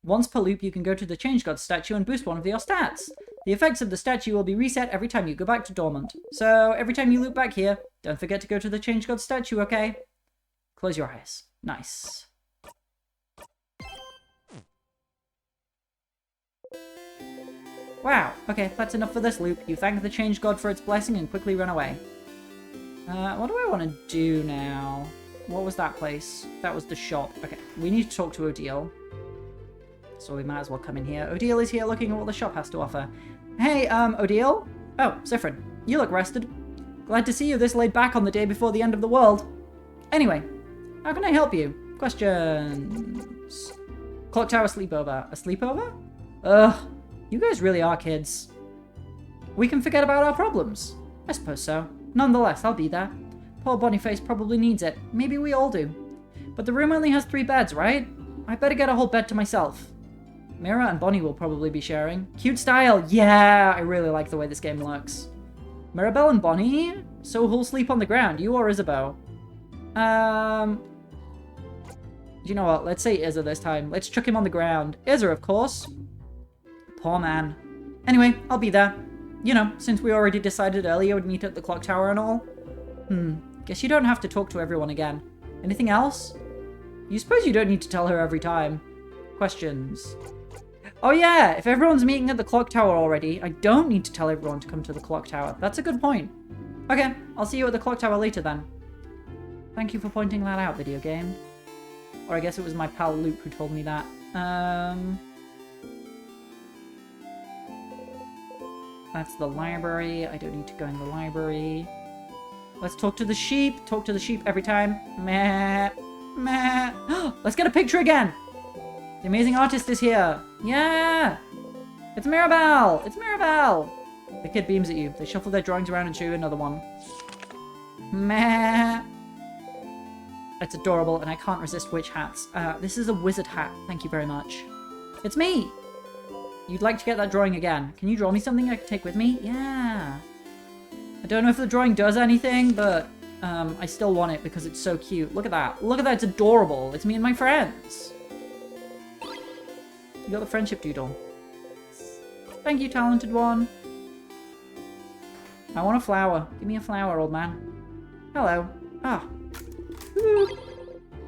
Once per loop, you can go to the Change God statue and boost one of your stats. The effects of the statue will be reset every time you go back to Dormant. So, every time you loop back here, don't forget to go to the Change God statue, okay? Close your eyes. Nice. Wow, okay, that's enough for this loop. You thank the Change God for its blessing and quickly run away. What do I want to do now? What was that place? That was the shop. Okay, we need to talk to Odile. So we might as well come in here. Odile is here looking at what the shop has to offer. Hey, Odile? Oh, Zifrin, you look rested. Glad to see you this laid back on the day before the end of the world. Anyway, how can I help you? Questions? Clock Tower sleepover. A sleepover? Ugh, you guys really are kids. We can forget about our problems. I suppose so. Nonetheless, I'll be there. Poor Boniface probably needs it. Maybe we all do. But the room only has 3 beds, right? I better get a whole bed to myself. Mira and Bonnie will probably be sharing. Cute style! Yeah! I really like the way this game looks. Mirabelle and Bonnie? So who'll sleep on the ground, you or Isabeau? You know what? Let's say Izza this time. Let's chuck him on the ground. Izza, of course. Poor man. Anyway, I'll be there. You know, since we already decided earlier we'd meet at the clock tower and all. Guess you don't have to talk to everyone again. Anything else? You suppose you don't need to tell her every time. Questions? Oh yeah, if everyone's meeting at the clock tower already, I don't need to tell everyone to come to the clock tower. That's a good point. Okay, I'll see you at the clock tower later then. Thank you for pointing that out, video game. Or I guess it was my pal Luke who told me that. That's the library. I don't need to go in the library. Let's talk to the sheep. Talk to the sheep every time. Meh. Meh. Let's get a picture again. The amazing artist is here. Yeah. It's Mirabelle. It's Mirabelle. The kid beams at you. They shuffle their drawings around and show you another one. Meh. It's adorable, and I can't resist witch hats. This is a wizard hat. Thank you very much. It's me. You'd like to get that drawing again. Can you draw me something I can take with me? Yeah. I don't know if the drawing does anything, but I still want it because it's so cute. Look at that. Look at that. It's adorable. It's me and my friends. You got the friendship doodle. Thank you, talented one. I want a flower. Give me a flower, old man. Hello. Ah. Woo.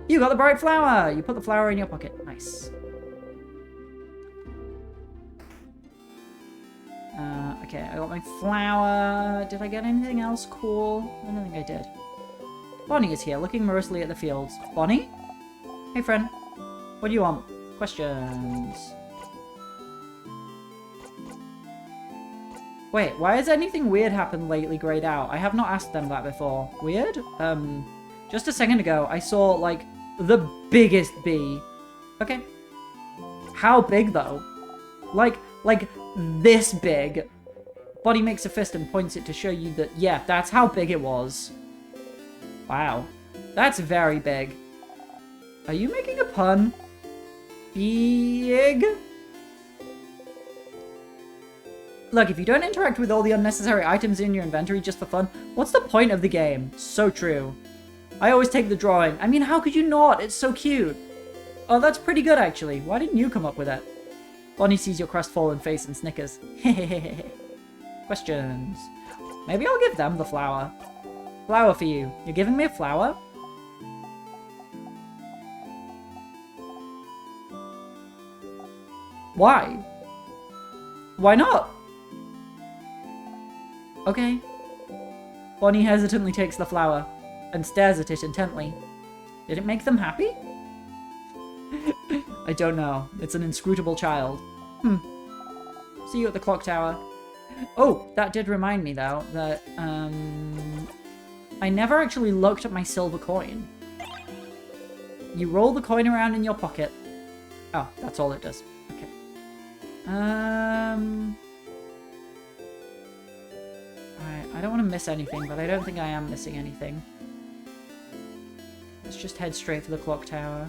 You got the bright flower. You put the flower in your pocket. Nice. Okay, I got my flower. Did I get anything else cool? I don't think I did. Bonnie is here, looking morosely at the fields. Bonnie? Hey, friend. What do you want? Questions. Wait, why has anything weird happened lately grayed out? I have not asked them that before. Weird? Just a second ago, I saw, like, the biggest bee. Okay. How big, though? Like this big. Bonnie makes a fist and points it to show you that, yeah, that's how big it was. Wow. That's very big. Are you making a pun? Big? Look, if you don't interact with all the unnecessary items in your inventory just for fun, what's the point of the game? So true. I always take the drawing. I mean, how could you not? It's so cute. Oh, that's pretty good, actually. Why didn't you come up with it? Bonnie sees your crestfallen face and snickers. Questions. Maybe I'll give them the flower. Flower for you. You're giving me a flower? Why? Why not? Okay. Bonnie hesitantly takes the flower and stares at it intently. Did it make them happy? I don't know. It's an inscrutable child. See you at the clock tower. Oh, that did remind me, though, that, I never actually looked at my silver coin. You roll the coin around in your pocket. Oh, that's all it does. Okay. Alright, I don't want to miss anything, but I don't think I am missing anything. Let's just head straight for the clock tower.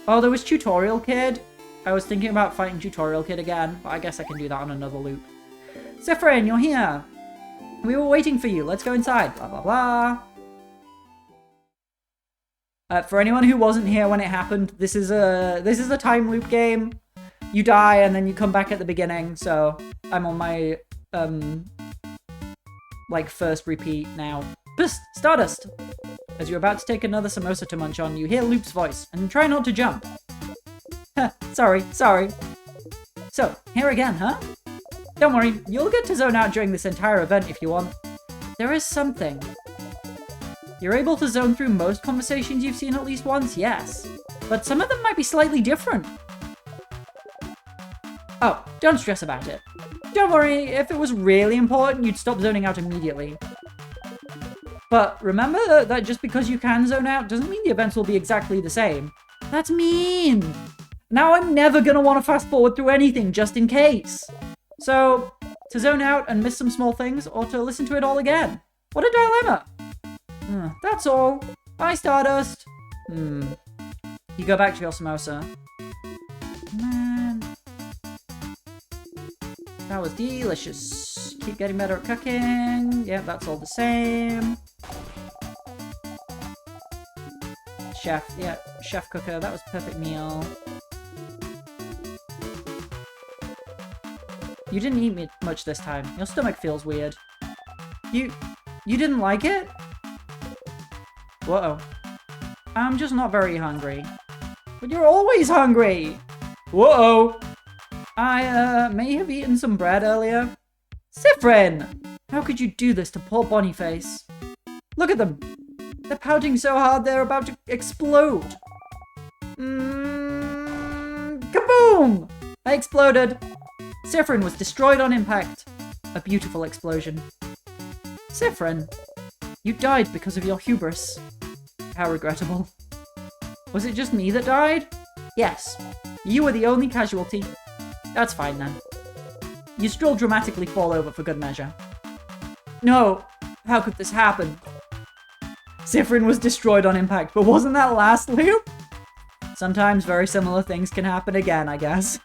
Oh, there was Tutorial Kid. I was thinking about fighting Tutorial Kid again, but I guess I can do that on another loop. Siffrin, you're here! We were waiting for you. Let's go inside. Blah, blah, blah. For anyone who wasn't here when it happened, this is a time loop game. You die and then you come back at the beginning, so I'm on my, like, first repeat now. Psst! Stardust! As you're about to take another samosa to munch on, you hear Loop's voice, and try not to jump. Sorry. So, here again, huh? Don't worry, you'll get to zone out during this entire event if you want. There is something. You're able to zone through most conversations you've seen at least once, yes. But some of them might be slightly different. Oh, don't stress about it. Don't worry, if it was really important, you'd stop zoning out immediately. But remember that just because you can zone out doesn't mean the events will be exactly the same. That's mean! Now I'm never gonna want to fast forward through anything just in case. So, to zone out and miss some small things, or to listen to it all again. What a dilemma! That's all. Bye, Stardust. You go back to your samosa. Man. That was delicious. Keep getting better at cooking. Yeah, that's all the same. Chef cooker. That was a perfect meal. You didn't eat much this time. Your stomach feels weird. You didn't like it? Whoa. I'm just not very hungry. But you're always hungry! Whoa! I, may have eaten some bread earlier. Siffrin! How could you do this to poor Boniface? Look at them! They're pouting so hard they're about to explode. Kaboom! I exploded. Siffrin was destroyed on impact. A beautiful explosion. Siffrin, you died because of your hubris. How regrettable. Was it just me that died? Yes. You were the only casualty. That's fine then. You still dramatically fall over for good measure. No! How could this happen? Siffrin was destroyed on impact, but wasn't that last loop? Sometimes very similar things can happen again, I guess.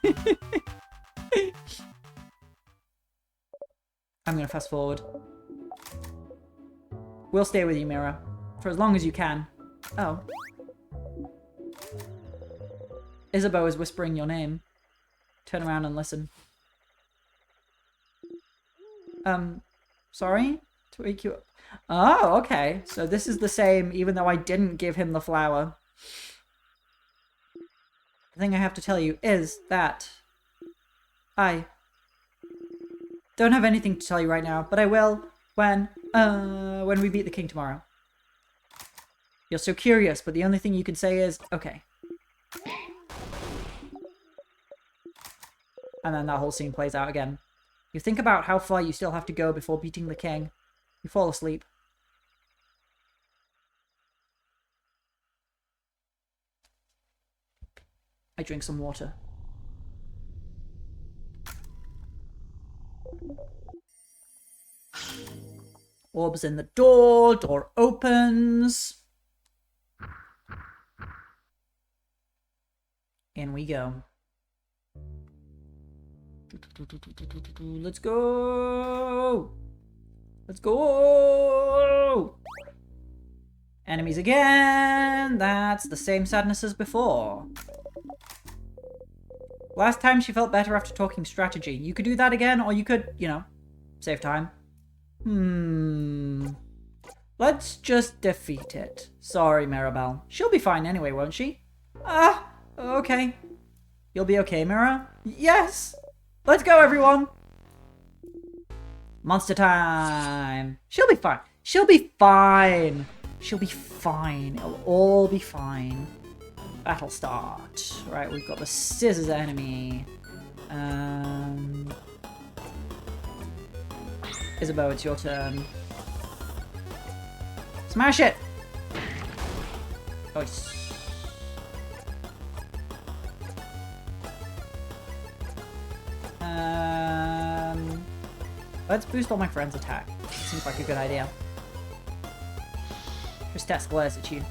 I'm gonna fast forward. We'll stay with you, Mira. For as long as you can. Oh. Isabeau is whispering your name. Turn around and listen. Sorry? To wake you up. Oh, okay. So this is the same, even though I didn't give him the flower. The thing I have to tell you is that I don't have anything to tell you right now, but I will when we beat the king tomorrow. You're so curious, but the only thing you can say is, okay. And then that whole scene plays out again. You think about how far you still have to go before beating the king. You fall asleep. I drink some water. Orb's in the door. Door opens. In we go. Let's go! Let's go! Enemies again! That's the same sadness as before. Last time she felt better after talking strategy. You could do that again, or you could, you know, save time. Let's just defeat it. Sorry, Mirabelle. She'll be fine anyway, won't she? Ah, okay. You'll be okay, Mira? Yes! Let's go, everyone! Monster time! She'll be fine. She'll be fine. She'll be fine. It'll all be fine. Battle start. Right, we've got the scissors enemy. Isabeau, it's your turn. Smash it! Nice. Let's boost all my friends' attack. Seems like a good idea. Tristesse glares at you.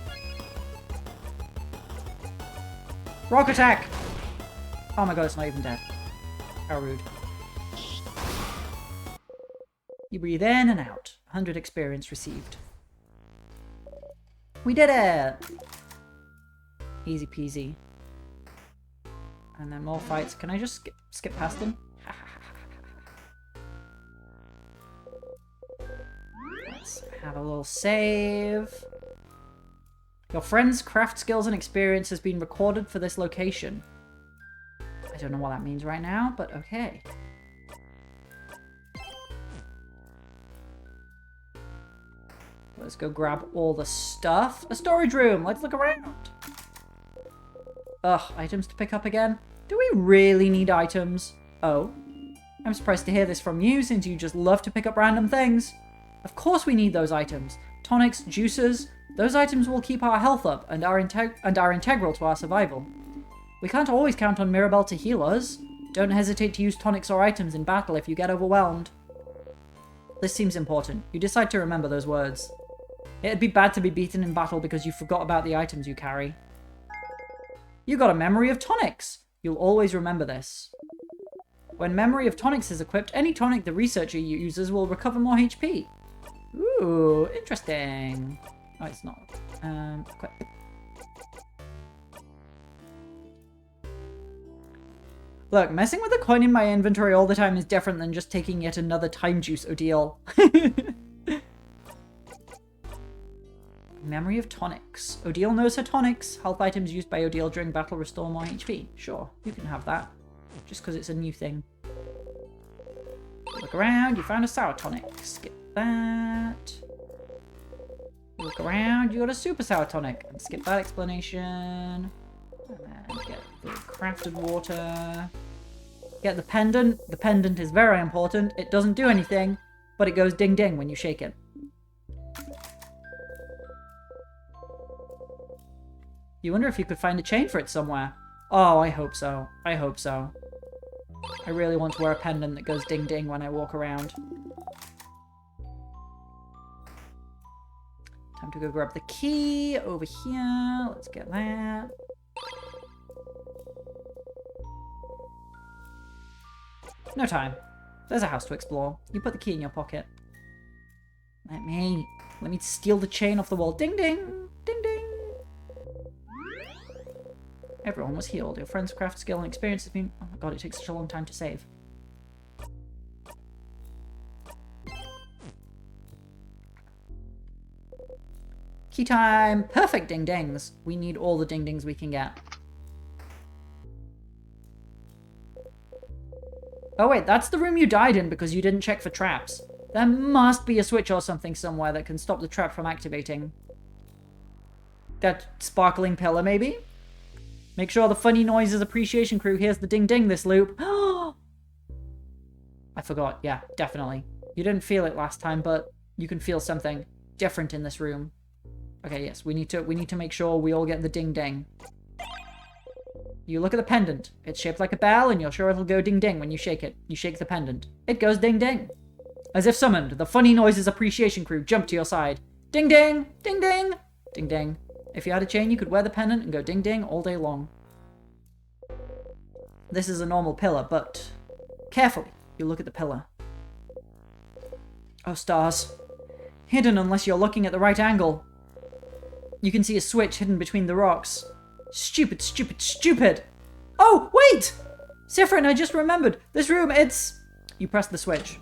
Rock attack! Oh my god, it's not even dead. How rude. You breathe in and out. 100 experience received. We did it! Easy peasy. And then more fights. Can I just skip past them? Let's have a little save. Your friend's craft skills and experience has been recorded for this location. I don't know what that means right now, but okay. Let's go grab all the stuff. A storage room! Let's look around! Ugh, items to pick up again? Do we really need items? Oh. I'm surprised to hear this from you, since you just love to pick up random things. Of course we need those items. Tonics, juices... Those items will keep our health up and are integral to our survival. We can't always count on Mirabelle to heal us. Don't hesitate to use tonics or items in battle if you get overwhelmed. This seems important. You decide to remember those words. It'd be bad to be beaten in battle because you forgot about the items you carry. You got a memory of tonics. You'll always remember this. When memory of tonics is equipped, any tonic the researcher uses will recover more HP. Ooh, interesting. Oh, it's not. Equip. Look, messing with a coin in my inventory all the time is different than just taking yet another time juice Odile. Memory of tonics. Odile knows her tonics. Health items used by Odile during battle restore more HP. Sure, you can have that. Just because it's a new thing. Look around, you found a sour tonic. Skip that. Look around, you got a super sour tonic. And skip that explanation. And then get the crafted water. Get the pendant. The pendant is very important. It doesn't do anything, but it goes ding ding when you shake it. You wonder if you could find a chain for it somewhere. Oh, I hope so. I hope so. I really want to wear a pendant that goes ding ding when I walk around. Time to go grab the key over here. Let's get that. No time. There's a house to explore. You put the key in your pocket. Let me steal the chain off the wall. Ding ding! Ding ding! Everyone was healed. Your friend's craft skill and experience has been... Oh my god, it takes such a long time to save. Key time! Perfect ding dings! We need all the ding dings we can get. Oh wait, that's the room you died in because you didn't check for traps. There must be a switch or something somewhere that can stop the trap from activating. That sparkling pillar, maybe? Make sure the Funny Noises Appreciation crew hears the ding ding this loop. I forgot. Yeah, definitely. You didn't feel it last time, but you can feel something different in this room. Okay, yes, we need to make sure we all get the ding ding. You look at the pendant. It's shaped like a bell, and you're sure it'll go ding ding when you shake it. You shake the pendant. It goes ding ding. As if summoned, the Funny Noises Appreciation crew jump to your side. Ding ding! Ding ding! Ding ding. If you had a chain, you could wear the pendant and go ding ding all day long. This is a normal pillar, but carefully, you look at the pillar. Oh, stars. Hidden unless you're looking at the right angle. You can see a switch hidden between the rocks. Stupid, stupid, stupid! Oh, wait! Siffrin, I just remembered. This room, it's... You press the switch.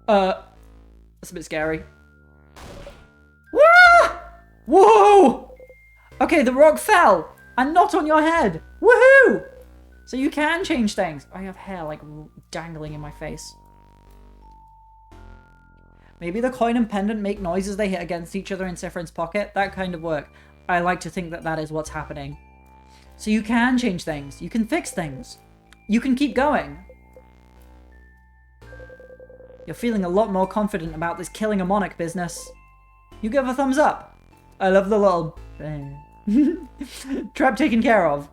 That's a bit scary. Wah! Whoa! Okay, the rock fell, and not on your head. Woohoo! So you can change things. I have hair, like, dangling in my face. Maybe the coin and pendant make noises they hit against each other in Siffrin's pocket. That kind of work. I like to think that that is what's happening. So you can change things. You can fix things. You can keep going. You're feeling a lot more confident about this killing a monarch business. You give a thumbs up. I love the little... trap taken care of.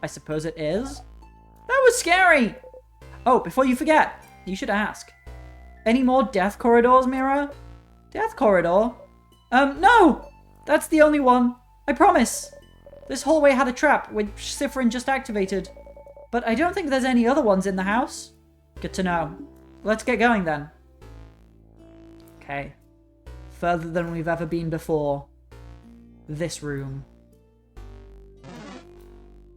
I suppose it is? That was scary! Oh, before you forget, you should ask. Any more death corridors, Mira? Death corridor? No! That's the only one. I promise. This hallway had a trap, which Siffrin just activated. But I don't think there's any other ones in the house. Good to know. Let's get going then. Okay. Further than we've ever been before. This room.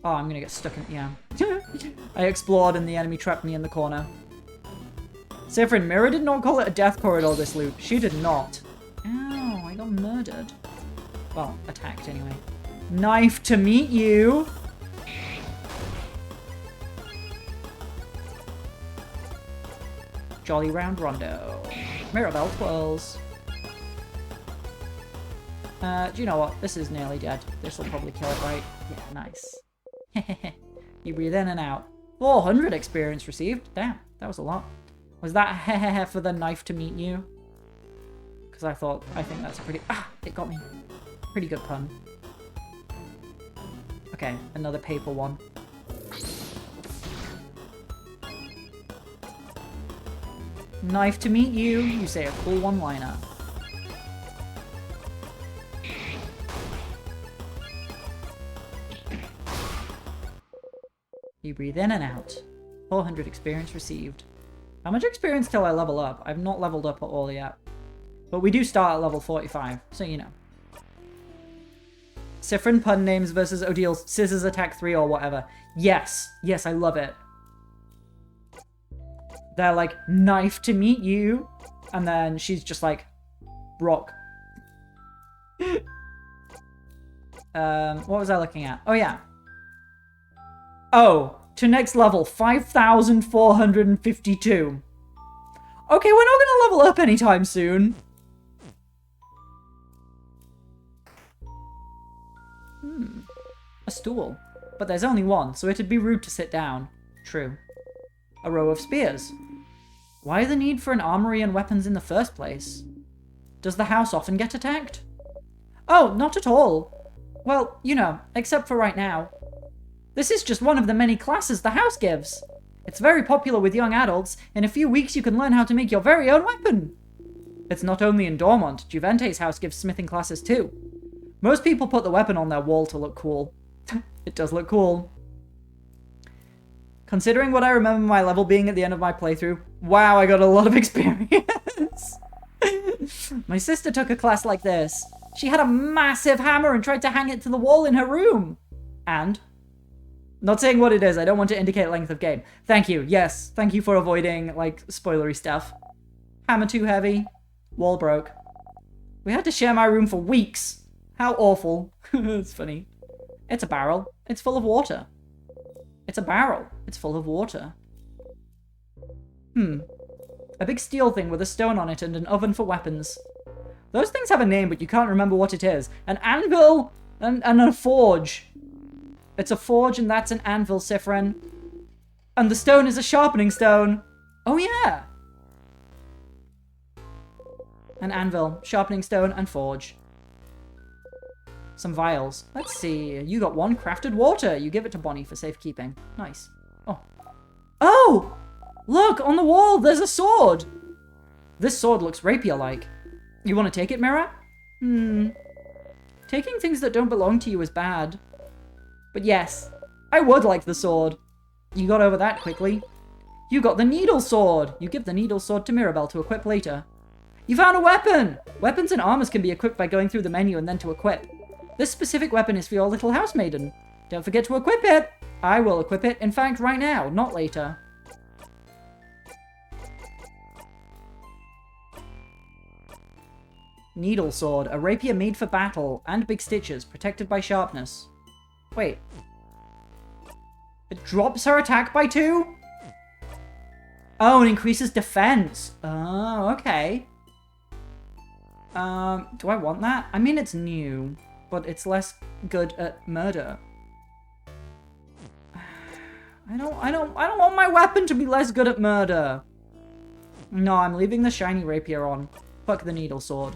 Oh, I'm gonna get stuck in... Yeah. I explored and the enemy trapped me in the corner. Siffrin, Mira did not call it a death corridor, this loop. She did not. Ow, I got murdered. Well, attacked anyway. Knife to meet you. Jolly round rondo. Mirabelle twirls. Do you know what? This is nearly dead. This will probably kill it, right? Yeah, nice. You breathe in and out. 400 experience received. Damn, that was a lot. Was that for the knife to meet you? Because I think that's a pretty... Ah, it got me. Pretty good pun. Okay, another paper one. Knife to meet you. You say a cool one-liner. You breathe in and out. 400 experience received. How much experience till I level up? I've not leveled up at all yet. But we do start at level 45, so you know. Siffrin pun names versus Odile Scissors Attack 3 or whatever. Yes. Yes, I love it. They're like, knife to meet you. And then she's just like, rock. What was I looking at? Oh, yeah. Oh, to next level, 5,452. Okay, we're not gonna level up anytime soon. A stool. But there's only one, so it'd be rude to sit down. True. A row of spears. Why the need for an armory and weapons in the first place? Does the house often get attacked? Oh, not at all. Well, you know, except for right now. This is just one of the many classes the house gives. It's very popular with young adults. In a few weeks you can learn how to make your very own weapon. It's not only in Dormont. Juvente's house gives smithing classes too. Most people put the weapon on their wall to look cool. It does look cool. Considering what I remember my level being at the end of my playthrough, wow, I got a lot of experience. My sister took a class like this. She had a massive hammer and tried to hang it to the wall in her room. And... Not saying what it is, I don't want to indicate length of game. Thank you, yes. Thank you for avoiding, like, spoilery stuff. Hammer too heavy. Wall broke. We had to share my room for weeks. How awful. It's funny. It's a barrel. It's full of water. It's a barrel. It's full of water. A big steel thing with a stone on it and an oven for weapons. Those things have a name, but you can't remember what it is. An anvil and a forge. It's a forge and that's an anvil, Siffrin. And the stone is a sharpening stone. Oh yeah! An anvil, sharpening stone, and forge. Some vials. Let's see. You got one crafted water. You give it to Bonnie for safekeeping. Nice. Oh. Oh! Look, on the wall, there's a sword. This sword looks rapier-like. You want to take it, Mira? Taking things that don't belong to you is bad. But yes, I would like the sword. You got over that quickly. You got the needle sword. You give the needle sword to Mirabelle to equip later. You found a weapon! Weapons and armors can be equipped by going through the menu and then to equip. This specific weapon is for your little house maiden. Don't forget to equip it! I will equip it, in fact, right now, not later. Needle sword, a rapier made for battle, and big stitches, protected by sharpness. Wait. It drops her attack by 2? Oh, and increases defense. Oh, okay. Do I want that? I mean, it's new, but it's less good at murder. I don't want my weapon to be less good at murder. No, I'm leaving the shiny rapier on. Fuck the needle sword.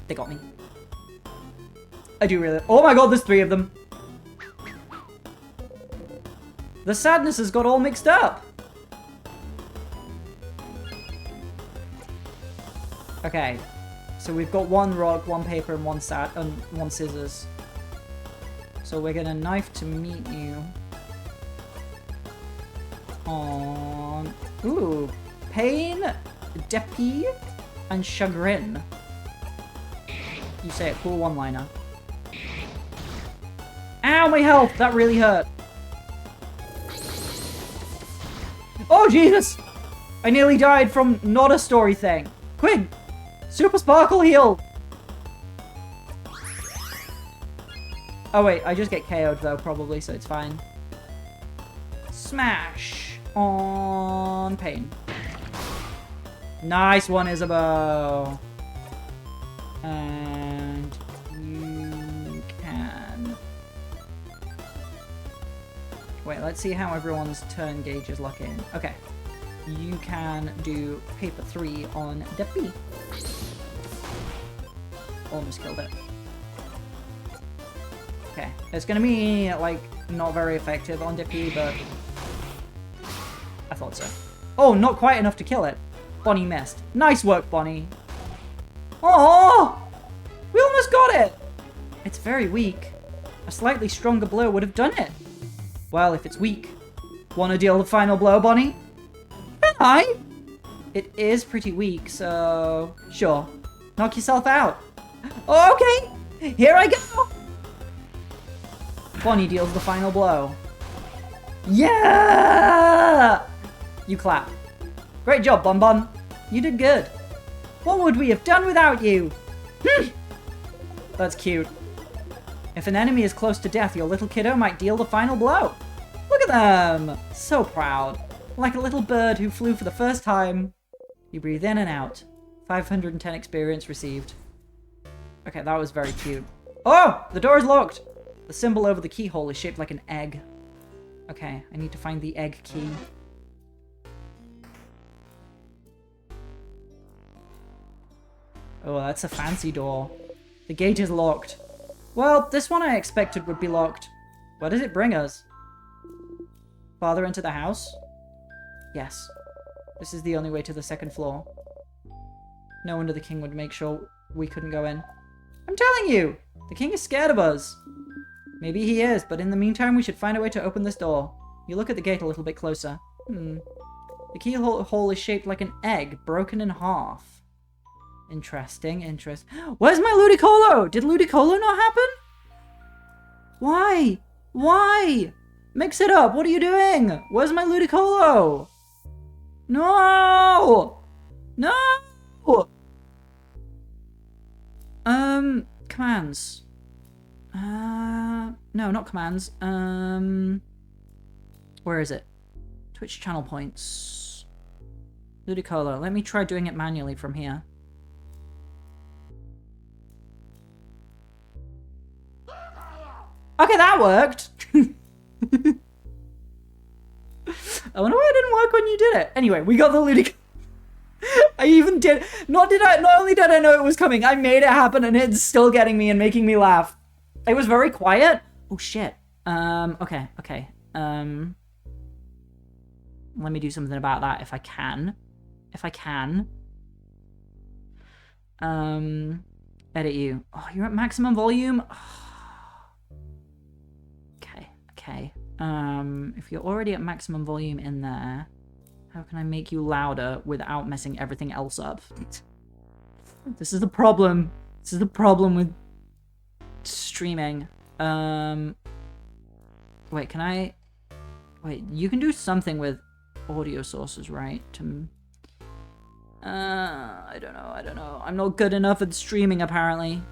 They got me. I do really... Oh my god, there's 3 of them. The sadness has got all mixed up. Okay. So we've got 1 rock, 1 paper, and 1 scissors. So we're gonna knife to meet you on... Ooh. Pain, dépit, and chagrin. You say a cool one-liner. Ow, my health! That really hurt. Oh, Jesus! I nearly died from not a story thing. Quick! Super Sparkle heal! Oh, wait. I just get KO'd, though, probably, so it's fine. Smash on Pain. Nice one, Isabeau. And you can... Wait, let's see how everyone's turn gauges lock in. Okay. You can do paper 3 on Dépit. Almost killed it. Okay. It's gonna be, like, not very effective on Dépit, but... I thought so. Oh, not quite enough to kill it. Bonnie missed. Nice work, Bonnie. Oh! We almost got it! It's very weak. A slightly stronger blow would have done it. Well, if it's weak. Wanna deal the final blow, Bonnie? Hi! It is pretty weak, so... Sure. Knock yourself out. Oh, okay! Here I go! Bonnie deals the final blow. Yeah! You clap. Great job, Bon Bon. You did good. What would we have done without you? That's cute. If an enemy is close to death, your little kiddo might deal the final blow. Look at them! So proud. Like a little bird who flew for the first time. You breathe in and out. 510 experience received. Okay, that was very cute. Oh! The door is locked! The symbol over the keyhole is shaped like an egg. Okay, I need to find the egg key. Oh, that's a fancy door. The gate is locked. Well, this one I expected would be locked. Where does it bring us? Farther into the house? Yes. This is the only way to the 2nd floor. No wonder the king would make sure we couldn't go in. I'm telling you! The king is scared of us. Maybe he is, but in the meantime we should find a way to open this door. You look at the gate a little bit closer. The keyhole is shaped like an egg, broken in half. Interesting, Where's my Ludicolo? Did Ludicolo not happen? Why? Why? Mix it up, what are you doing? Where's my Ludicolo? No! No! Commands. No, not commands. Where is it? Twitch channel points. Ludicolo. Let me try doing it manually from here. Okay, that worked! I wonder why it didn't work when you did it. Anyway, we got the Ludicolo. I even did... Not only did I know it was coming, I made it happen and it's still getting me and making me laugh. It was very quiet. Oh, shit. Okay. Let me do something about that if I can. Edit you. Oh, you're at maximum volume? Oh. Okay. If you're already at maximum volume in there, how can I make you louder without messing everything else up? This is the problem. This is the problem with streaming. Wait, can I... Wait, you can do something with audio sources, right? I don't know. I'm not good enough at streaming, apparently.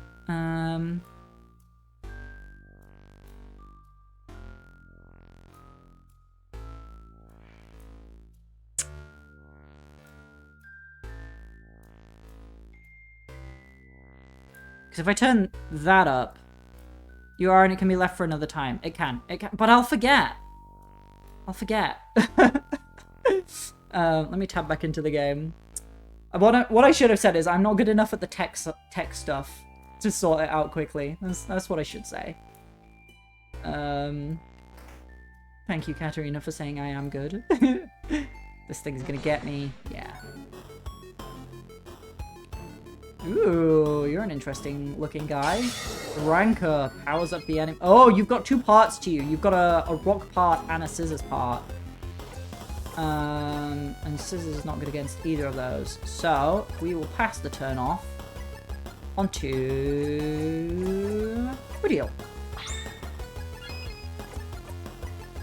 Because if I turn that up, UR and it can be left for another time. It can. But I'll forget. Let me tab back into the game. What I should have said is I'm not good enough at the tech stuff to sort it out quickly. That's what I should say. Thank you, Katarina, for saying I am good. This thing's gonna get me. Yeah. Ooh, you're an interesting looking guy. Rancor powers up the enemy. Oh, you've got two parts to you. You've got a rock part and a scissors part. And scissors is not good against either of those. So, we will pass the turn off onto Rudiel.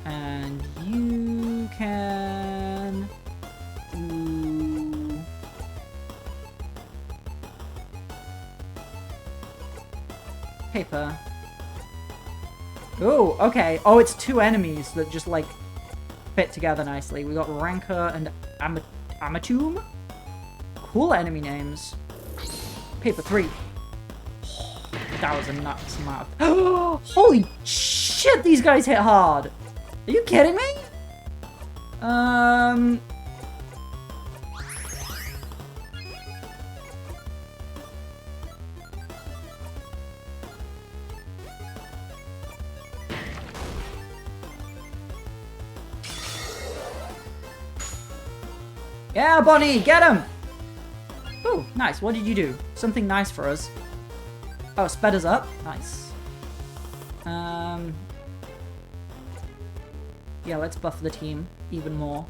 And you can do... paper. Oh, okay. Oh, it's two enemies that just, like, fit together nicely. We got Rancor and Amatune. Cool enemy names. Paper 3. That was a nuts amount of... Holy shit, these guys hit hard. Are you kidding me? Yeah, Bonnie, get him! Oh, nice. What did you do? Something nice for us. Oh, sped us up. Nice. Yeah, let's buff the team even more.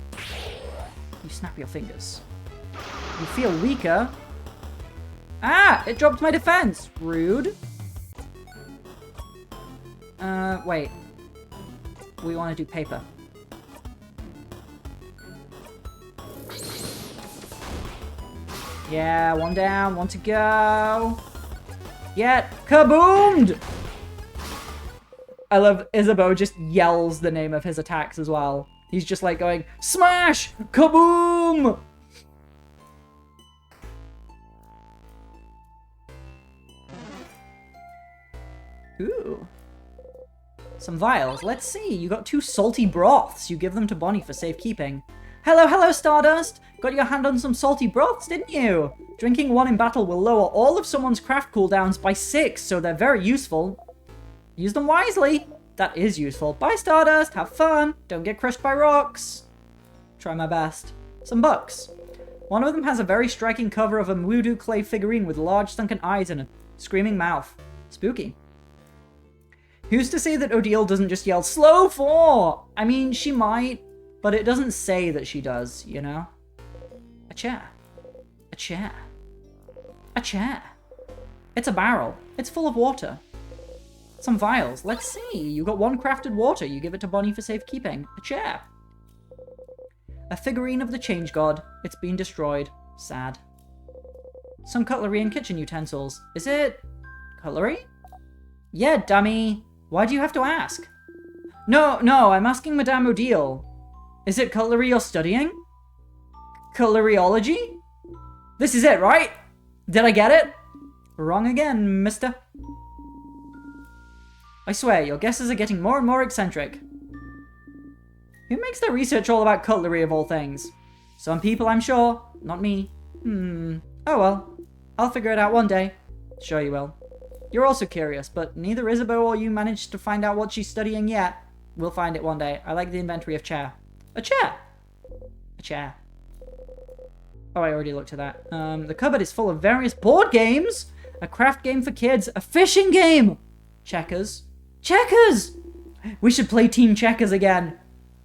You snap your fingers. You feel weaker. Ah! It dropped my defense! Rude. Wait. We want to do paper. Yeah, one down, one to go. Get kaboomed! I love Isabeau just yells the name of his attacks as well. He's just like going, smash! Kaboom! Ooh. Some vials. Let's see. You got 2 salty broths. You give them to Bonnie for safekeeping. Hello, Stardust! Got your hand on some salty broths, didn't you? Drinking one in battle will lower all of someone's craft cooldowns by 6, so they're very useful. Use them wisely. That is useful. Bye, Stardust. Have fun. Don't get crushed by rocks. Try my best. Some books. One of them has a very striking cover of a voodoo clay figurine with large sunken eyes and a screaming mouth. Spooky. Who's to say that Odile doesn't just yell, slow 4? I mean, she might, but it doesn't say that she does, you know? A chair. A chair. A chair. It's a barrel. It's full of water. Some vials. Let's see. You got 1 crafted water. You give it to Bonnie for safekeeping. A chair. A figurine of the Change God. It's been destroyed. Sad. Some cutlery and kitchen utensils. Is it cutlery? Yeah, dummy. Why do you have to ask? No, I'm asking Madame Odile. Is it cutlery you're studying? Cutleryology? This is it, right? Did I get it? Wrong again, mister. I swear, your guesses are getting more and more eccentric. Who makes their research all about cutlery of all things? Some people, I'm sure. Not me. Oh well. I'll figure it out one day. Sure you will. You're also curious, but neither Isabeau or you managed to find out what she's studying yet. We'll find it one day. I like the inventory of chair. A chair! A chair. Oh, I already looked at that. The cupboard is full of various board games! A craft game for kids. A fishing game! Checkers. Checkers! We should play team checkers again.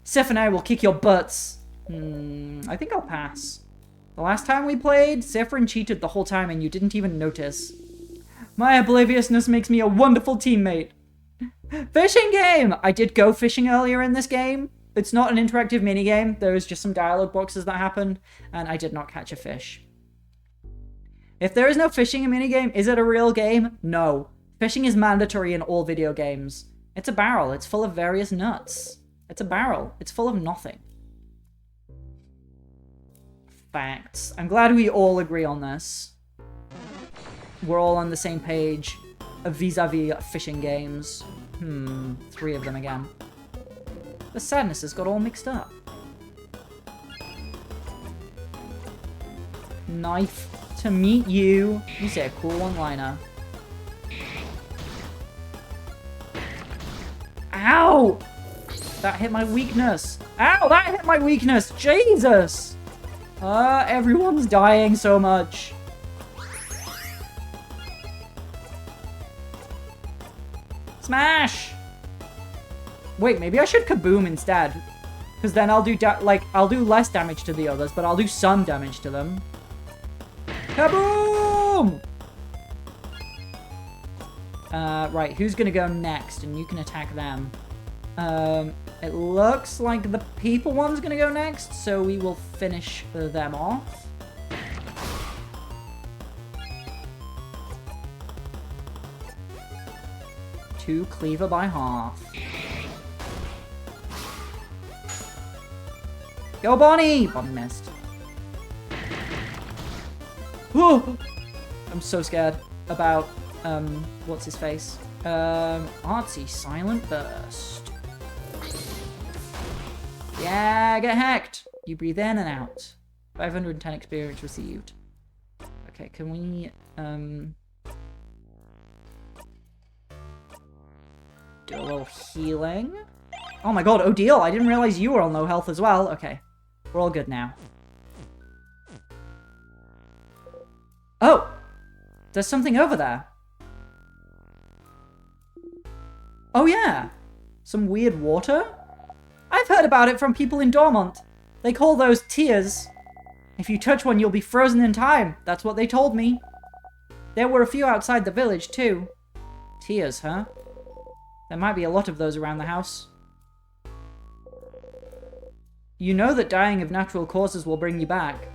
Sif and I will kick your butts. I think I'll pass. The last time we played, Saffron cheated the whole time and you didn't even notice. My obliviousness makes me a wonderful teammate. Fishing game! I did go fishing earlier in this game. It's not an interactive minigame. There was just some dialogue boxes that happened, and I did not catch a fish. If there is no fishing in minigame, is it a real game? No. Fishing is mandatory in all video games. It's a barrel. It's full of various nuts. It's a barrel. It's full of nothing. Facts. I'm glad we all agree on this. We're all on the same page vis-a-vis fishing games. 3 of them again. The sadness has got all mixed up. Knife to meet you. You say a cool one-liner. Ow! That hit my weakness. Ow! That hit my weakness! Jesus! Everyone's dying so much. Smash! Wait, maybe I should kaboom instead. Because then I'll do, I'll do less damage to the others, but I'll do some damage to them. Kaboom! Right, who's gonna go next? And you can attack them. It looks like the people one's gonna go next, so we will finish them off. Two cleaver by half. Go, Bonnie! Bonnie missed. Whew. I'm so scared about, what's his face? Artsy Silent Burst. Yeah, get hacked! You breathe in and out. 510 experience received. Okay, can we, do a little healing? Oh my god, Odile, I didn't realize you were on low health as well. Okay, we're all good now. Oh! There's something over there. Oh yeah! Some weird water? I've heard about it from people in Dormont. They call those tears. If you touch one, you'll be frozen in time. That's what they told me. There were a few outside the village, too. Tears, huh? There might be a lot of those around the house. You know that dying of natural causes will bring you back.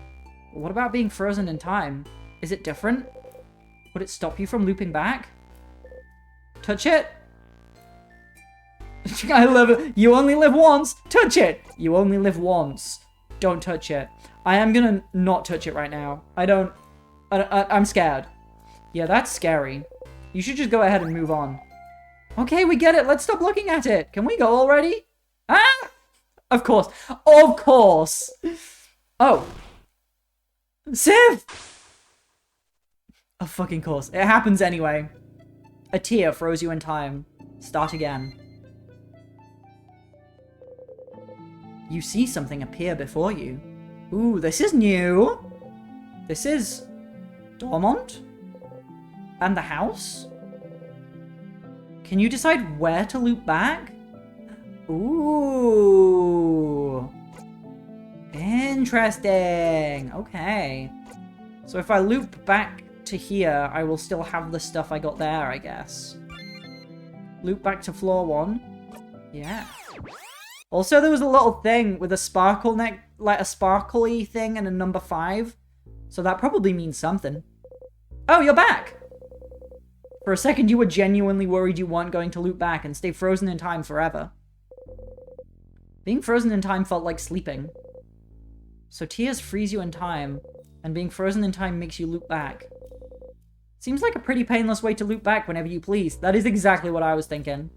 But what about being frozen in time? Is it different? Would it stop you from looping back? Touch it? I love it. You only live once. Touch it. You only live once. Don't touch it. I am gonna not touch it right now. I'm scared. Yeah, that's scary. You should just go ahead and move on. Okay, we get it. Let's stop looking at it. Can we go already? Ah! Of course. Of course. Oh. Civ! Of fucking course. It happens anyway. A tear froze you in time. Start again. You see something appear before you. Ooh, this is new. This is Dormont? And the house? Can you decide where to loop back? Ooh. Interesting. Okay. So if I loop back to here, I will still have the stuff I got there, I guess. Loop back to floor 1. Yeah. Also, there was a little thing with a sparkle neck, like a sparkly thing and a number 5. So that probably means something. Oh, you're back! For a second, you were genuinely worried you weren't going to loop back and stay frozen in time forever. Being frozen in time felt like sleeping. So tears freeze you in time, and being frozen in time makes you loop back. Seems like a pretty painless way to loop back whenever you please. That is exactly what I was thinking.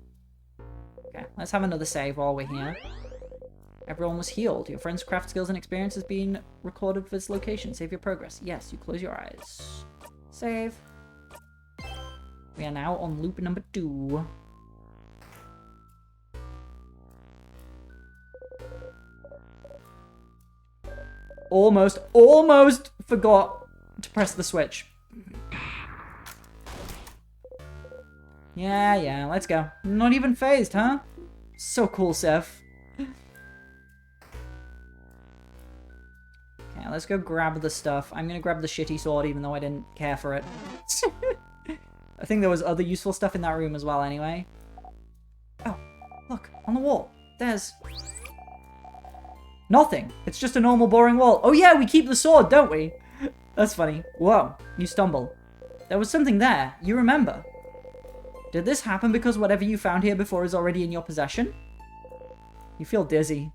Okay, let's have another save while we're here. Everyone was healed. Your friend's craft skills and experience has been recorded for this location. Save your progress. Yes, you close your eyes. Save. We are now on loop number 2. Almost forgot to press the switch. Yeah, let's go. Not even phased, huh? So cool, Seth. Okay, let's go grab the stuff. I'm gonna grab the shitty sword, even though I didn't care for it. I think there was other useful stuff in that room as well, anyway. Oh, look, on the wall. There's... nothing. It's just a normal, boring wall. Oh yeah, we keep the sword, don't we? That's funny. Whoa, you stumble. There was something there. You remember. Did this happen because whatever you found here before is already in your possession? You feel dizzy.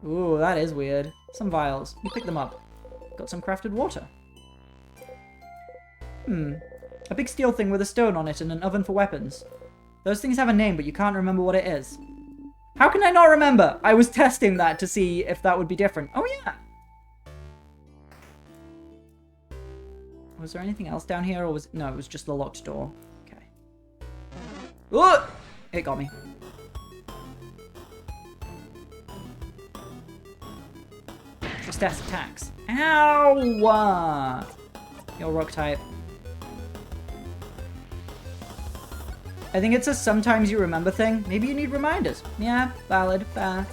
Ooh, that is weird. Some vials. You pick them up. Got some crafted water. A big steel thing with a stone on it and an oven for weapons. Those things have a name, but you can't remember what it is. How can I not remember? I was testing that to see if that would be different. Oh, yeah. Was there anything else down here, or was... no, it was just the locked door. Okay. Ooh! It got me. Just test attacks. Ow! You're rock type. I think it's a sometimes you remember thing. Maybe you need reminders. Yeah, valid. Fair.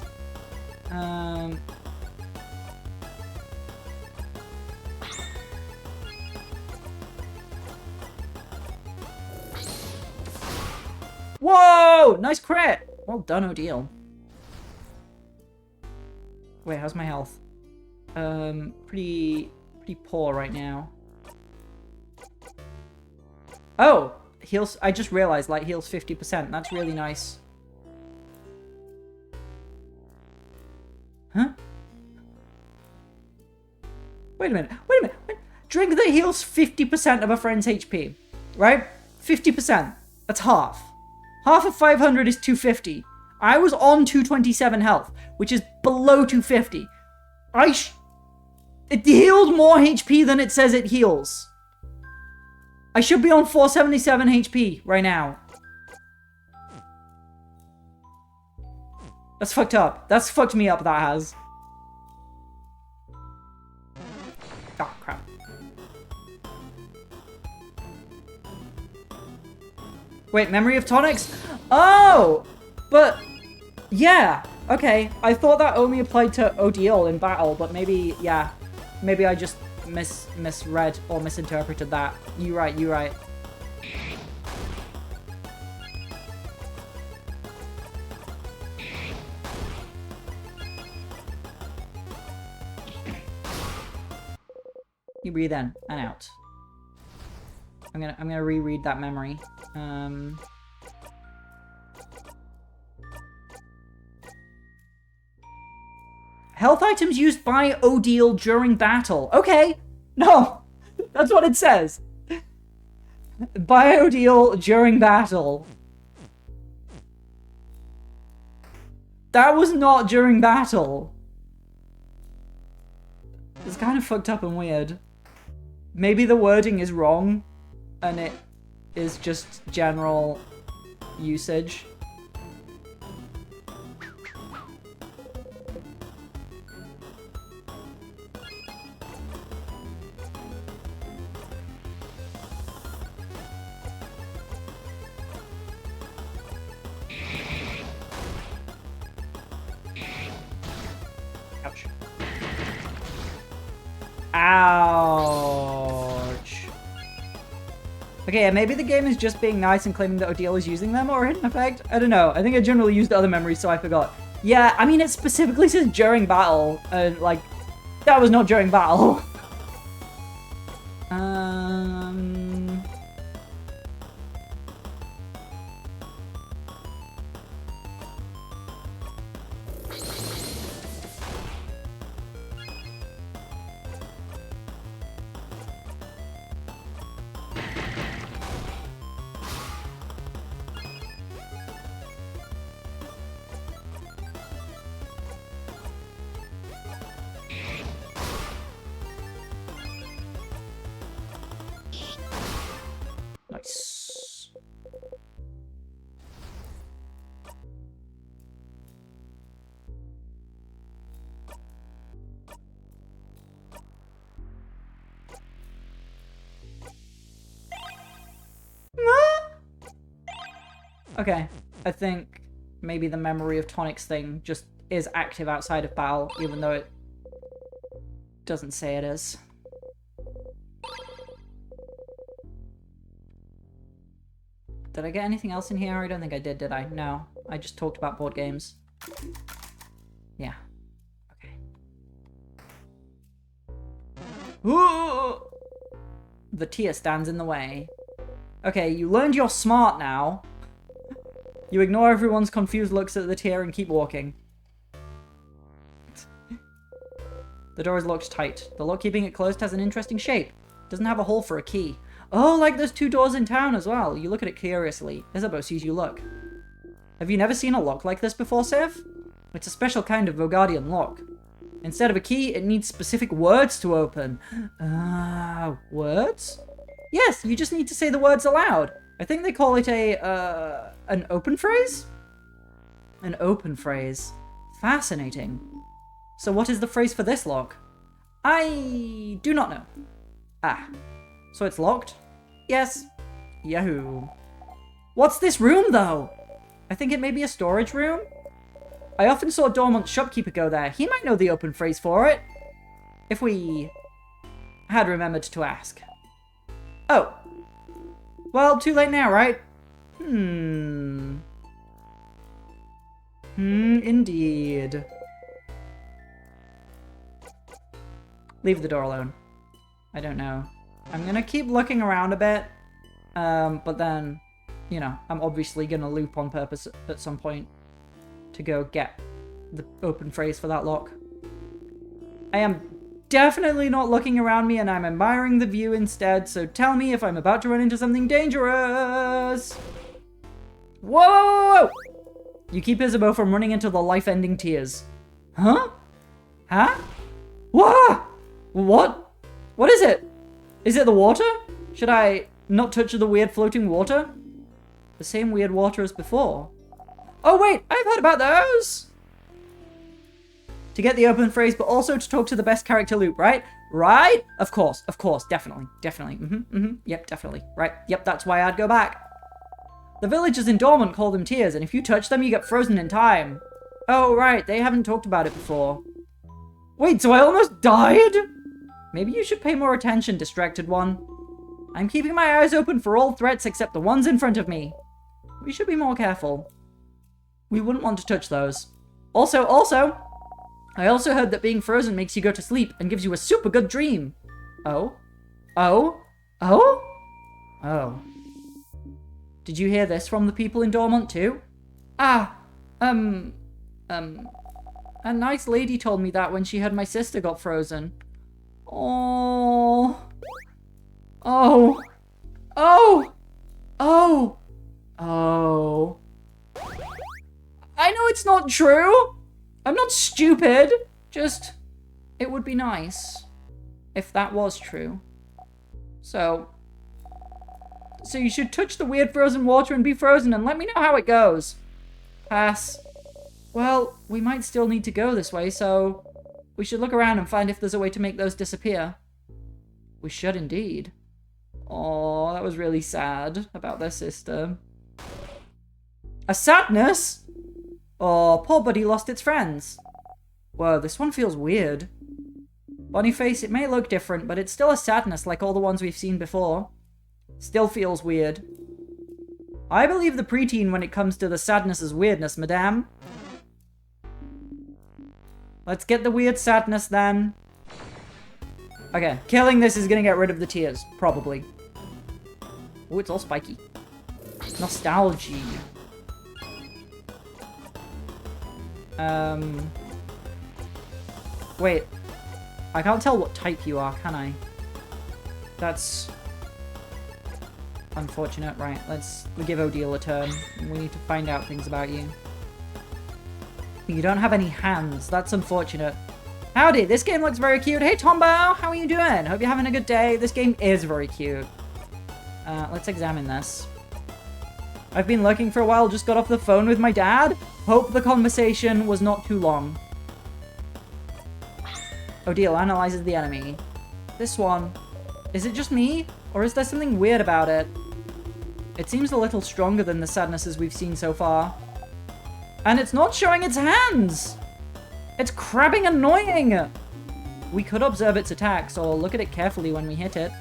Whoa! Nice crit! Well done, Odile. Wait, how's my health? Pretty poor right now. Oh! Heals, I just realized, like, heals 50%. That's really nice. Huh? Wait a minute. Wait a minute. Drink that heals 50% of a friend's HP. Right? 50%. That's half. Half of 500 is 250. I was on 227 health, which is below 250. It healed more HP than it says it heals. I should be on 477 HP right now. That's fucked up. That's fucked me up, that has. Oh, crap. Wait, memory of tonics? Oh! But, yeah. Okay, I thought that only applied to Odile in battle, but maybe, yeah. Maybe I just misread or misinterpreted that. You right, you right. You breathe in and out. I'm gonna reread that memory. Health items used by Odile during battle. Okay. No. That's what it says. By Odile during battle. That was not during battle. It's kind of fucked up and weird. Maybe the wording is wrong, and it is just general usage. Ouch. Ouch. Okay, maybe the game is just being nice and claiming that Odile is using them or hidden effect. I don't know. I think I generally used other memories, so I forgot. Yeah, I mean, it specifically says during battle. Like, that was not during battle. Nice. Okay, I think maybe the memory of tonics thing just is active outside of battle, even though it doesn't say it is. Did I get anything else in here? I don't think I did I? No. I just talked about board games. Yeah. Okay. Ooh! The tier stands in the way. Okay, you learned you're smart now. You ignore everyone's confused looks at the tier and keep walking. The door is locked tight. The lock keeping it closed has an interesting shape. It doesn't have a hole for a key. Oh, like those 2 doors in town as well. You look at it curiously. Isabeau sees you look. Have you never seen a lock like this before, Sif? It's a special kind of Vogardian lock. Instead of a key, it needs specific words to open. Words? Yes, you just need to say the words aloud. I think they call it an open phrase? An open phrase. Fascinating. So what is the phrase for this lock? I do not know. Ah. So it's locked? Yes. Yahoo. What's this room, though? I think it may be a storage room. I often saw Dormont's shopkeeper go there. He might know the open phrase for it. If we had remembered to ask. Oh. Well, too late now, right? Indeed. Leave the door alone. I don't know. I'm gonna keep looking around a bit. But then, you know, I'm obviously gonna loop on purpose at some point to go get the open phrase for that lock. I am definitely not looking around me, and I'm admiring the view instead, so tell me if I'm about to run into something dangerous. Whoa! Whoa, whoa, whoa. You keep Isabeau from running into the life-ending tears. Huh? Huh? Whoa! What? What is it? Is it the water? Should I not touch the weird floating water? The same weird water as before. Oh wait, I've heard about those! To get the open phrase, but also to talk to the best character loop, right? Right? Of course, definitely. Yep, definitely. Right, yep, that's why I'd go back. The villagers in Dormont call them tears, and if you touch them, you get frozen in time. Oh, right, they haven't talked about it before. Wait, so I almost died? Maybe you should pay more attention, distracted one. I'm keeping my eyes open for all threats except the ones in front of me. We should be more careful. We wouldn't want to touch those. Also, I also heard that being frozen makes you go to sleep and gives you a super good dream. Oh? Oh? Oh? Oh. Did you hear this from the people in Dormont too? A nice lady told me that when she heard my sister got frozen. Oh. Oh. Oh. Oh. Oh. I know it's not true. I'm not stupid. Just, it would be nice if that was true. So you should touch the weird frozen water and be frozen and let me know how it goes. Pass. Well, we might still need to go this way, so we should look around and find if there's a way to make those disappear. We should indeed. Oh, that was really sad about their sister. A sadness? Oh, poor buddy lost its friends. Whoa, this one feels weird. Boniface, it may look different, but it's still a sadness like all the ones we've seen before. Still feels weird. I believe the preteen when it comes to the sadness's weirdness, madame. Let's get the weird sadness then. Okay, killing this is gonna get rid of the tears, probably. Oh, it's all spiky. Nostalgia. Wait. I can't tell what type you are, can I? That's unfortunate. Right, let's give Odile a turn. We need to find out things about you. You don't have any hands. That's unfortunate. Howdy, this game looks very cute. Hey, Tombo, how are you doing? Hope you're having a good day. This game is very cute. Let's examine this. I've been looking for a while, just got off the phone with my dad. Hope the conversation was not too long. Odile analyzes the enemy. This one. Is it just me? Or is there something weird about it? It seems a little stronger than the sadnesses we've seen so far. And it's not showing its hands! It's crabbing annoying! We could observe its attacks, or look at it carefully when we hit it.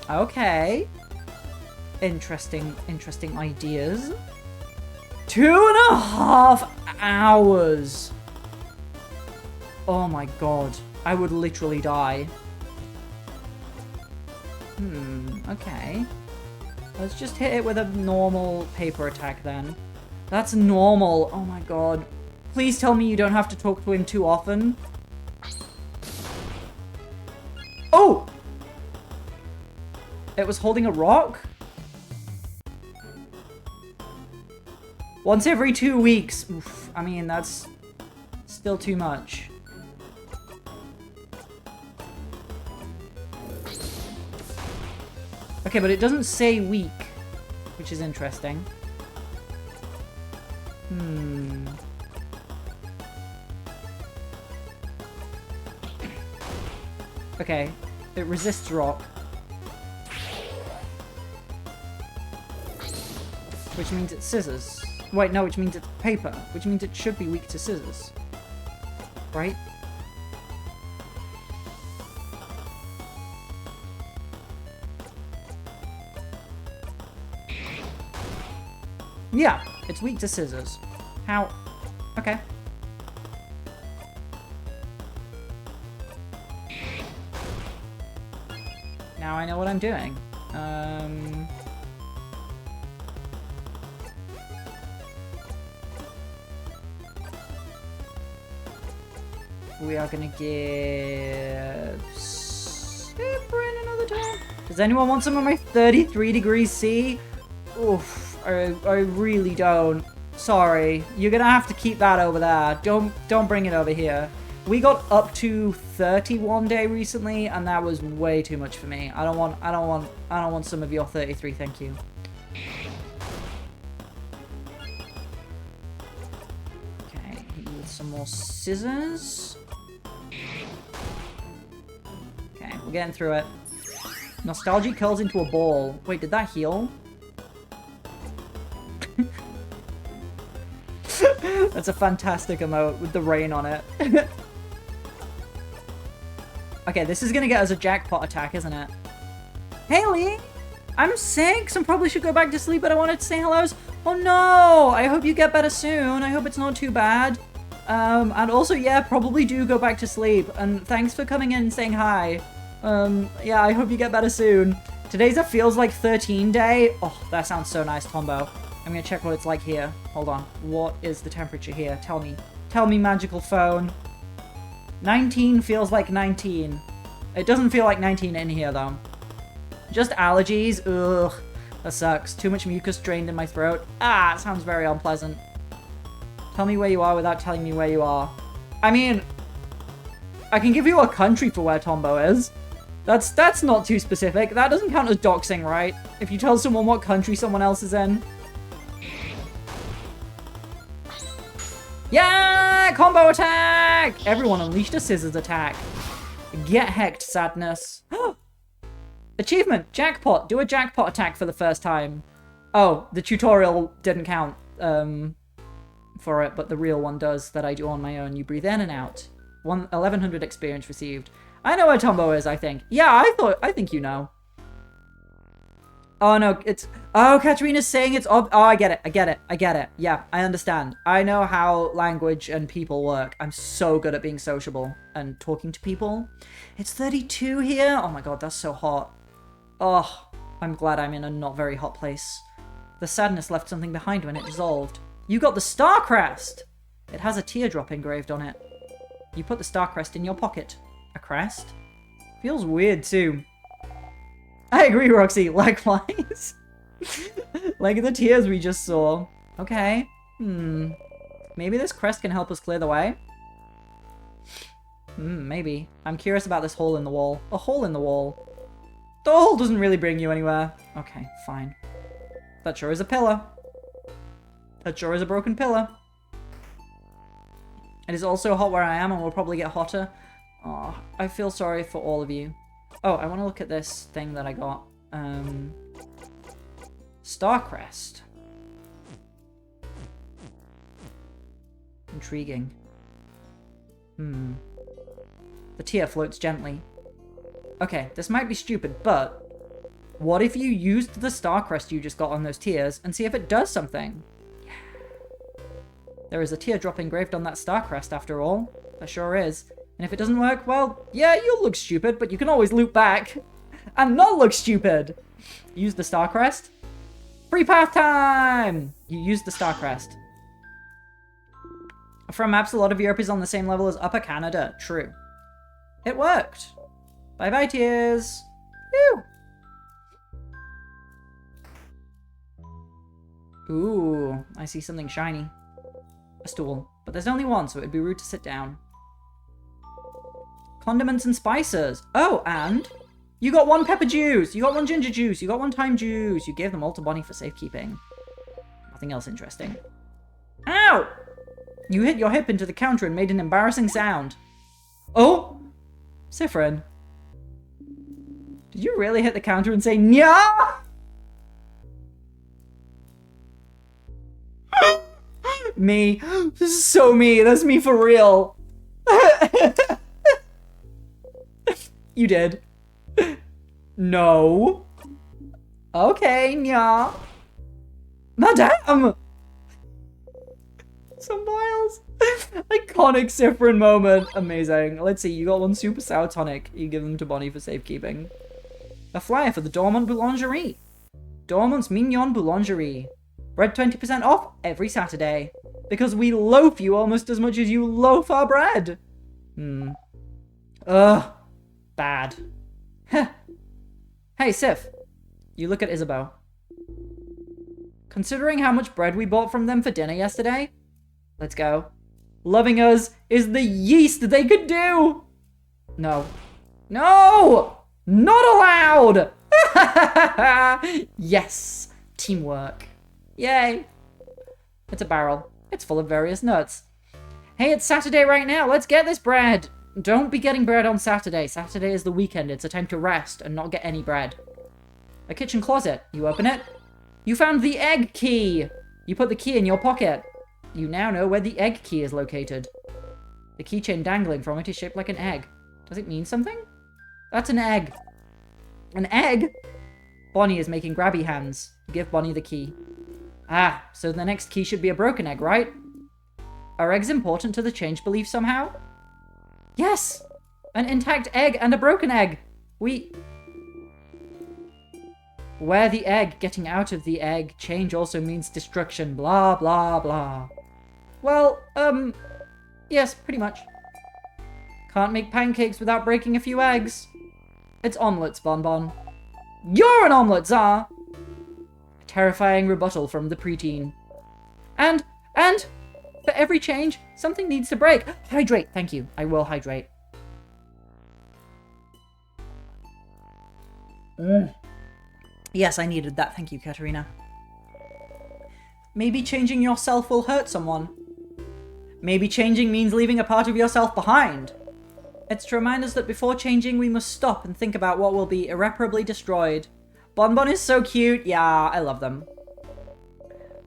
Okay. Interesting ideas. 2.5 hours! Oh my god. I would literally die. Okay. Let's just hit it with a normal paper attack then. That's normal. Oh my god. Please tell me you don't have to talk to him too often. Oh! It was holding a rock? Once every 2 weeks. Oof, I mean, that's still too much. Okay, but it doesn't say week, which is interesting. Okay, it resists rock. Which means it's scissors. Wait, no, which means it's paper. Which means it should be weak to scissors. Right? Yeah, it's weak to scissors. How? Okay. Now I know what I'm doing. We are gonna give Cyprian another turn. Does anyone want some of my 33 degrees C? Oof. I really don't. Sorry. You're gonna have to keep that over there. Don't bring it over here. We got up to 31 day recently, and that was way too much for me. I don't want some of your 33, thank you. Okay, with some more scissors. Okay, we're getting through it. Nostalgia curls into a ball. Wait, did that heal? That's a fantastic emote with the rain on it. Okay, this is gonna get us a jackpot attack, isn't it? Haley! I'm sick, so I probably should go back to sleep, but I wanted to say hellos. Oh no! I hope you get better soon. I hope it's not too bad. And also, yeah, probably do go back to sleep. And thanks for coming in and saying hi. Yeah, I hope you get better soon. Today's a feels like 13 day. Oh, that sounds so nice, Tombo. I'm gonna check what it's like here. Hold on. What is the temperature here? Tell me. Tell me, magical phone. 19 feels like 19. It doesn't feel like 19 in here, though. Just allergies. Ugh. That sucks. Too much mucus drained in my throat. Ah, it sounds very unpleasant. Tell me where you are without telling me where you are. I mean, I can give you a country for where Tombo is. That's not too specific. That doesn't count as doxing, right? If you tell someone what country someone else is in. Yeah! Combo attack! Everyone unleashed a scissors attack. Get hecked, sadness. Achievement! Jackpot! Do a jackpot attack for the first time. Oh, the tutorial didn't count for it, but the real one does that I do on my own. You breathe in and out. 1100 experience received. I know where Tombo is, I think. Yeah, I think you know. Oh, no, it's... Oh, Katarina's saying it's... Oh, I get it. Yeah, I understand. I know how language and people work. I'm so good at being sociable and talking to people. It's 32 here? Oh my god, that's so hot. Oh, I'm glad I'm in a not very hot place. The sadness left something behind when it dissolved. You got the star crest! It has a teardrop engraved on it. You put the star crest in your pocket. A crest? Feels weird, too. I agree, Roxy. Likewise. Like the tears we just saw. Okay. Maybe this crest can help us clear the way? Maybe. I'm curious about this hole in the wall. A hole in the wall. The hole doesn't really bring you anywhere. Okay, fine. That sure is a pillar. That sure is a broken pillar. It is also hot where I am and will probably get hotter. Oh, I feel sorry for all of you. Oh, I want to look at this thing that I got. Starcrest. Intriguing. The tear floats gently. Okay, this might be stupid, but what if you used the star crest you just got on those tears and see if it does something? Yeah. There is a teardrop engraved on that star crest after all. There sure is. And if it doesn't work, well, yeah, you'll look stupid, but you can always loop back and not look stupid. Use the star crest. Free path time! You use the star crest. From maps, a lot of Europe is on the same level as Upper Canada. True. It worked. Bye-bye, tears. Woo! Ooh, I see something shiny. A stool. But there's only one, so it'd be rude to sit down. Condiments and spices. Oh, and you got 1 pepper juice. You got 1 ginger juice. You got 1 thyme juice. You gave them all to Bonnie for safekeeping. Nothing else interesting. Ow! You hit your hip into the counter and made an embarrassing sound. Oh! Siffrin. Did you really hit the counter and say, Nya? Me. This is so me. That's me for real. You did. No. Okay, Nya. Madame! Some miles. Iconic Siffrin moment. Amazing. Let's see, you got 1 super sour tonic. You give them to Bonnie for safekeeping. A flyer for the Dormont Boulangerie. Dormont's Mignon Boulangerie. Bread 20% off every Saturday. Because we loaf you almost as much as you loaf our bread. Ugh. Bad. Hey, Sif. You look at Isabeau. Considering how much bread we bought from them for dinner yesterday, let's go. Loving us is the yeast they could do. No. No! Not allowed! Yes. Teamwork. Yay. It's a barrel. It's full of various nuts. Hey, it's Saturday right now. Let's get this bread. Don't be getting bread on Saturday. Saturday is the weekend. It's a time to rest and not get any bread. A kitchen closet. You open it. You found the egg key. You put the key in your pocket. You now know where the egg key is located. The keychain dangling from it is shaped like an egg. Does it mean something? That's an egg. An egg? Bonnie is making grabby hands. Give Bonnie the key. Ah, so the next key should be a broken egg, right? Are eggs important to the change belief somehow? Yes! An intact egg and a broken egg. Where the egg, getting out of the egg, change also means destruction, blah, blah, blah. Well, yes, pretty much. Can't make pancakes without breaking a few eggs. It's omelets, Bonbon. You're an omelet, Tsar! A terrifying rebuttal from the preteen. And, for every change, something needs to break. Hydrate, thank you. I will hydrate. Yes, I needed that. Thank you, Katerina. Maybe changing yourself will hurt someone. Maybe changing means leaving a part of yourself behind. It's to remind us that before changing, we must stop and think about what will be irreparably destroyed. Bonbon is so cute. Yeah, I love them.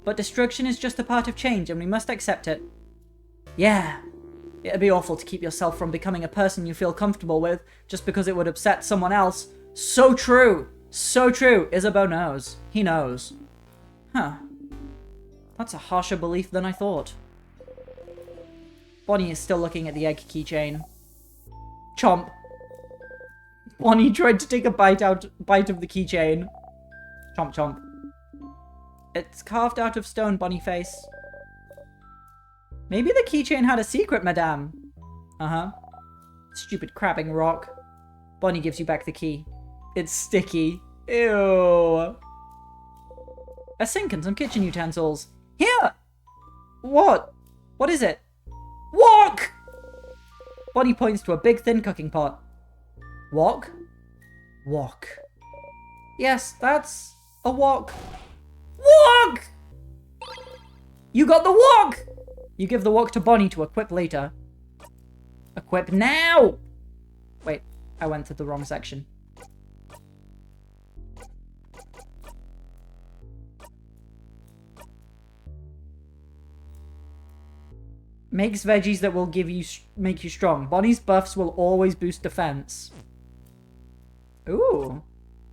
But destruction is just a part of change, and we must accept it. Yeah. It'd be awful to keep yourself from becoming a person you feel comfortable with, just because it would upset someone else. So true. So true. Isabeau knows. He knows. Huh. That's a harsher belief than I thought. Bonnie is still looking at the egg keychain. Chomp. Bonnie tried to take a bite of the keychain. Chomp chomp. It's carved out of stone, Bonnie face. Maybe the keychain had a secret, madame. Uh-huh. Stupid crabbing rock. Bonnie gives you back the key. It's sticky. Ew. A sink and some kitchen utensils. Here! What? What is it? Wok! Bonnie points to a big, thin cooking pot. Wok? Wok. Yes, that's a wok. Wok! You got the wok! You give the wok to Bonnie to equip later. Equip now! Wait, I went to the wrong section. Makes veggies that will make you strong. Bonnie's buffs will always boost defense. Ooh.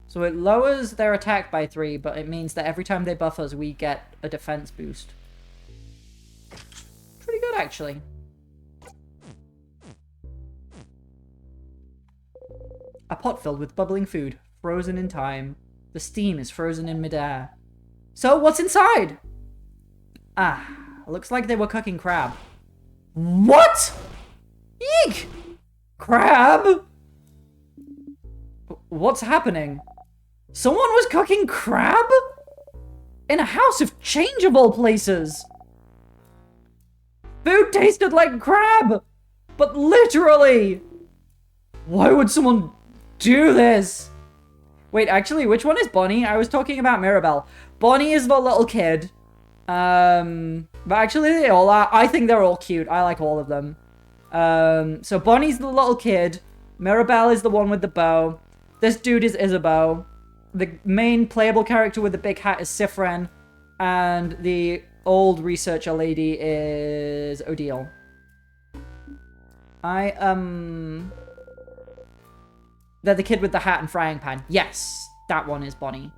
So it lowers their attack by 3, but it means that every time they buff us, we get a defense boost. Pretty good, actually. A pot filled with bubbling food, frozen in time. The steam is frozen in midair. So, what's inside? Ah, looks like they were cooking crab. What? Eek! Crab? What's happening? Someone was cooking crab? In a house of changeable places. Food tasted like crab, but literally. Why would someone do this? Wait, actually, which one is Bonnie? I was talking about Mirabelle. Bonnie is the little kid. But actually they all are. I think they're all cute. I like all of them. So Bonnie's the little kid. Mirabelle is the one with the bow. This dude is Isabeau. The main playable character with the big hat is Siffren. And the old researcher lady is Odile. They're the kid with the hat and frying pan. Yes, that one is Bonnie.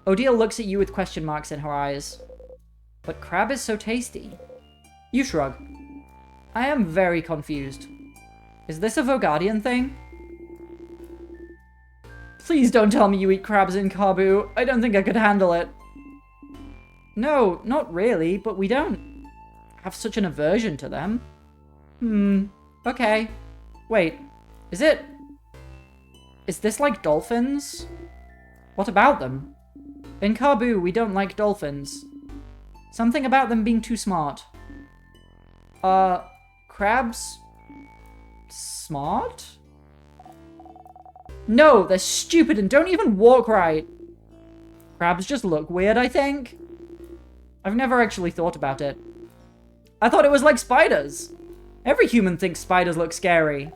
Odile looks at you with question marks in her eyes. But crab is so tasty. You shrug. I am very confused. Is this a Vogadian thing? Please don't tell me you eat crabs in Kabu. I don't think I could handle it. No, not really, but we don't have such an aversion to them. Okay. Wait, is this like dolphins? What about them? In Kabu, we don't like dolphins. Something about them being too smart. Crabs? Smart? No, they're stupid and don't even walk right. Crabs just look weird, I think. I've never actually thought about it. I thought it was like spiders. Every human thinks spiders look scary.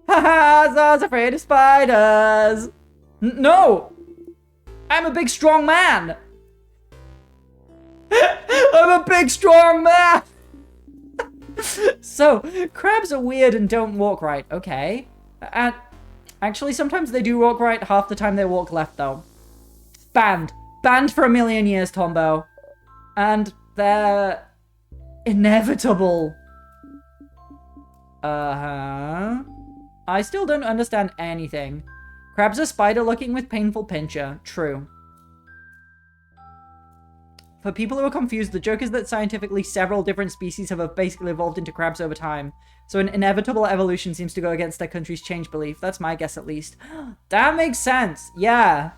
Haha, Zara's afraid of spiders. No! I'm a big, strong man. I'm a big, strong man. So, crabs are weird and don't walk right. Okay. And actually, sometimes they do walk right. Half the time they walk left, though. Banned. Banned for 1,000,000 years, Tombo. And they're inevitable. I still don't understand anything. Crab's a spider looking with painful pincher. True. For people who are confused, the joke is that scientifically several different species have basically evolved into crabs over time. So an inevitable evolution seems to go against their country's change belief. That's my guess, at least. That makes sense. Yeah.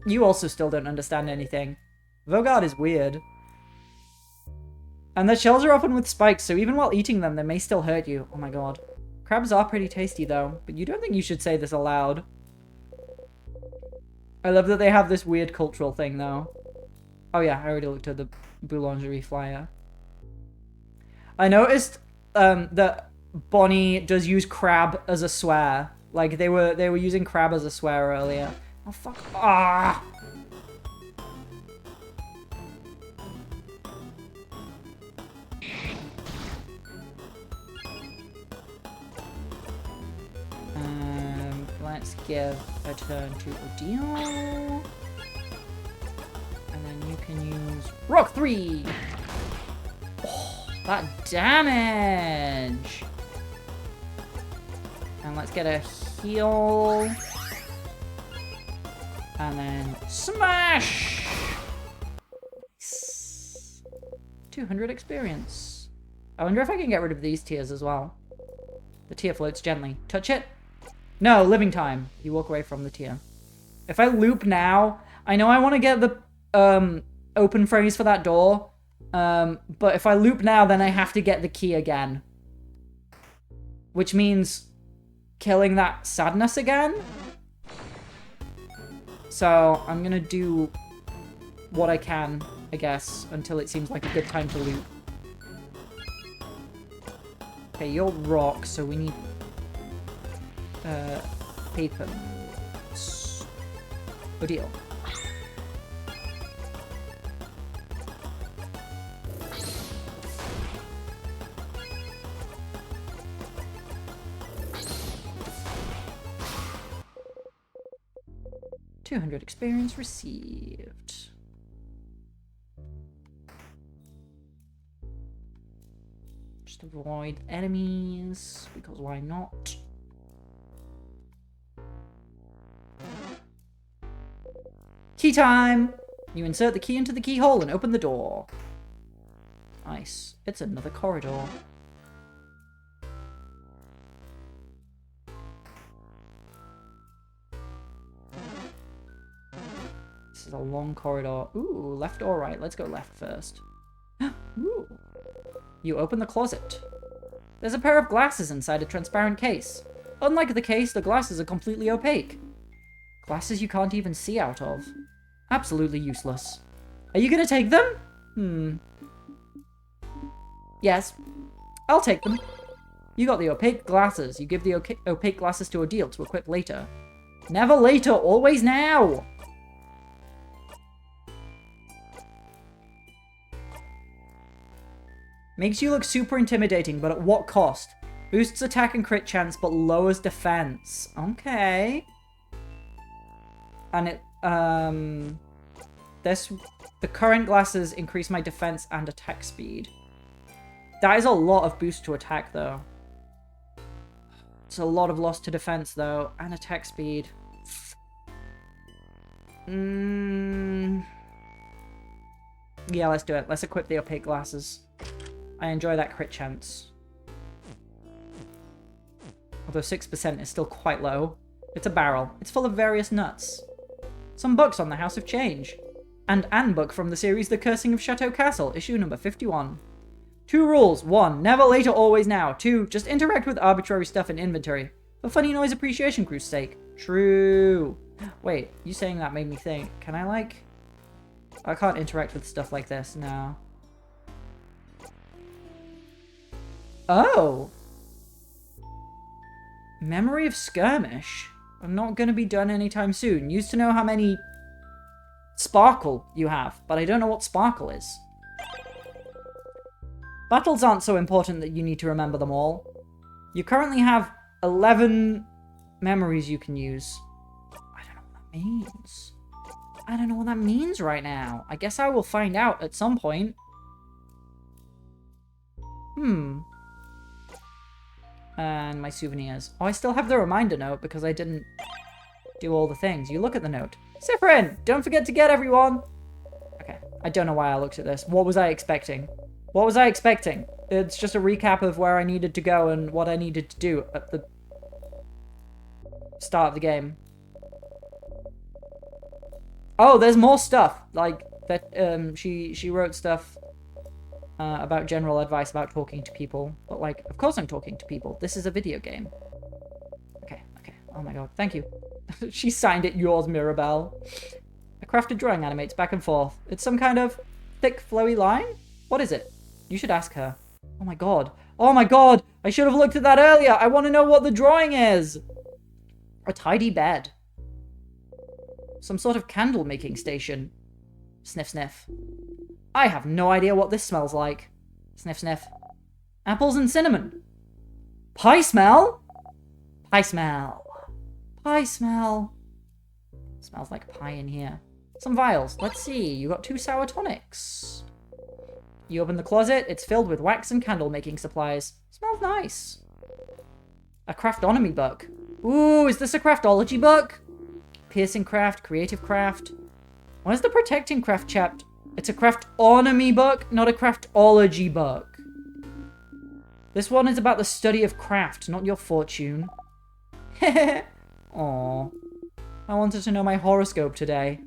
You also still don't understand anything. Vogard is weird. And their shells are often with spikes, so even while eating them, they may still hurt you. Oh my god. Crabs are pretty tasty, though. But you don't think you should say this aloud. I love that they have this weird cultural thing, though. Oh yeah, I already looked at the boulangerie flyer. I noticed that Bonnie does use crab as a swear. Like, they were using crab as a swear earlier. Oh, fuck. Ah! Let's give a turn to Odile. And then you can use Rock 3! Oh, that damage! And let's get a heal. And then smash! 200 experience. I wonder if I can get rid of these tears as well. The tear floats gently. Touch it. No, living time. You walk away from the tier. If I loop now, I know I want to get the open phrase for that door, but if I loop now, then I have to get the key again. Which means killing that sadness again. So I'm going to do what I can, I guess, until it seems like a good time to loop. Okay, you're rock, so we need... paper. Odile. 200 experience received. Just avoid enemies, because why not? Key time! You insert the key into the keyhole and open the door. Nice. It's another corridor. This is a long corridor. Ooh, left or right? Let's go left first. Ooh. You open the closet. There's a pair of glasses inside a transparent case. Unlike the case, the glasses are completely opaque. Glasses you can't even see out of. Absolutely useless. Are you gonna take them? Yes. I'll take them. You got the opaque glasses. You give the opaque glasses to Odile to equip later. Never later, always now! Makes you look super intimidating, but at what cost? Boosts attack and crit chance, but lowers defense. Okay. And it, the current glasses increase my defense and attack speed. That is a lot of boost to attack, though. It's a lot of loss to defense, though, and attack speed. Yeah, let's do it. Let's equip the opaque glasses. I enjoy that crit chance. Although 6% is still quite low. It's a barrel. It's full of various nuts. Some books on the House of Change. And an book from the series The Cursing of Chateau Castle, issue number 51. 2 rules. 1. Never later, always now. 2. Just interact with arbitrary stuff in inventory. For Funny Noise Appreciation Crew's sake. True. Wait, you saying that made me think. Can I, like... I can't interact with stuff like this, no. Oh! Memory of Skirmish. I'm not going to be done anytime soon. Used to know how many sparkle you have, but I don't know what sparkle is. Battles aren't so important that you need to remember them all. You currently have 11 memories you can use. I don't know what that means. I don't know what that means right now. I guess I will find out at some point. And my souvenirs. Oh, I still have the reminder note because I didn't do all the things. You look at the note. Cypherin! Don't forget to get everyone! Okay, I don't know why I looked at this. What was I expecting? What was I expecting? It's just a recap of where I needed to go and what I needed to do at the start of the game. Oh, there's more stuff. Like, that, she wrote stuff about general advice about talking to people. But, like, of course I'm talking to people. This is a video game. Okay. Oh my god, thank you. She signed it, yours, Mirabelle. A crafted drawing animates back and forth. It's some kind of thick, flowy line? What is it? You should ask her. Oh my god. Oh my god! I should have looked at that earlier! I want to know what the drawing is! A tidy bed. Some sort of candle-making station. Sniff, sniff. I have no idea what this smells like. Sniff, sniff. Apples and cinnamon. Pie smell? Pie smell. Pie smell. Smells like pie in here. Some vials. Let's see. You got 2 sour tonics. You open the closet. It's filled with wax and candle-making supplies. Smells nice. A craftonomy book. Ooh, is this a craftology book? Piercing craft, creative craft. Where's the protecting craft chapter? It's a craftonomy book, not a craftology book. This one is about the study of craft, not your fortune. Aww. I wanted to know my horoscope today.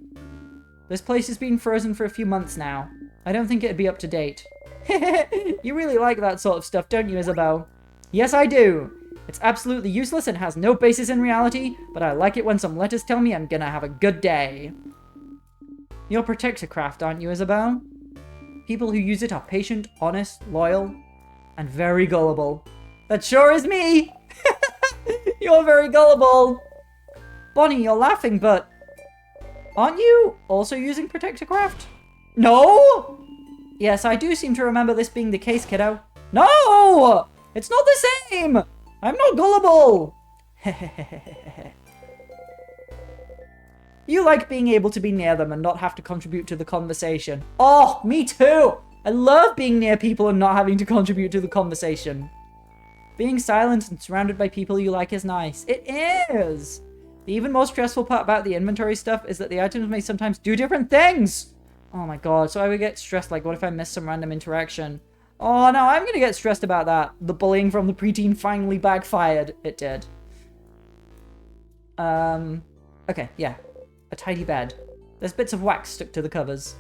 This place has been frozen for a few months now. I don't think it'd be up to date. You really like that sort of stuff, don't you, Isabelle? Yes, I do. It's absolutely useless and has no basis in reality, but I like it when some letters tell me I'm gonna have a good day. You're protector craft, aren't you, Isabelle? People who use it are patient, honest, loyal, and very gullible. That sure is me! You're very gullible! Bonnie, you're laughing, but... aren't you also using protector craft? No! Yes, I do seem to remember this being the case, kiddo. No! It's not the same! I'm not gullible! You like being able to be near them and not have to contribute to the conversation. Oh, me too! I love being near people and not having to contribute to the conversation. Being silent and surrounded by people you like is nice. It is! The even more stressful part about the inventory stuff is that the items may sometimes do different things! Oh my god, so I would get stressed, like, what if I miss some random interaction? Oh no, I'm gonna get stressed about that. The bullying from the preteen finally backfired. It did. Okay, yeah. A tidy bed. There's bits of wax stuck to the covers.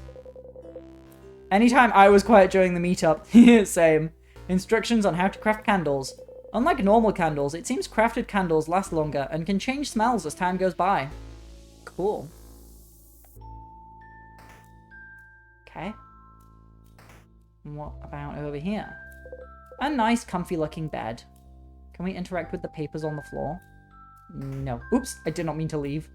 Anytime I was quiet during the meetup. Same. Instructions on how to craft candles. Unlike normal candles, it seems crafted candles last longer and can change smells as time goes by. Cool. Okay. What about over here? A nice, comfy-looking bed. Can we interact with the papers on the floor? No. Oops, I did not mean to leave.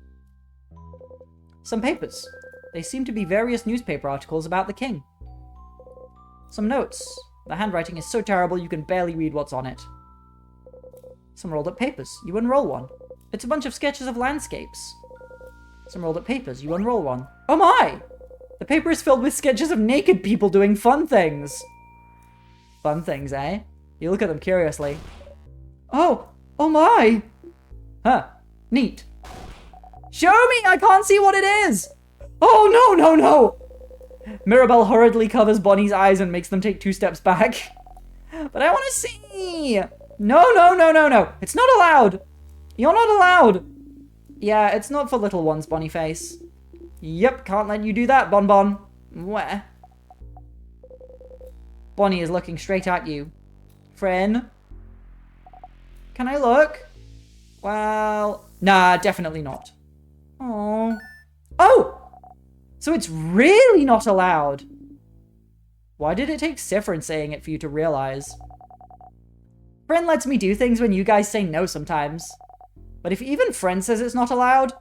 Some papers. They seem to be various newspaper articles about the king. Some notes. The handwriting is so terrible you can barely read what's on it. Some rolled up papers. You unroll one. It's a bunch of sketches of landscapes. Some rolled up papers. You unroll one. Oh my! The paper is filled with sketches of naked people doing fun things. Fun things, eh? You look at them curiously. Oh! Oh my! Huh. Neat. Show me! I can't see what it is! Oh no, no, no! Mirabelle hurriedly covers Bonnie's eyes and makes them take 2 steps back. But I want to see! No, no, no, no, no! It's not allowed! You're not allowed! Yeah, it's not for little ones, Boniface. Yep, can't let you do that, Bonbon. Where? Bonnie is looking straight at you. Friend? Can I look? Well... Nah, definitely not. Oh. Oh! So it's really not allowed. Why did it take Siffrin saying it for you to realize? Friend lets me do things when you guys say no sometimes. But if even Friend says it's not allowed,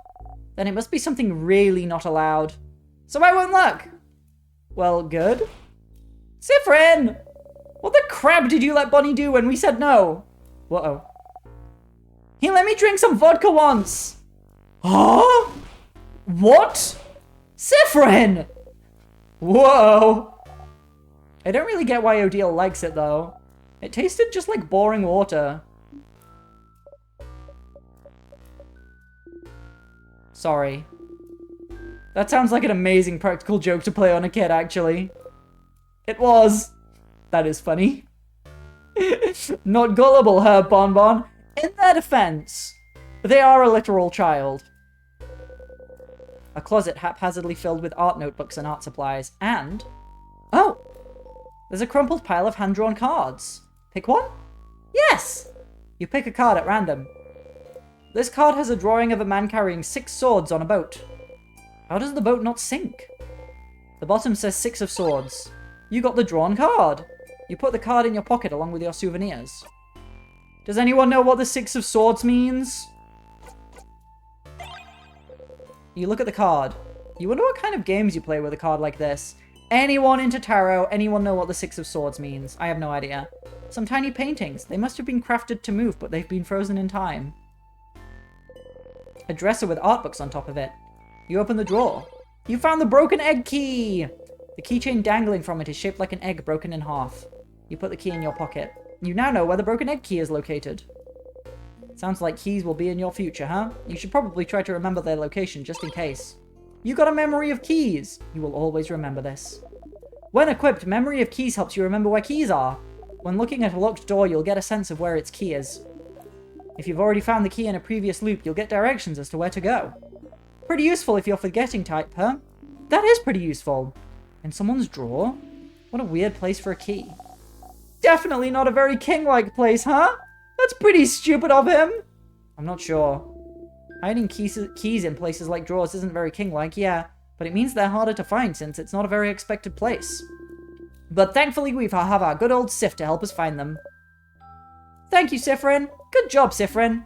then it must be something really not allowed. So I won't look. Well, good. Siffrin! What the crap did you let Bonnie do when we said no? Uh-oh. He let me drink some vodka once. Huh? What? Siffrin! Whoa. I don't really get why Odile likes it, though. It tasted just like boring water. Sorry. That sounds like an amazing practical joke to play on a kid, actually. It was. That is funny. Not gullible, her Bonbon. In their defense, they are a literal child. A closet haphazardly filled with art notebooks and art supplies, and... Oh! There's a crumpled pile of hand-drawn cards. Pick one? Yes! You pick a card at random. This card has a drawing of a man carrying 6 swords on a boat. How does the boat not sink? The bottom says 6 of swords. You got the drawn card. You put the card in your pocket along with your souvenirs. Does anyone know what the 6 of swords means? You look at the card. You wonder what kind of games you play with a card like this. Anyone into tarot? Anyone know what the 6 of swords means? I have no idea. Some tiny paintings. They must have been crafted to move, but they've been frozen in time. A dresser with art books on top of it. You open the drawer. You found the broken egg key! The keychain dangling from it is shaped like an egg broken in half. You put the key in your pocket. You now know where the broken egg key is located. Sounds like keys will be in your future, huh? You should probably try to remember their location just in case. You got a memory of keys! You will always remember this. When equipped, memory of keys helps you remember where keys are. When looking at a locked door, you'll get a sense of where its key is. If you've already found the key in a previous loop, you'll get directions as to where to go. Pretty useful if you're forgetting type, huh? That is pretty useful. In someone's drawer? What a weird place for a key. Definitely not a very king-like place, huh? That's pretty stupid of him. I'm not sure. Hiding keys in places like drawers isn't very king-like, yeah, but it means they're harder to find since it's not a very expected place. But thankfully we have our good old Sif to help us find them. Thank you, Siffrin. Good job, Siffrin.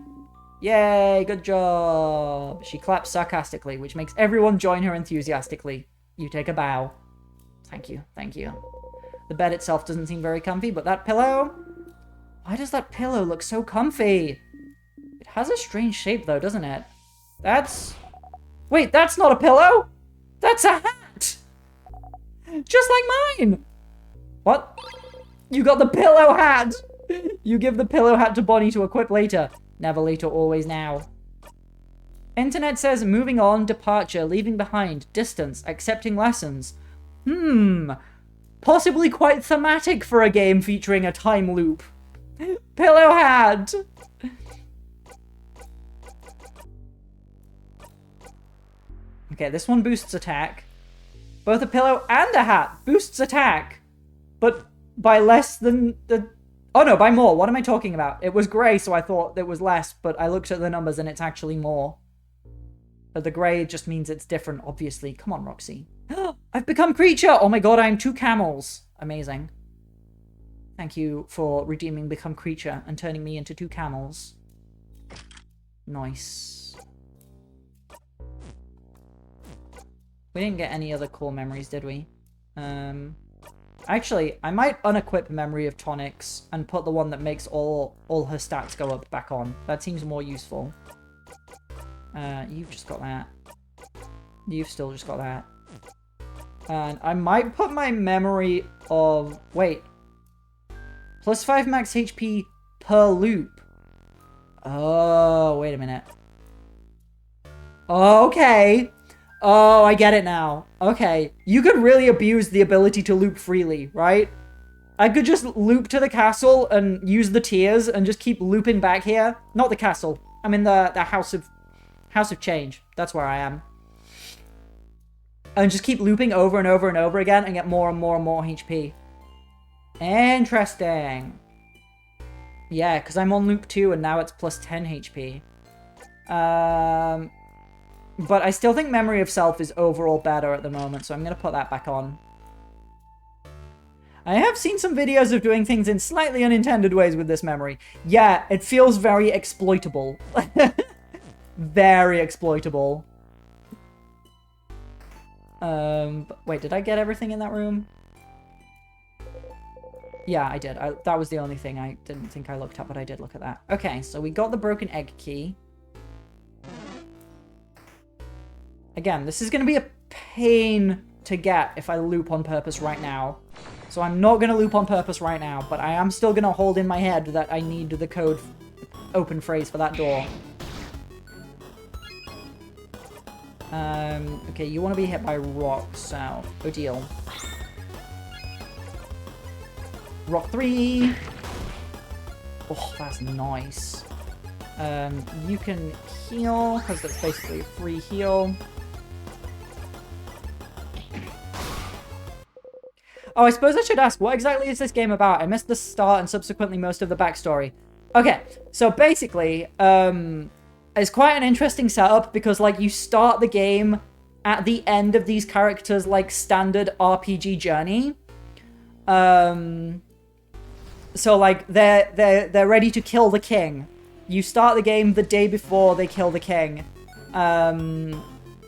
Yay, good job. She claps sarcastically, which makes everyone join her enthusiastically. You take a bow. Thank you, thank you. The bed itself doesn't seem very comfy, but that pillow? Why does that pillow look so comfy? It has a strange shape though, doesn't it? That's Wait, that's not a pillow? That's a hat! Just like mine! What? You got the pillow hat! You give the pillow hat to Bonnie to equip later. Never later, always now. Internet says moving on, departure, leaving behind, distance, accepting lessons. Possibly quite thematic for a game featuring a time loop. Pillow hat! Okay, this one boosts attack. Both a pillow and a hat boosts attack. But by less than the... Oh no, by more. What am I talking about? It was grey, so I thought it was less, but I looked at the numbers and it's actually more. But the grey just means it's different, obviously. Come on, Roxy. I've become creature! Oh my god, I'm 2 camels. Amazing. Thank you for redeeming Become Creature and turning me into 2 camels. Nice. We didn't get any other core memories, did we? Actually, I might unequip Memory of Tonics and put the one that makes all her stats go up back on. That seems more useful. You've just got that. You've still just got that. And I might put my Memory of... Wait. Plus 5 max HP per loop. Oh, wait a minute. Okay. Oh, I get it now. Okay. You could really abuse the ability to loop freely, right? I could just loop to the castle and use the tiers and just keep looping back here. Not the castle. I'm in the House of Change. That's where I am. And just keep looping over and over and over again and get more and more and more HP. Interesting. Yeah, because I'm on loop 2 and now it's plus 10 HP. But I still think Memory of Self is overall better at the moment, so I'm going to put that back on. I have seen some videos of doing things in slightly unintended ways with this memory. Yeah, it feels very exploitable. Very exploitable. Wait, did I get everything in that room? Yeah, I did. That was the only thing I didn't think I looked up, but I did look at that. Okay, so we got the broken egg key. Again, this is going to be a pain to get if I loop on purpose right now. So I'm not going to loop on purpose right now, but I am still going to hold in my head that I need the code open phrase for that door. Okay, you want to be hit by rocks, so oh deal. Rock 3! Oh, that's nice. You can heal, because that's basically a free heal. Oh, I suppose I should ask, what exactly is this game about? I missed the start and subsequently most of the backstory. Okay, so basically, it's quite an interesting setup because, like, you start the game at the end of these characters', like, standard RPG journey. So, like, they're ready to kill the king. You start the game the day before they kill the king. And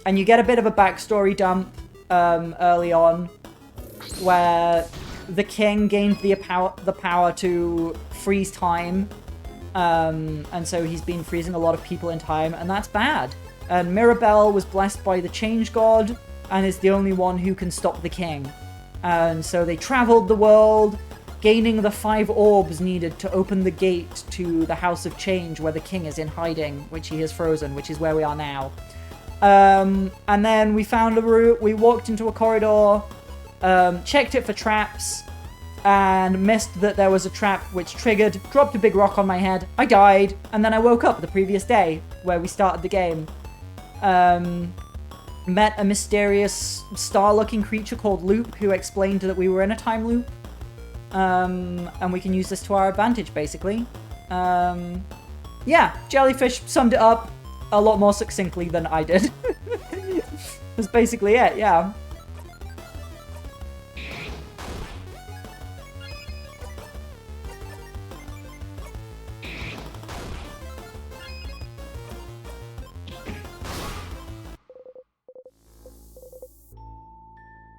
you get a bit of a backstory dump early on, where the king gained the power to freeze time. And so he's been freezing a lot of people in time, and that's bad. And Mirabelle was blessed by the Change God, and is the only one who can stop the king. And so they traveled the world, gaining the 5 orbs needed to open the gate to the House of Change, where the king is in hiding, which he has frozen, which is where we are now. And then we found a route, we walked into a corridor, checked it for traps, and missed that there was a trap which triggered, dropped a big rock on my head, I died, and then I woke up the previous day, where we started the game. Met a mysterious star-looking creature called Loop, who explained that we were in a time loop. And we can use this to our advantage, basically. Yeah, Jellyfish summed it up a lot more succinctly than I did. That's basically it, yeah.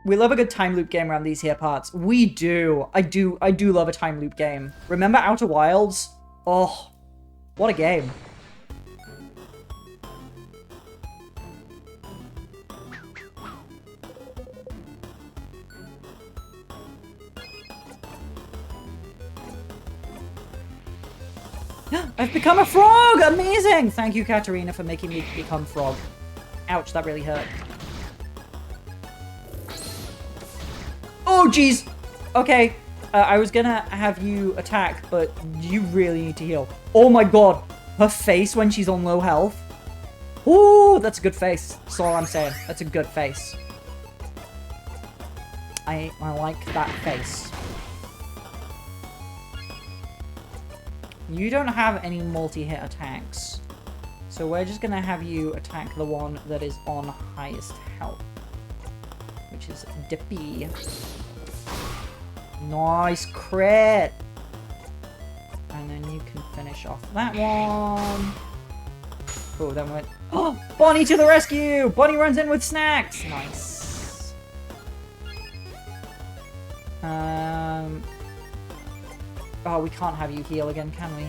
We love a good time loop game around these here parts. We do. I do love a time loop game. Remember Outer Wilds? Oh, what a game. I've become a frog! Amazing! Thank you, Katarina, for making me become frog. Ouch, that really hurt. Oh, jeez! Okay, I was gonna have you attack, but you really need to heal. Oh my god! Her face when she's on low health. Ooh, that's a good face. That's all I'm saying. That's a good face. I like that face. You don't have any multi-hit attacks. So we're just gonna have you attack the one that is on highest health. Which is Dippy. Nice crit! And then you can finish off that one. Oh, then we're... Oh! Bonnie to the rescue! Bonnie runs in with snacks! Nice. Oh, we can't have you heal again, can we?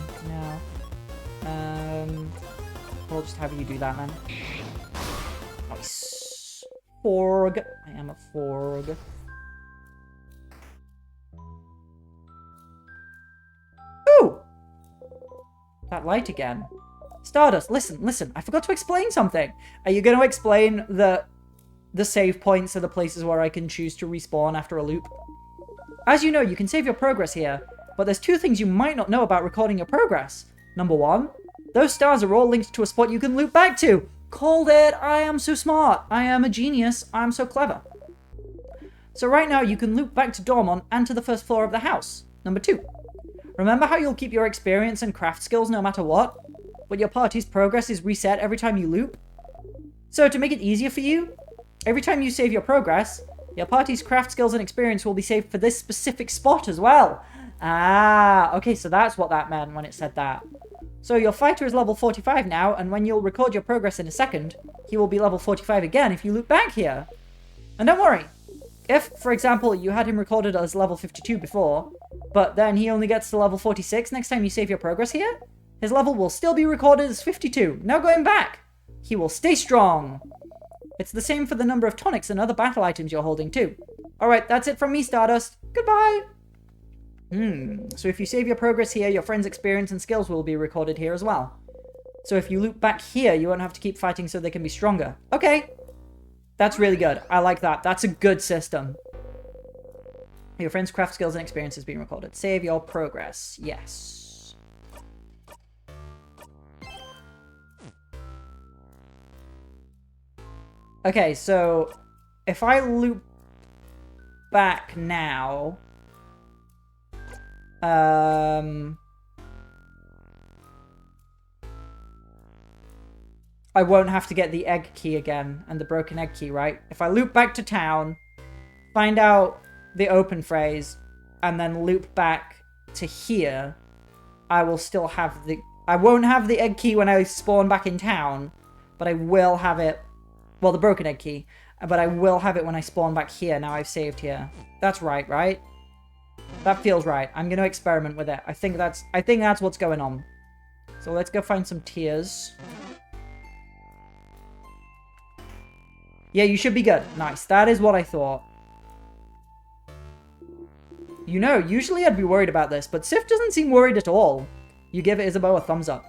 No. We'll just have you do that then. Nice. Forg. I am a Forg. Ooh! That light again. Stardust, listen. I forgot to explain something. Are you going to explain the save points are the places where I can choose to respawn after a loop? As you know, you can save your progress here, but there's two things you might not know about recording your progress. Number one, those stars are all linked to a spot you can loop back to. Called it! I am so smart. I am a genius. I'm so clever. So right now, you can loop back to Dormont and to the first floor of the house. Number two, remember how you'll keep your experience and craft skills no matter what? But your party's progress is reset every time you loop? So to make it easier for you, every time you save your progress, your party's craft skills and experience will be saved for this specific spot as well. Ah, okay, so that's what that meant when it said that. So your fighter is level 45 now, and when you'll record your progress in a second, he will be level 45 again if you loop back here. And don't worry, if, for example, you had him recorded as level 52 before, but then he only gets to level 46 next time you save your progress here, his level will still be recorded as 52, no going back. He will stay strong. It's the same for the number of tonics and other battle items you're holding too. Alright, that's it from me, Stardust. Goodbye! So if you save your progress here, your friend's experience and skills will be recorded here as well. So if you loop back here, you won't have to keep fighting so they can be stronger. Okay! That's really good. I like that. That's a good system. Your friend's craft skills and experience is being recorded. Save your progress. Yes. Okay, so if I loop back now, I won't have to get the egg key again and the broken egg key, right? If I loop back to town, find out the open phrase, and then loop back to here, I will still have the... I won't have the egg key when I spawn back in town, but I will have it... Well, the broken egg key. But I will have it when I spawn back here, now I've saved here. That's right, right? That feels right. I'm going to experiment with it. I think that's what's going on. So let's go find some tears. Yeah, you should be good. Nice. That is what I thought. You know, usually I'd be worried about this, but Sif doesn't seem worried at all. You give Isabeau a thumbs up.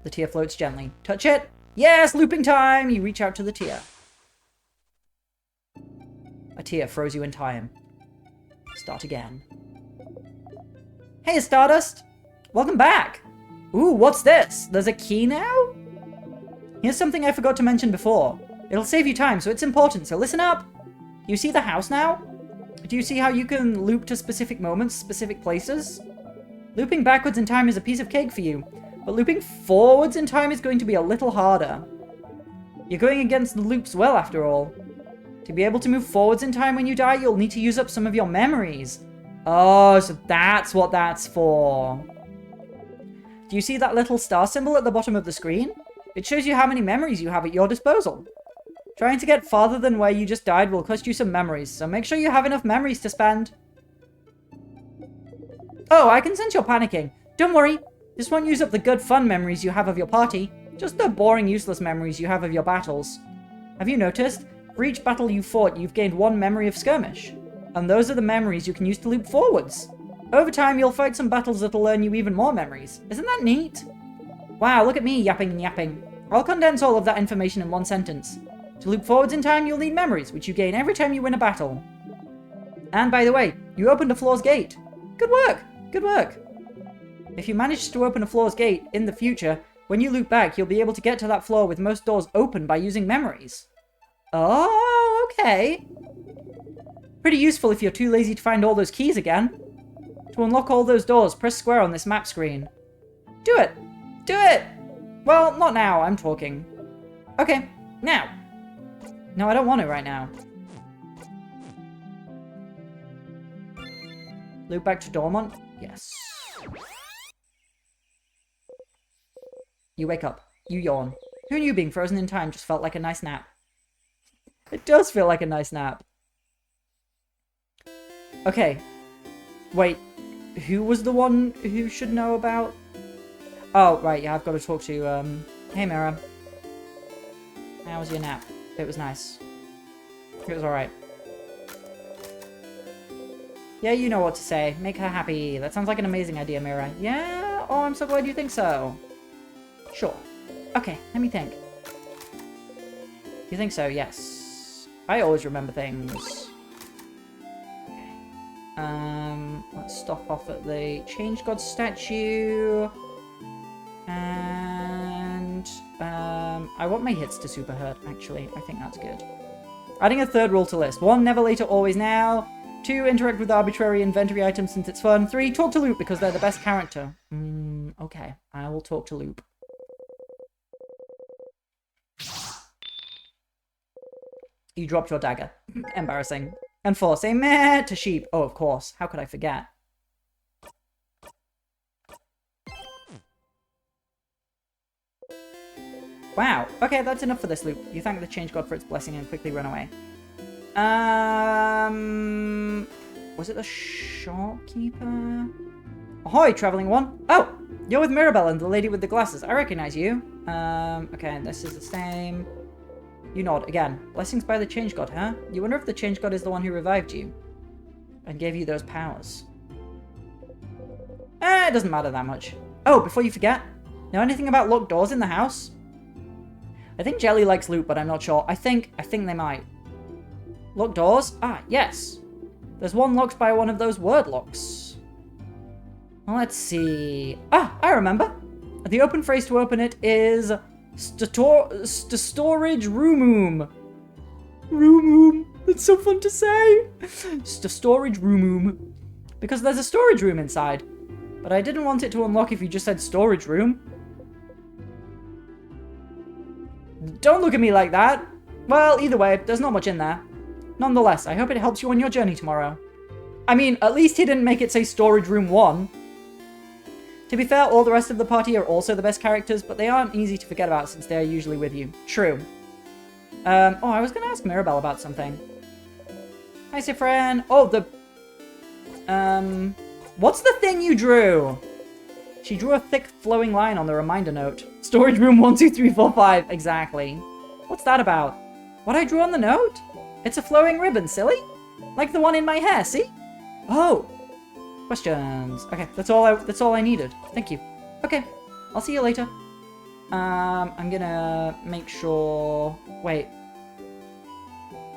The tear floats gently. Touch it. Yes, looping time! You reach out to the tear. A tear froze you in time. Start again. Hey, Stardust! Welcome back! Ooh, what's this? There's a key now? Here's something I forgot to mention before. It'll save you time, so it's important, so listen up! You see the house now? Do you see how you can loop to specific moments, specific places? Looping backwards in time is a piece of cake for you, but looping forwards in time is going to be a little harder. You're going against the loop's will, after all. To be able to move forwards in time when you die, you'll need to use up some of your memories. Oh, so that's what that's for. Do you see that little star symbol at the bottom of the screen? It shows you how many memories you have at your disposal. Trying to get farther than where you just died will cost you some memories, so make sure you have enough memories to spend. Oh, I can sense you're panicking. Don't worry. This won't use up the good fun memories you have of your party, just the boring useless memories you have of your battles. Have you noticed? For each battle you fought, you've gained one memory of skirmish. And those are the memories you can use to loop forwards. Over time, you'll fight some battles that'll earn you even more memories. Isn't that neat? Wow, look at me yapping and yapping. I'll condense all of that information in one sentence. To loop forwards in time, you'll need memories, which you gain every time you win a battle. And by the way, you opened a floor's gate. Good work! Good work! If you manage to open a floor's gate in the future, when you loop back, you'll be able to get to that floor with most doors open by using memories. Oh, okay. Pretty useful if you're too lazy to find all those keys again. To unlock all those doors, press square on this map screen. Do it! Do it! Well, not now, I'm talking. Okay, now. No, I don't want it right now. Loop back to Dormont? Yes. You wake up. You yawn. Who knew being frozen in time just felt like a nice nap? It does feel like a nice nap. Okay. Wait. Who was the one who should know about... Oh, right, yeah, I've got to talk to, Hey, Mira. How was your nap? It was nice. It was alright. Yeah, you know what to say. Make her happy. That sounds like an amazing idea, Mira. Yeah? Oh, I'm so glad you think so. Sure. Okay, let me think. You think so? Yes. I always remember things. Okay. Let's stop off at the Change God statue. And, I want my hits to super hurt, actually. I think that's good. Adding a third rule to list. 1, never later, always now. 2, interact with arbitrary inventory items since it's fun. 3, talk to Loop because they're the best character. Okay. I will talk to Loop. You dropped your dagger. Embarrassing. And 4, say meh to sheep. Oh, of course. How could I forget? Wow. Okay, that's enough for this loop. You thank the Change God for its blessing and quickly run away. Was it the shopkeeper? Ahoy, traveling one. Oh, you're with Mirabelle, the lady with the glasses. I recognize you. Okay, this is the same. You nod again. Blessings by the Change God, huh? You wonder if the Change God is the one who revived you and gave you those powers. It doesn't matter that much. Oh, before you forget, know anything about locked doors in the house? I think Jelly likes loot, but I'm not sure. I think they might. Locked doors? Ah, yes. There's one locked by one of those word locks. Well, let's see. Ah, I remember. The open phrase to open it is storage room. Room. That's so fun to say. Storage room. Because there's a storage room inside. But I didn't want it to unlock if you just said storage room. Don't look at me like that. Well, either way, there's not much in there. Nonetheless, I hope it helps you on your journey tomorrow. I mean, at least he didn't make it say Storage Room 1. To be fair, all the rest of the party are also the best characters, but they aren't easy to forget about since they are usually with you. True. Oh, I was going to ask Mirabelle about something. Hi, Sifran. Oh, what's the thing you drew? She drew a thick, flowing line on the reminder note. Storage room 1, 2, 3, 4, 5. Exactly. What's that about? What I drew on the note? It's a flowing ribbon, silly. Like the one in my hair, see? Oh. Questions. Okay, that's all I needed. Thank you. Okay, I'll see you later. I'm gonna make sure... Wait.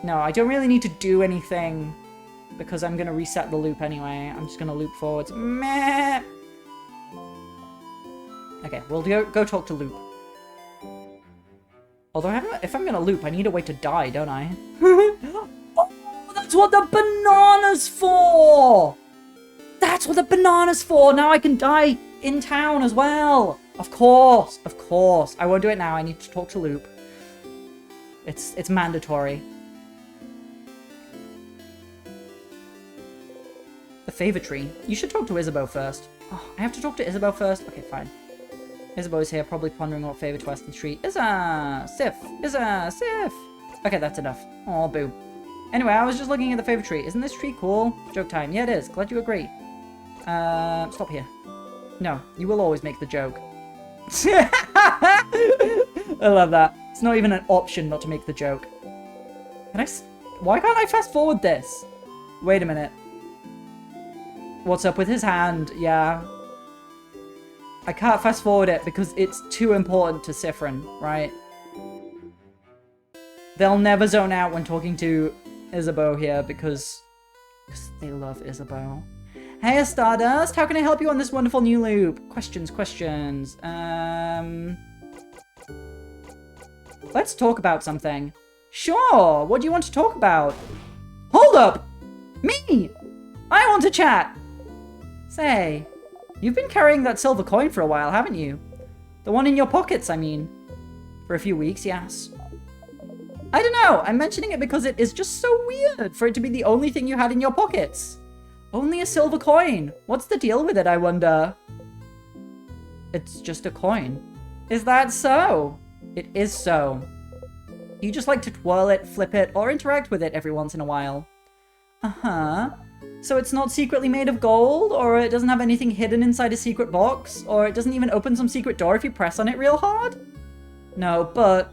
No, I don't really need to do anything because I'm gonna reset the loop anyway. I'm just gonna loop forwards. Meh. Okay, we'll go talk to Loop. Although, if I'm gonna loop, I need a way to die, don't I? Oh, that's what the banana's for! That's what the banana's for! Now I can die in town as well! Of course, of course. I won't do it now, I need to talk to Loop. It's mandatory. The favor tree. You should talk to Isabeau first. Oh, I have to talk to Isabeau first? Okay, fine. Isabeau's here, probably pondering what favor to ask the tree. Sif! Sif! Okay, that's enough. Oh, boo. Anyway, I was just looking at the favor tree. Isn't this tree cool? Joke time. Yeah, it is. Glad you agree. Stop here. No, you will always make the joke. I love that. It's not even an option not to make the joke. Why can't I fast forward this? Wait a minute. What's up with his hand? Yeah. I can't fast forward it because it's too important to Siffrin, right? They'll never zone out when talking to Isabeau here because they love Isabeau. Hey, Stardust, how can I help you on this wonderful new loop? Questions. Let's talk about something. Sure, what do you want to talk about? Hold up! Me! I want to chat! Say, you've been carrying that silver coin for a while, haven't you? The one in your pockets, I mean. For a few weeks, yes. I don't know, I'm mentioning it because it is just so weird for it to be the only thing you had in your pockets. Only a silver coin. What's the deal with it, I wonder? It's just a coin. Is that so? It is so. You just like to twirl it, flip it, or interact with it every once in a while. Uh-huh. So it's not secretly made of gold, or it doesn't have anything hidden inside a secret box, or it doesn't even open some secret door if you press on it real hard? No, but...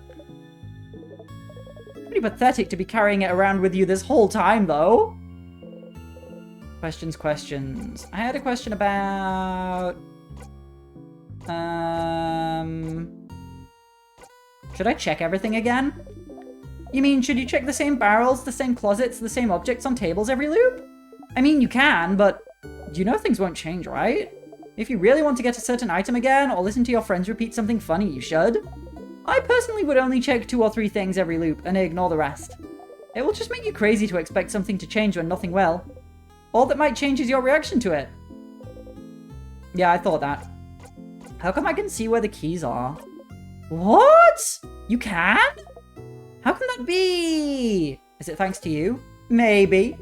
Pretty pathetic to be carrying it around with you this whole time, though. Questions. I had a question about... Should I check everything again? You mean, should you check the same barrels, the same closets, the same objects on tables every loop? I mean, you can, but you know things won't change, right? If you really want to get a certain item again, or listen to your friends repeat something funny, you should. I personally would only check 2 or 3 things every loop, and ignore the rest. It will just make you crazy to expect something to change when nothing will. All that might change is your reaction to it. Yeah, I thought that. How come I can see where the keys are? What? You can? How can that be? Is it thanks to you? Maybe.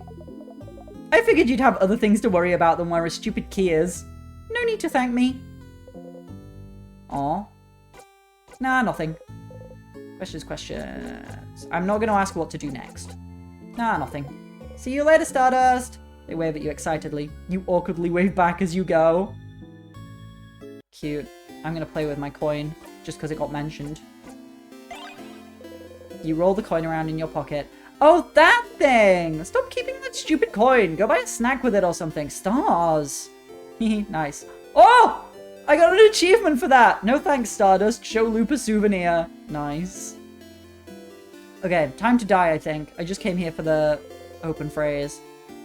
I figured you'd have other things to worry about than where a stupid key is. No need to thank me. Aw. Nah, nothing. Questions. I'm not going to ask what to do next. Nah, nothing. See you later, Stardust. They wave at you excitedly. You awkwardly wave back as you go. Cute. I'm going to play with my coin, just because it got mentioned. You roll the coin around in your pocket. Oh, that thing! Stop keeping that stupid coin. Go buy a snack with it or something. Stars. Nice. Oh! I got an achievement for that! No thanks, Stardust. Show Loop a souvenir. Nice. Okay, time to die, I think. I just came here for the open phrase.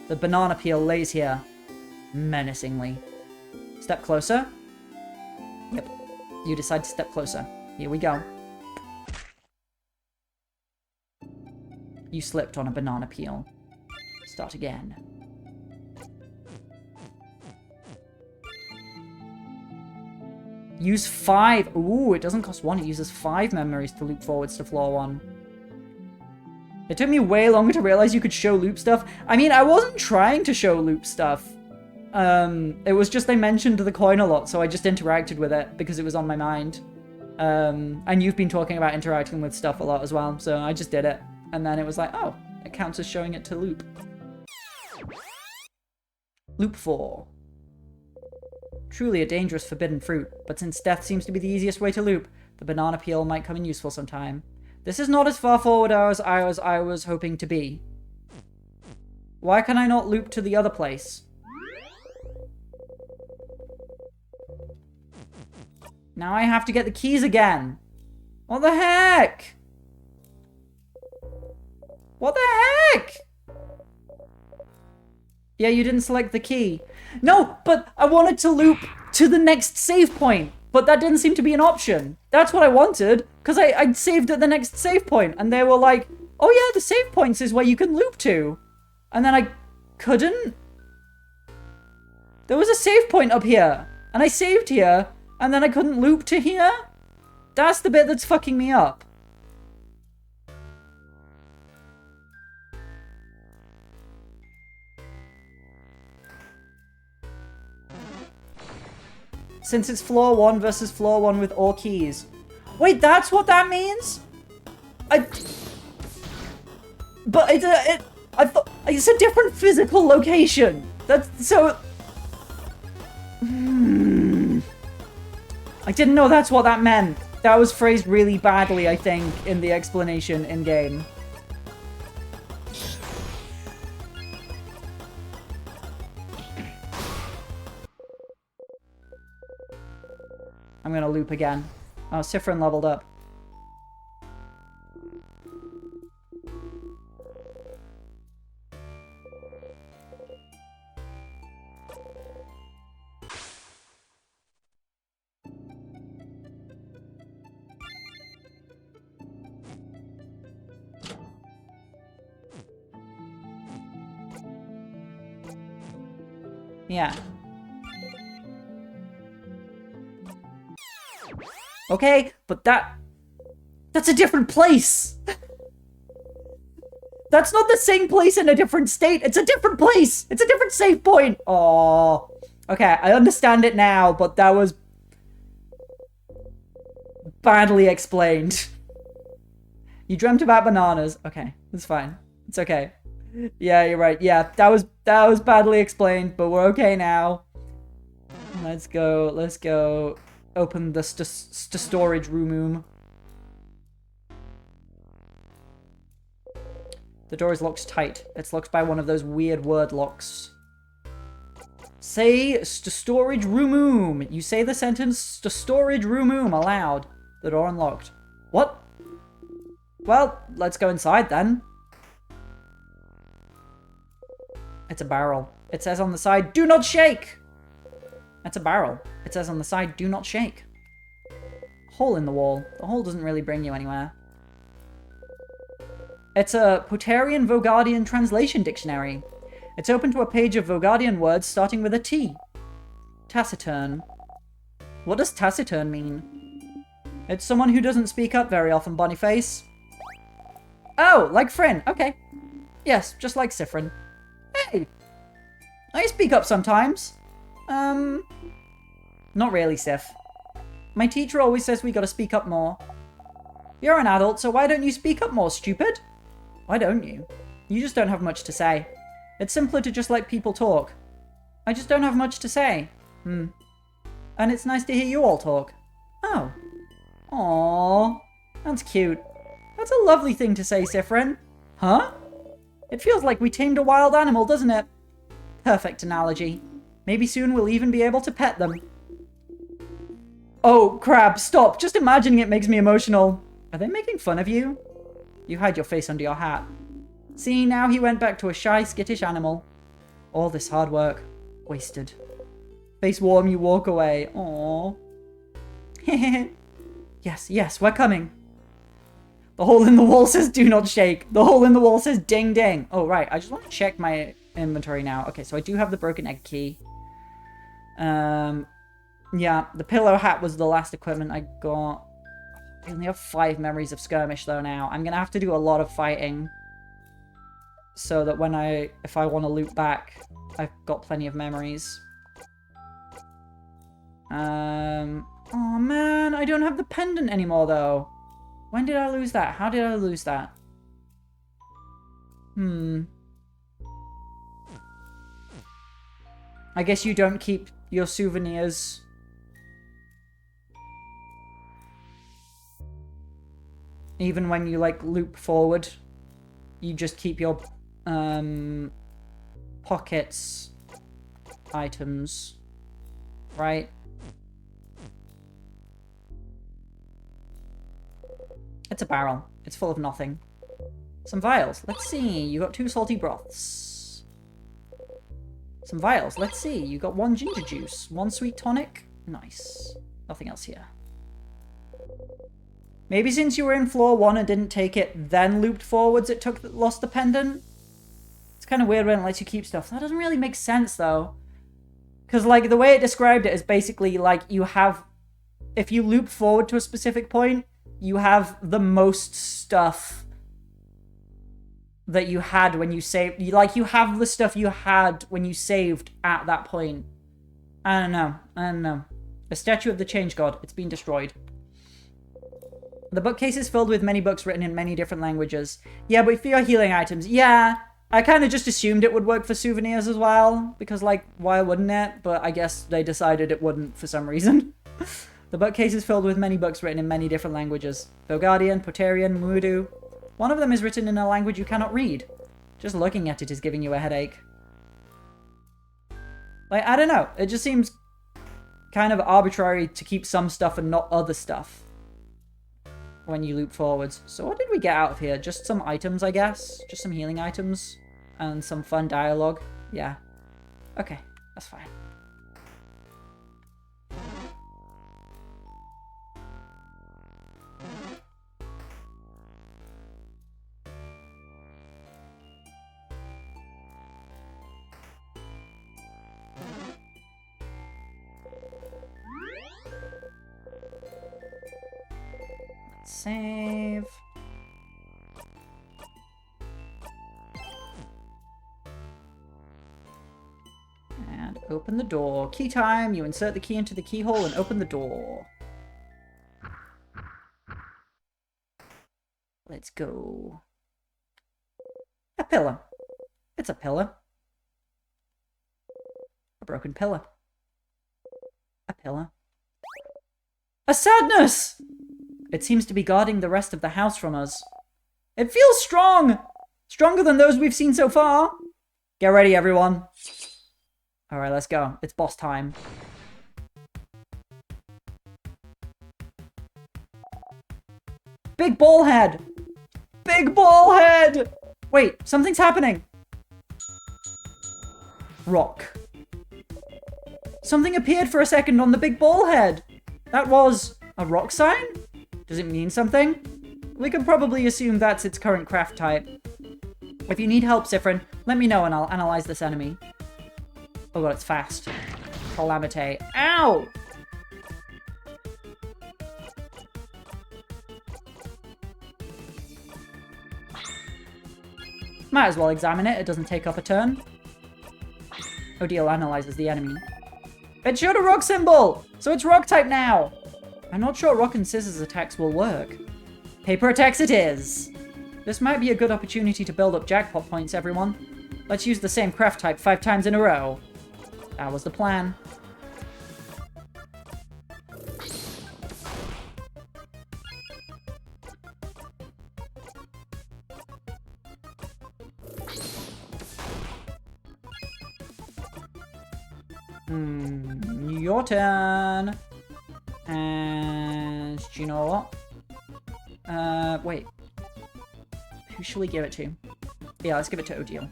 The banana peel lays here. Menacingly. Step closer. Yep. You decide to step closer. Here we go. You slipped on a banana peel. Start again. Use 5. Ooh, it doesn't cost 1. It uses 5 memories to loop forwards to floor 1. It took me way longer to realize you could show loop stuff. I mean, I wasn't trying to show loop stuff. It was just they mentioned the coin a lot, so I just interacted with it because it was on my mind. And you've been talking about interacting with stuff a lot as well, so I just did it. And then it was like, oh, it counts as showing it to loop. Loop 4. Truly a dangerous forbidden fruit, but since death seems to be the easiest way to loop, the banana peel might come in useful sometime. This is not as far forward as I was hoping to be. Why can I not loop to the other place? Now I have to get the keys again. What the heck? What the heck? Yeah, you didn't select the key. No, but I wanted to loop to the next save point. But that didn't seem to be an option. That's what I wanted. Because I'd saved at the next save point. And they were like, oh yeah, the save points is where you can loop to. And then I couldn't. There was a save point up here. And I saved here. And then I couldn't loop to here. That's the bit that's fucking me up. Since it's floor 1 versus floor 1 with all keys. Wait, that's what that means? I thought it's a different physical location. That's so. I didn't know that's what that meant. That was phrased really badly, I think, in the explanation in game. I'm gonna loop again. Oh, Siffrin leveled up. Yeah. Okay, but that's a different place. That's not the same place in a different state. It's a different place. It's a different save point. Oh. Okay, I understand it now, but that was badly explained. You dreamt about bananas. Okay, it's fine. It's okay. Yeah, you're right. Yeah, that was badly explained, but we're okay now. Let's go. Open the storage room. The door is locked tight. It's locked by one of those weird word locks. Say storage room. You say the sentence storage room aloud. The door unlocked. What? Well, let's go inside then. It's a barrel. It says on the side, do not shake! That's a barrel. It says on the side, do not shake. Hole in the wall. The hole doesn't really bring you anywhere. It's a Potarian Vogardian translation dictionary. It's open to a page of Vogardian words starting with a T. Taciturn. What does taciturn mean? It's someone who doesn't speak up very often, Boniface. Oh, like Fryn. Okay. Yes, just like Siffrin. Hey! I speak up sometimes. Not really, Sif. My teacher always says we gotta speak up more. You're an adult, so why don't you speak up more, stupid? Why don't you? You just don't have much to say. It's simpler to just let people talk. I just don't have much to say. And it's nice to hear you all talk. Oh. Aww. That's cute. That's a lovely thing to say, Siffrin. Huh? It feels like we tamed a wild animal, doesn't it? Perfect analogy. Maybe soon we'll even be able to pet them. Oh, crap, stop. Just imagining it makes me emotional. Are they making fun of you? You hide your face under your hat. See, now he went back to a shy, skittish animal. All this hard work. Wasted. Face warm, you walk away. Aww. Yes, we're coming. The hole in the wall says do not shake. The hole in the wall says ding ding. Oh, right. I just want to check my inventory now. Okay, so I do have the broken egg key. Yeah, the pillow hat was the last equipment I got. I only have 5 memories of skirmish though now. I'm gonna have to do a lot of fighting. So that if I want to loop back, I've got plenty of memories. Oh man, I don't have the pendant anymore though. When did I lose that? How did I lose that? I guess you don't keep your souvenirs. Even when you, like, loop forward. You just keep your, pockets items. Right? It's a barrel. It's full of nothing. Some vials. Let's see. You got 2 salty broths. Some vials. Let's see. You got 1 ginger juice. 1 sweet tonic. Nice. Nothing else here. Maybe since you were in floor 1 and didn't take it, then looped forwards, it lost the pendant? It's kind of weird when it lets you keep stuff. That doesn't really make sense, though. Because, like, the way it described it is basically, like, you have... If you loop forward to a specific point, you have the most stuff that you had when you saved. Like, you have the stuff you had when you saved at that point. I don't know. A statue of the Change God. It's been destroyed. The bookcase is filled with many books written in many different languages. Yeah, but for your healing items, yeah. I kind of just assumed it would work for souvenirs as well. Because, like, why wouldn't it? But I guess they decided it wouldn't for some reason. The bookcase is filled with many books written in many different languages. Vogardian, Potarian, Mudu. One of them is written in a language you cannot read. Just looking at it is giving you a headache. Like, I don't know. It just seems kind of arbitrary to keep some stuff and not other stuff when you loop forwards. So what did we get out of here? Just some items, I guess. Just some healing items. And some fun dialogue. Yeah. Okay, that's fine. Save. And open the door. Key time. You insert the key into the keyhole and open the door. Let's go. A pillar. It's a pillar. A broken pillar. A pillar. A sadness! It seems to be guarding the rest of the house from us. It feels strong! Stronger than those we've seen so far. Get ready, everyone. Alright, let's go. It's boss time. Big ball head! Big ball head! Wait, something's happening. Rock. Something appeared for a second on the big ball head. That was a rock sign? Does it mean something? We can probably assume that's its current craft type. If you need help, Siffrin, let me know and I'll analyze this enemy. Oh god, it's fast. Calamite. Ow! Might as well examine it, it doesn't take up a turn. Odile analyzes the enemy. It showed a rock symbol! So it's rock type now! I'm not sure rock and scissors attacks will work. Paper attacks it is! This might be a good opportunity to build up jackpot points, everyone. Let's use the same craft type 5 times in a row. That was the plan. Your turn. And do you know what? Wait. Who shall we give it to? Yeah, let's give it to Odile.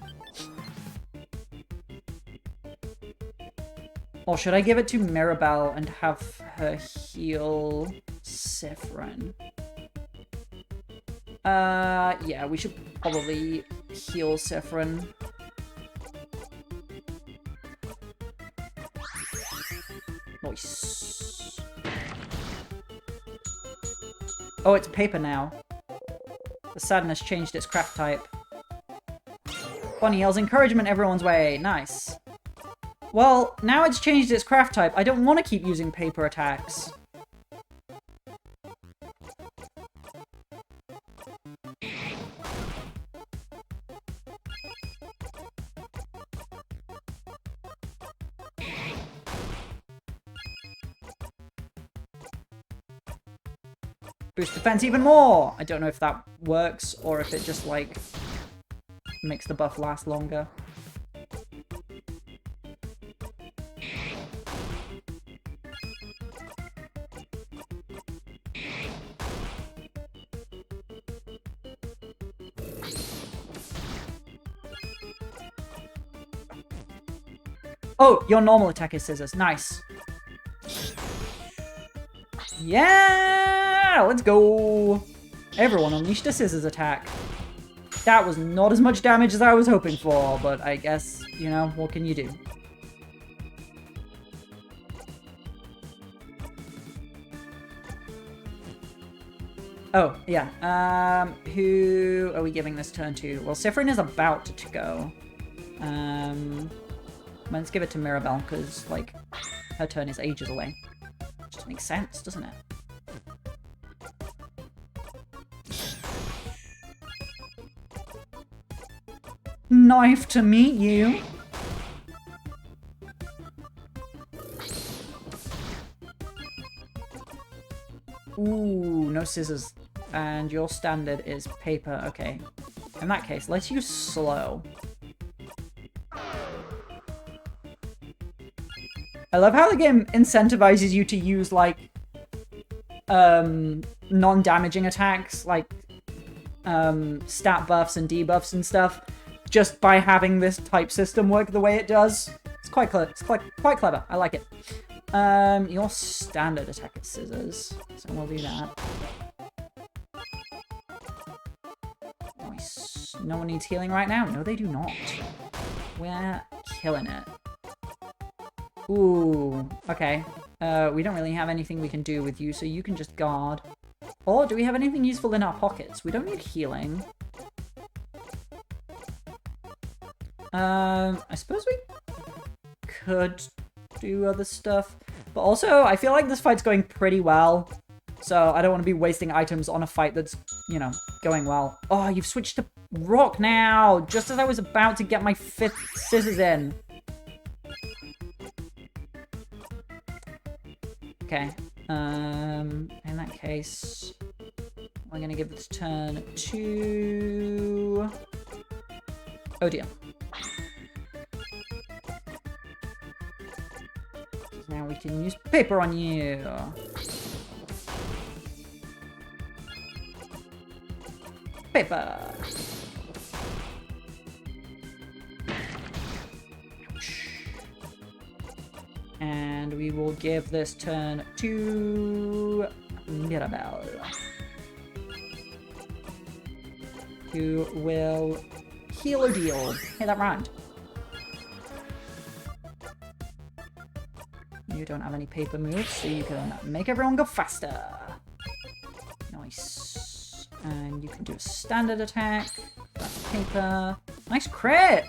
Or should I give it to Mirabelle and have her heal Siffrin? Yeah, we should probably heal Siffrin. Nice. Oh, it's paper now. The sadness changed its craft type. Bonnie yells encouragement everyone's way. Nice. Well, now it's changed its craft type. I don't want to keep using paper attacks. Boost defense even more! I don't know if that works or if it just, like, makes the buff last longer. Oh, your normal attack is scissors. Nice. Yeah! Let's go! Everyone unleashed a scissors attack. That was not as much damage as I was hoping for, but I guess, you know, what can you do? Oh, yeah. Who are we giving this turn to? Well, Siffrin is about to go. Let's give it to Mirabelle, because, like, her turn is ages away. Just makes sense, doesn't it? Knife to meet you. Ooh, no scissors. And your standard is paper. Okay. In that case, let's use slow. I love how the game incentivizes you to use, like, non-damaging attacks, like, stat buffs and debuffs and stuff, just by having this type system work the way it does. It's quite clever. It's quite clever. I like it. Your standard attack is scissors, so we'll do that. Nice. No one needs healing right now? No, they do not. We're killing it. Ooh, okay. We don't really have anything we can do with you, so you can just guard. Or do we have anything useful in our pockets? We don't need healing. I suppose we could do other stuff. But also, I feel like this fight's going pretty well. So I don't want to be wasting items on a fight that's, you know, going well. Oh, you've switched to rock now! Just as I was about to get my 5th scissors in. Okay. In that case, we're gonna give this turn to Odiel. Now we can use paper on you. Paper. And we will give this turn to Mirabelle, who will heal Odiel. Hey, that rhymed. You don't have any paper moves, so you can make everyone go faster. Nice. And you can do a standard attack. That's paper. Nice crit!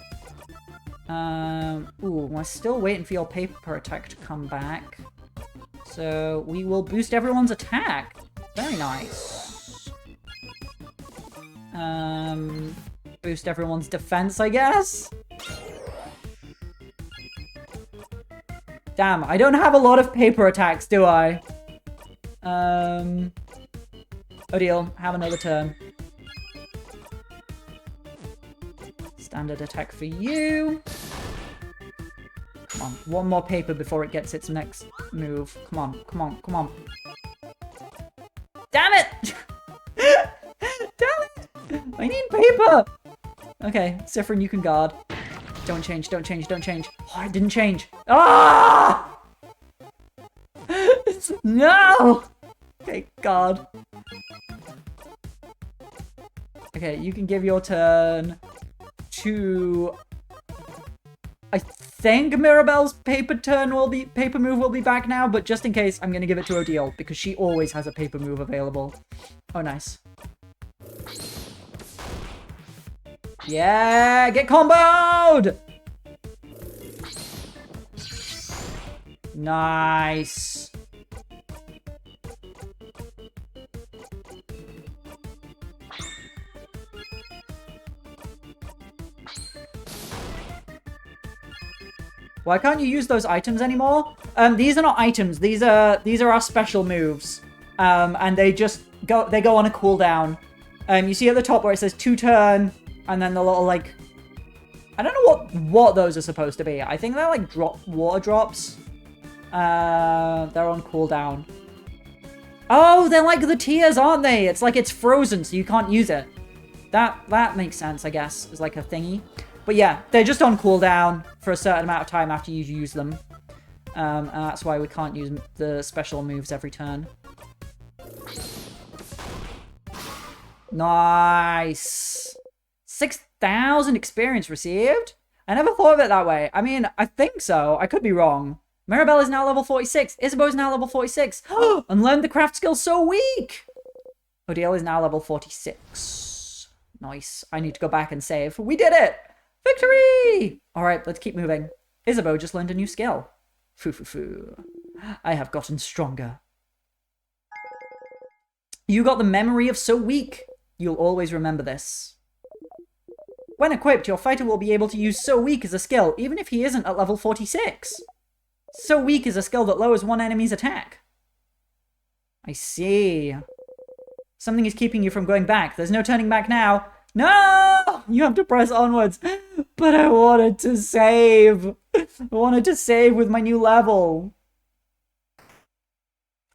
Ooh, we're still waiting for your paper attack to come back. So we will boost everyone's attack. Very nice. Boost everyone's defense, I guess? Damn, I don't have a lot of paper attacks, do I? Odiel, have another turn. Standard attack for you. Come on, one more paper before it gets its next move. Come on, come on, come on. Damn it! Damn it! I need paper! Okay, Siffrin, you can guard. Don't change, don't change, don't change. Oh, it didn't change. Ah! No! Okay, guard. Okay, you can give your turn to... I think Mirabelle's paper move will be back now, but just in case, I'm gonna give it to Odiel, because she always has a paper move available. Oh, nice. Yeah, get comboed! Nice. Why can't you use those items anymore? These are not items. These are our special moves. And they go on a cooldown. You see at the top where it says 2 turn, and then the little, like, I don't know what those are supposed to be. I think they're like water drops. They're on cooldown. Oh, they're like the tears, aren't they? It's like it's frozen, so you can't use it. That makes sense, I guess, is like a thingy. But yeah, they're just on cooldown for a certain amount of time after you use them. And that's why we can't use the special moves every turn. Nice! 6,000 experience received? I never thought of it that way. I mean, I think so. I could be wrong. Mirabelle is now level 46. Isabeau is now level 46. And learned the craft skill So Weak! Odiel is now level 46. Nice. I need to go back and save. We did it! Victory! Alright, let's keep moving. Isabeau just learned a new skill. Foo. I have gotten stronger. You got the memory of So Weak. You'll always remember this. When equipped, your fighter will be able to use So Weak as a skill, even if he isn't at level 46. So Weak is a skill that lowers one enemy's attack. I see. Something is keeping you from going back. There's no turning back now. No! You have to press onwards. But I wanted to save. I wanted to save with my new level.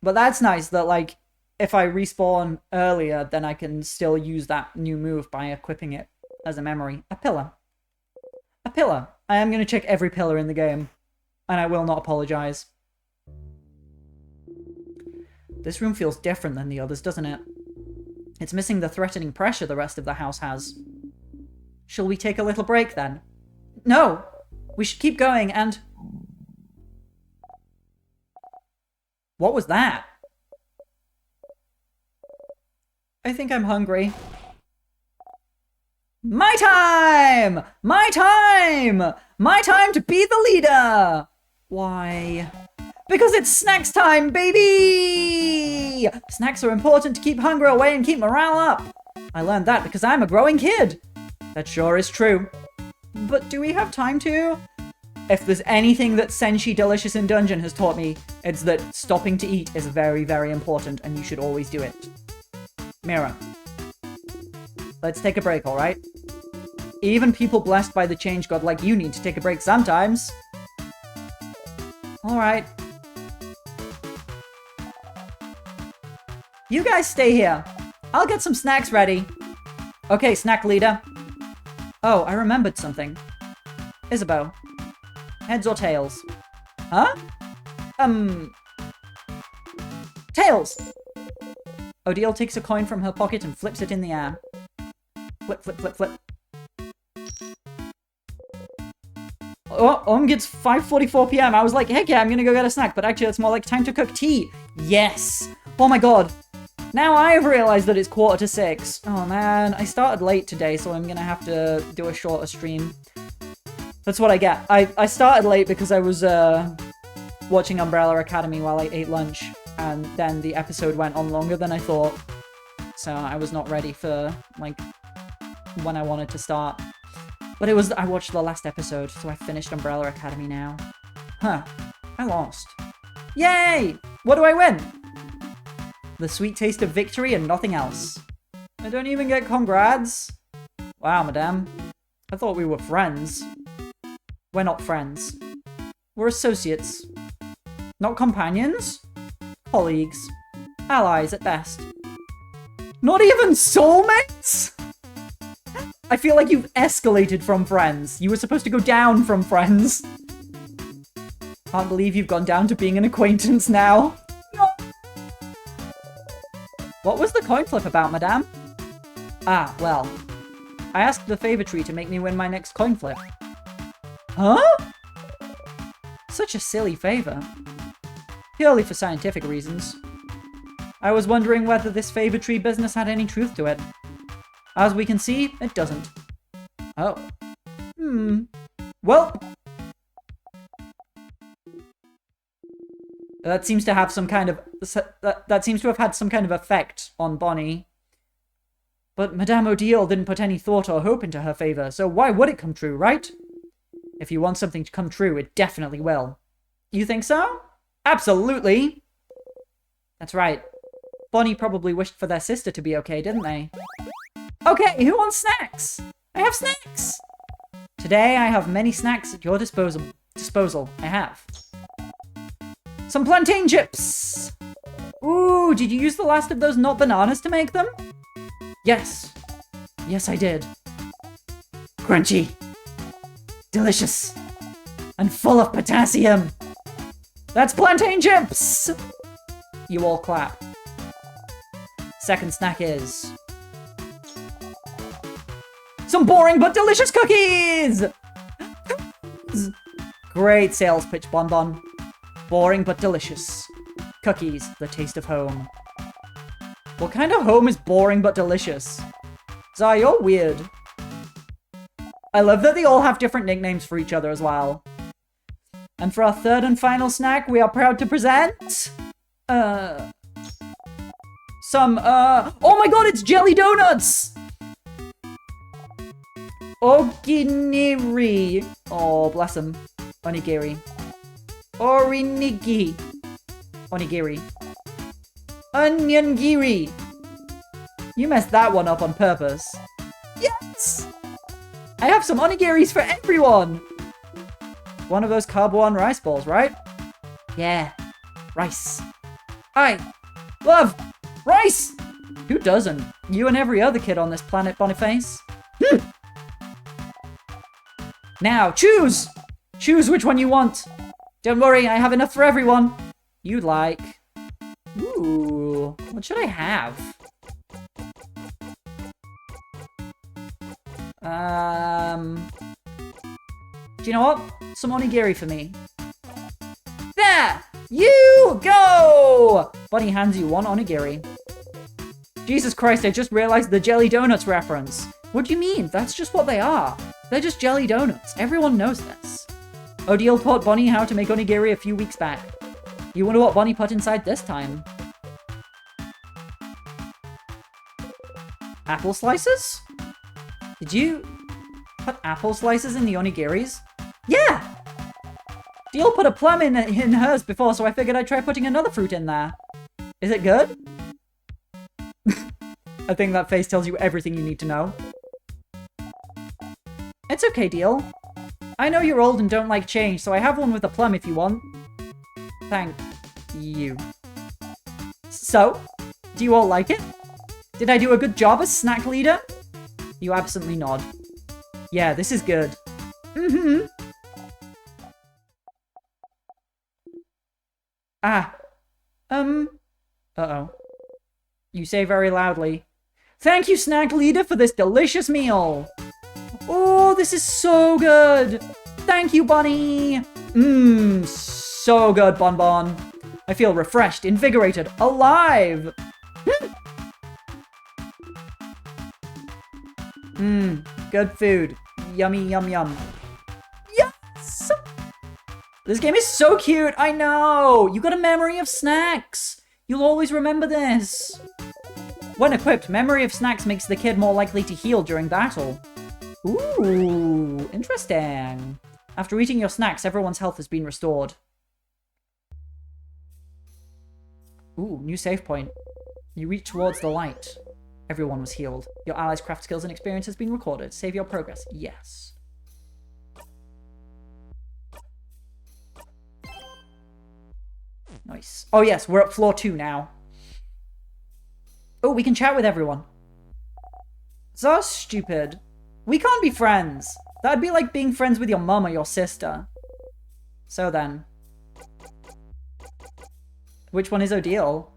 But that's nice that, like, if I respawn earlier, then I can still use that new move by equipping it as a memory. A pillar. A pillar. I am going to check every pillar in the game. And I will not apologize. This room feels different than the others, doesn't it? It's missing the threatening pressure the rest of the house has. Shall we take a little break, then? No! We should keep going and... What was that? I think I'm hungry. My time! My time! My time to be the leader! Why? Because it's snacks time, baby! Snacks are important to keep hunger away and keep morale up. I learned that because I'm a growing kid. That sure is true. But do we have time to? If there's anything that Senshi Delicious in Dungeon has taught me, it's that stopping to eat is very, very important and you should always do it. Mira. Let's take a break, alright? Even people blessed by the change god like you need to take a break sometimes. Alright. You guys stay here. I'll get some snacks ready. Okay, snack leader. Oh, I remembered something. Isabeau. Heads or tails? Huh? Tails! Odile takes a coin from her pocket and flips it in the air. Flip, flip, flip, flip. Oh, gets 5:44 p.m. I was like, heck yeah, I'm gonna go get a snack, but actually it's more like time to cook tea. Yes! Oh my god. Now I've realized that it's 5:45. Oh man, I started late today, so I'm gonna have to do a shorter stream. That's what I get. I started late because I was watching Umbrella Academy while I ate lunch, and then the episode went on longer than I thought. So I was not ready for, like, when I wanted to start. But I watched the last episode, so I finished Umbrella Academy now. Huh. I lost. Yay! What do I win? The sweet taste of victory and nothing else. I don't even get congrats. Wow, madame. I thought we were friends. We're not friends. We're associates. Not companions? Colleagues. Allies at best. Not even soulmates? I feel like you've escalated from friends. You were supposed to go down from friends. Can't believe you've gone down to being an acquaintance now. No. What was the coin flip about, madame? Ah, well. I asked the favor tree to make me win my next coin flip. Huh? Such a silly favor. Purely for scientific reasons. I was wondering whether this favor tree business had any truth to it. As we can see, it doesn't. Oh. Well. That seems to have some kind of... That seems to have had some kind of effect on Bonnie. But Madame Odile didn't put any thought or hope into her favor, so why would it come true, right? If you want something to come true, it definitely will. You think so? Absolutely! That's right. Bonnie probably wished for their sister to be okay, didn't they? Okay, who wants snacks? I have snacks! Today I have many snacks at your disposal. I have. Some plantain chips! Ooh, did you use the last of those not bananas to make them? Yes. Yes, I did. Crunchy. Delicious. And full of potassium. That's plantain chips! You all clap. Second snack is... some boring but delicious cookies! Great sales pitch, Bonbon. Boring but delicious. Cookies, the taste of home. What kind of home is boring but delicious? Zah, you're weird. I love that they all have different nicknames for each other as well. And for our third and final snack, we are proud to present... oh my god, it's jelly donuts! Oginiri. Oh, bless him. Onigiri. Orinigi. Onigiri. Oniongiri. You messed that one up on purpose. Yes! I have some onigiris for everyone! One of those Carbo-On rice balls, right? Yeah. Rice. I love rice! Who doesn't? You and every other kid on this planet, Boniface. Now, choose! Choose which one you want. Don't worry, I have enough for everyone. You'd like... Ooh, what should I have? Do you know what? Some onigiri for me. There! You go! Bunny hands you one onigiri. Jesus Christ, I just realized the jelly donuts reference. What do you mean? That's just what they are. They're just jelly donuts. Everyone knows this. Odile taught Bonnie how to make onigiri a few weeks back. You wonder what Bonnie put inside this time? Apple slices? Did you put apple slices in the onigiris? Yeah! Deal put a plum in hers before, so I figured I'd try putting another fruit in there. Is it good? I think that face tells you everything you need to know. It's okay, Deal. I know you're old and don't like change, so I have one with a plum if you want. Thank you. So, do you all like it? Did I do a good job as snack leader? You absently nod. Yeah, this is good. Mm-hmm. Ah. Uh-oh. You say very loudly. Thank you, snack leader, for this delicious meal. Oh, this is so good. Thank you, Bunny. So good, Bon Bon. I feel refreshed, invigorated, alive. Good food. Yummy, yum, yum. Yes! This game is so cute, I know! You got a memory of snacks! You'll always remember this! When equipped, memory of snacks makes the kid more likely to heal during battle. Ooh, interesting. After eating your snacks, everyone's health has been restored. Ooh, new save point. You reach towards the light. Everyone was healed. Your allies' craft skills and experience has been recorded. Save your progress. Yes. Nice. Oh yes, we're at floor 2 now. Oh, we can chat with everyone. So stupid. We can't be friends. That'd be like being friends with your mum or your sister. So then. Which one is Odile?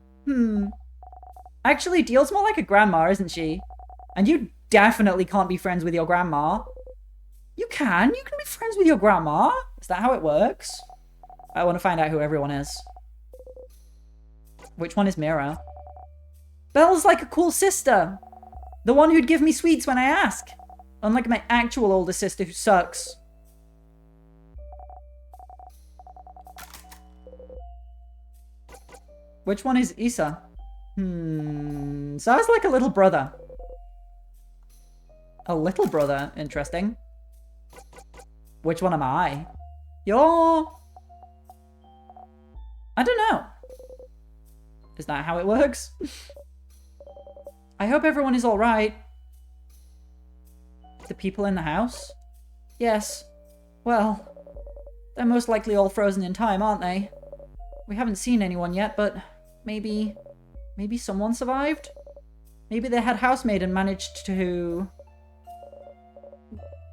Actually, Deal's more like a grandma, isn't she? And you definitely can't be friends with your grandma. You can be friends with your grandma. Is that how it works? I want to find out who everyone is. Which one is Mira? Belle's like a cool sister. The one who'd give me sweets when I ask. Unlike my actual older sister who sucks. Which one is Isa? Sounds like a little brother. A little brother, interesting. Which one am I? You're... I don't know. Is that how it works? I hope everyone is alright. The people in the house? Yes. Well, they're most likely all frozen in time, aren't they? We haven't seen anyone yet, but maybe someone survived? Maybe they had housemaid and managed to...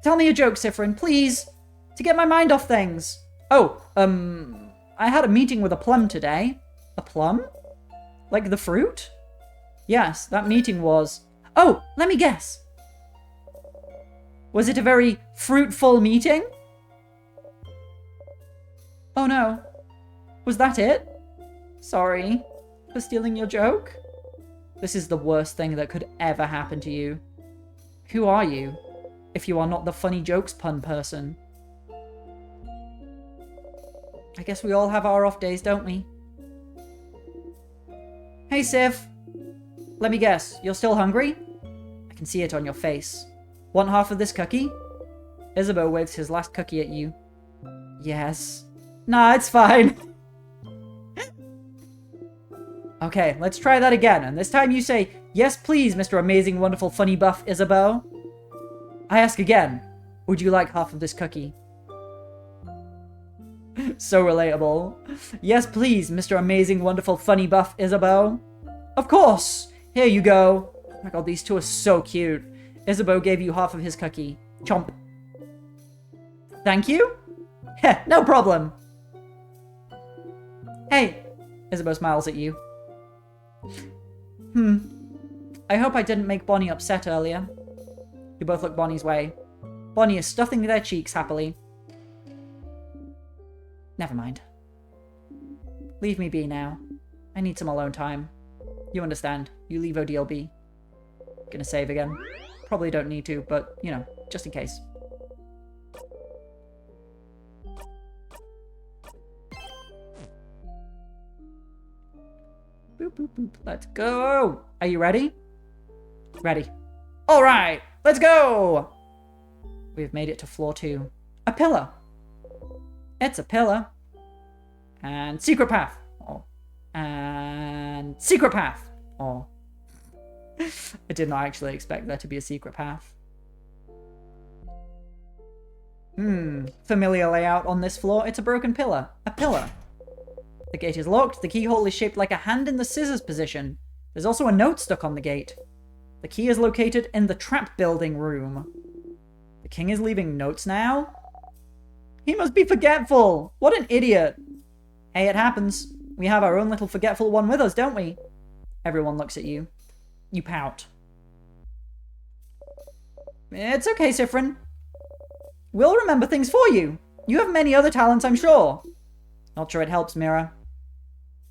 Tell me a joke, Siffrin, please! To get my mind off things! Oh, I had a meeting with a plum today. A plum? Like the fruit? Yes, that meeting was... Oh, let me guess! Was it a very fruitful meeting? Oh no. Was that it? Sorry for stealing your joke. This is the worst thing that could ever happen to you. Who are you, if you are not the funny jokes pun person? I guess we all have our off days, don't we? Hey, Sif. Let me guess, you're still hungry? I can see it on your face. Want half of this cookie? Isabeau waves his last cookie at you. Yes. Nah, it's fine. Okay, let's try that again, and this time you say, yes please, Mr. Amazing, Wonderful, Funny Buff Isabeau. I ask again, would you like half of this cookie? So relatable. Yes, please, Mr. Amazing, Wonderful, Funny Buff Isabeau. Of course. Here you go. Oh my god, these two are so cute. Isabeau gave you half of his cookie. Chomp. Thank you? Heh, no problem. Hey. Isabeau smiles at you. I hope I didn't make Bonnie upset earlier. You both look Bonnie's way. Bonnie is stuffing their cheeks happily. Never mind. Leave me be now. I need some alone time. You understand. You leave ODLB. Gonna save again. Probably don't need to, but, you know, just in case. Boop, boop, boop. Let's go! Are you ready? Ready. Alright! Let's go! We've made it to floor 2. A pillar. It's a pillar. And secret path. Oh. And secret path. Oh. I did not actually expect there to be a secret path. Familiar layout on this floor. It's a broken pillar. A pillar. The gate is locked. The keyhole is shaped like a hand in the scissors position. There's also a note stuck on the gate. The key is located in the trap building room. The king is leaving notes now? He must be forgetful! What an idiot! Hey, it happens. We have our own little forgetful one with us, don't we? Everyone looks at you. You pout. It's okay, Siffrin. We'll remember things for you. You have many other talents, I'm sure. Not sure it helps, Mira.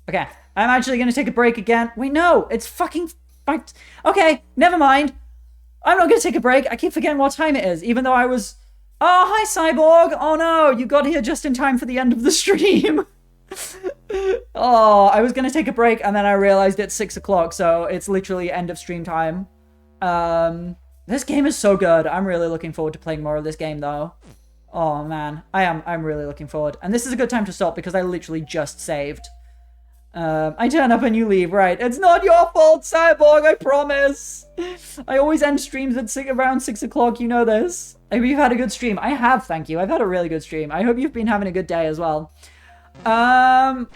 Okay, I'm actually going to take a break again. Wait, no, it's fucking... Okay, never mind. I'm not going to take a break. I keep forgetting what time it is, even though I was... Oh, hi, Cyborg. Oh, no, you got here just in time for the end of the stream. Oh, I was going to take a break, and then I realized it's 6 o'clock, so it's literally end of stream time. This game is so good. I'm really looking forward to playing more of this game, though. Oh, man. I'm really looking forward. And this is a good time to stop, because I literally just saved. I turn up and you leave, right? It's not your fault, Cyborg, I promise. I always end streams at around 6 o'clock, you know this. I hope you've had a good stream. I have, thank you. I've had a really good stream. I hope you've been having a good day as well. Oh,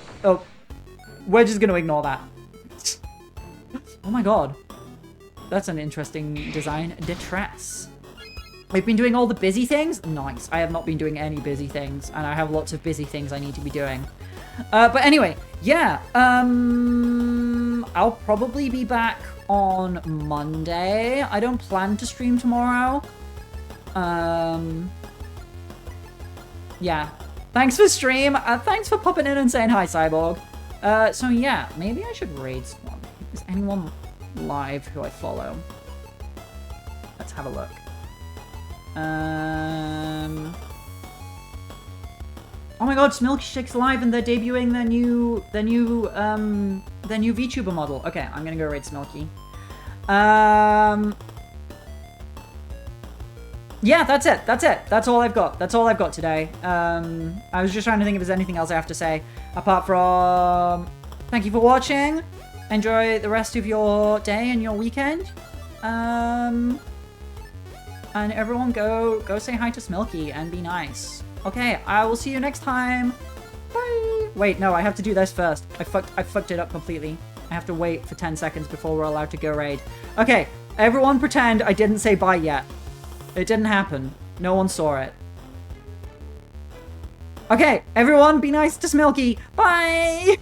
we're just gonna ignore that. Oh my god. That's an interesting design. Detress. We've been doing all the busy things? Nice. I have not been doing any busy things, and I have lots of busy things I need to be doing. But anyway, yeah, I'll probably be back on Monday. I don't plan to stream tomorrow. Yeah. Thanks for stream. Thanks for popping in and saying hi, Cyborg. So yeah, maybe I should raid someone. Is anyone live who I follow? Let's have a look. Oh my god, Smilkshake's live and they're debuting their new VTuber model. Okay, I'm gonna go raid Smilky. Yeah, that's it. That's it. That's all I've got. That's all I've got today. I was just trying to think if there's anything else I have to say. Apart from... Thank you for watching. Enjoy the rest of your day and your weekend. And everyone go say hi to Smilky and be nice. Okay, I will see you next time. Bye. Wait, no, I have to do this first. I fucked it up completely. I have to wait for 10 seconds before we're allowed to go raid. Okay, everyone pretend I didn't say bye yet. It didn't happen. No one saw it. Okay, everyone be nice to Smilky. Bye!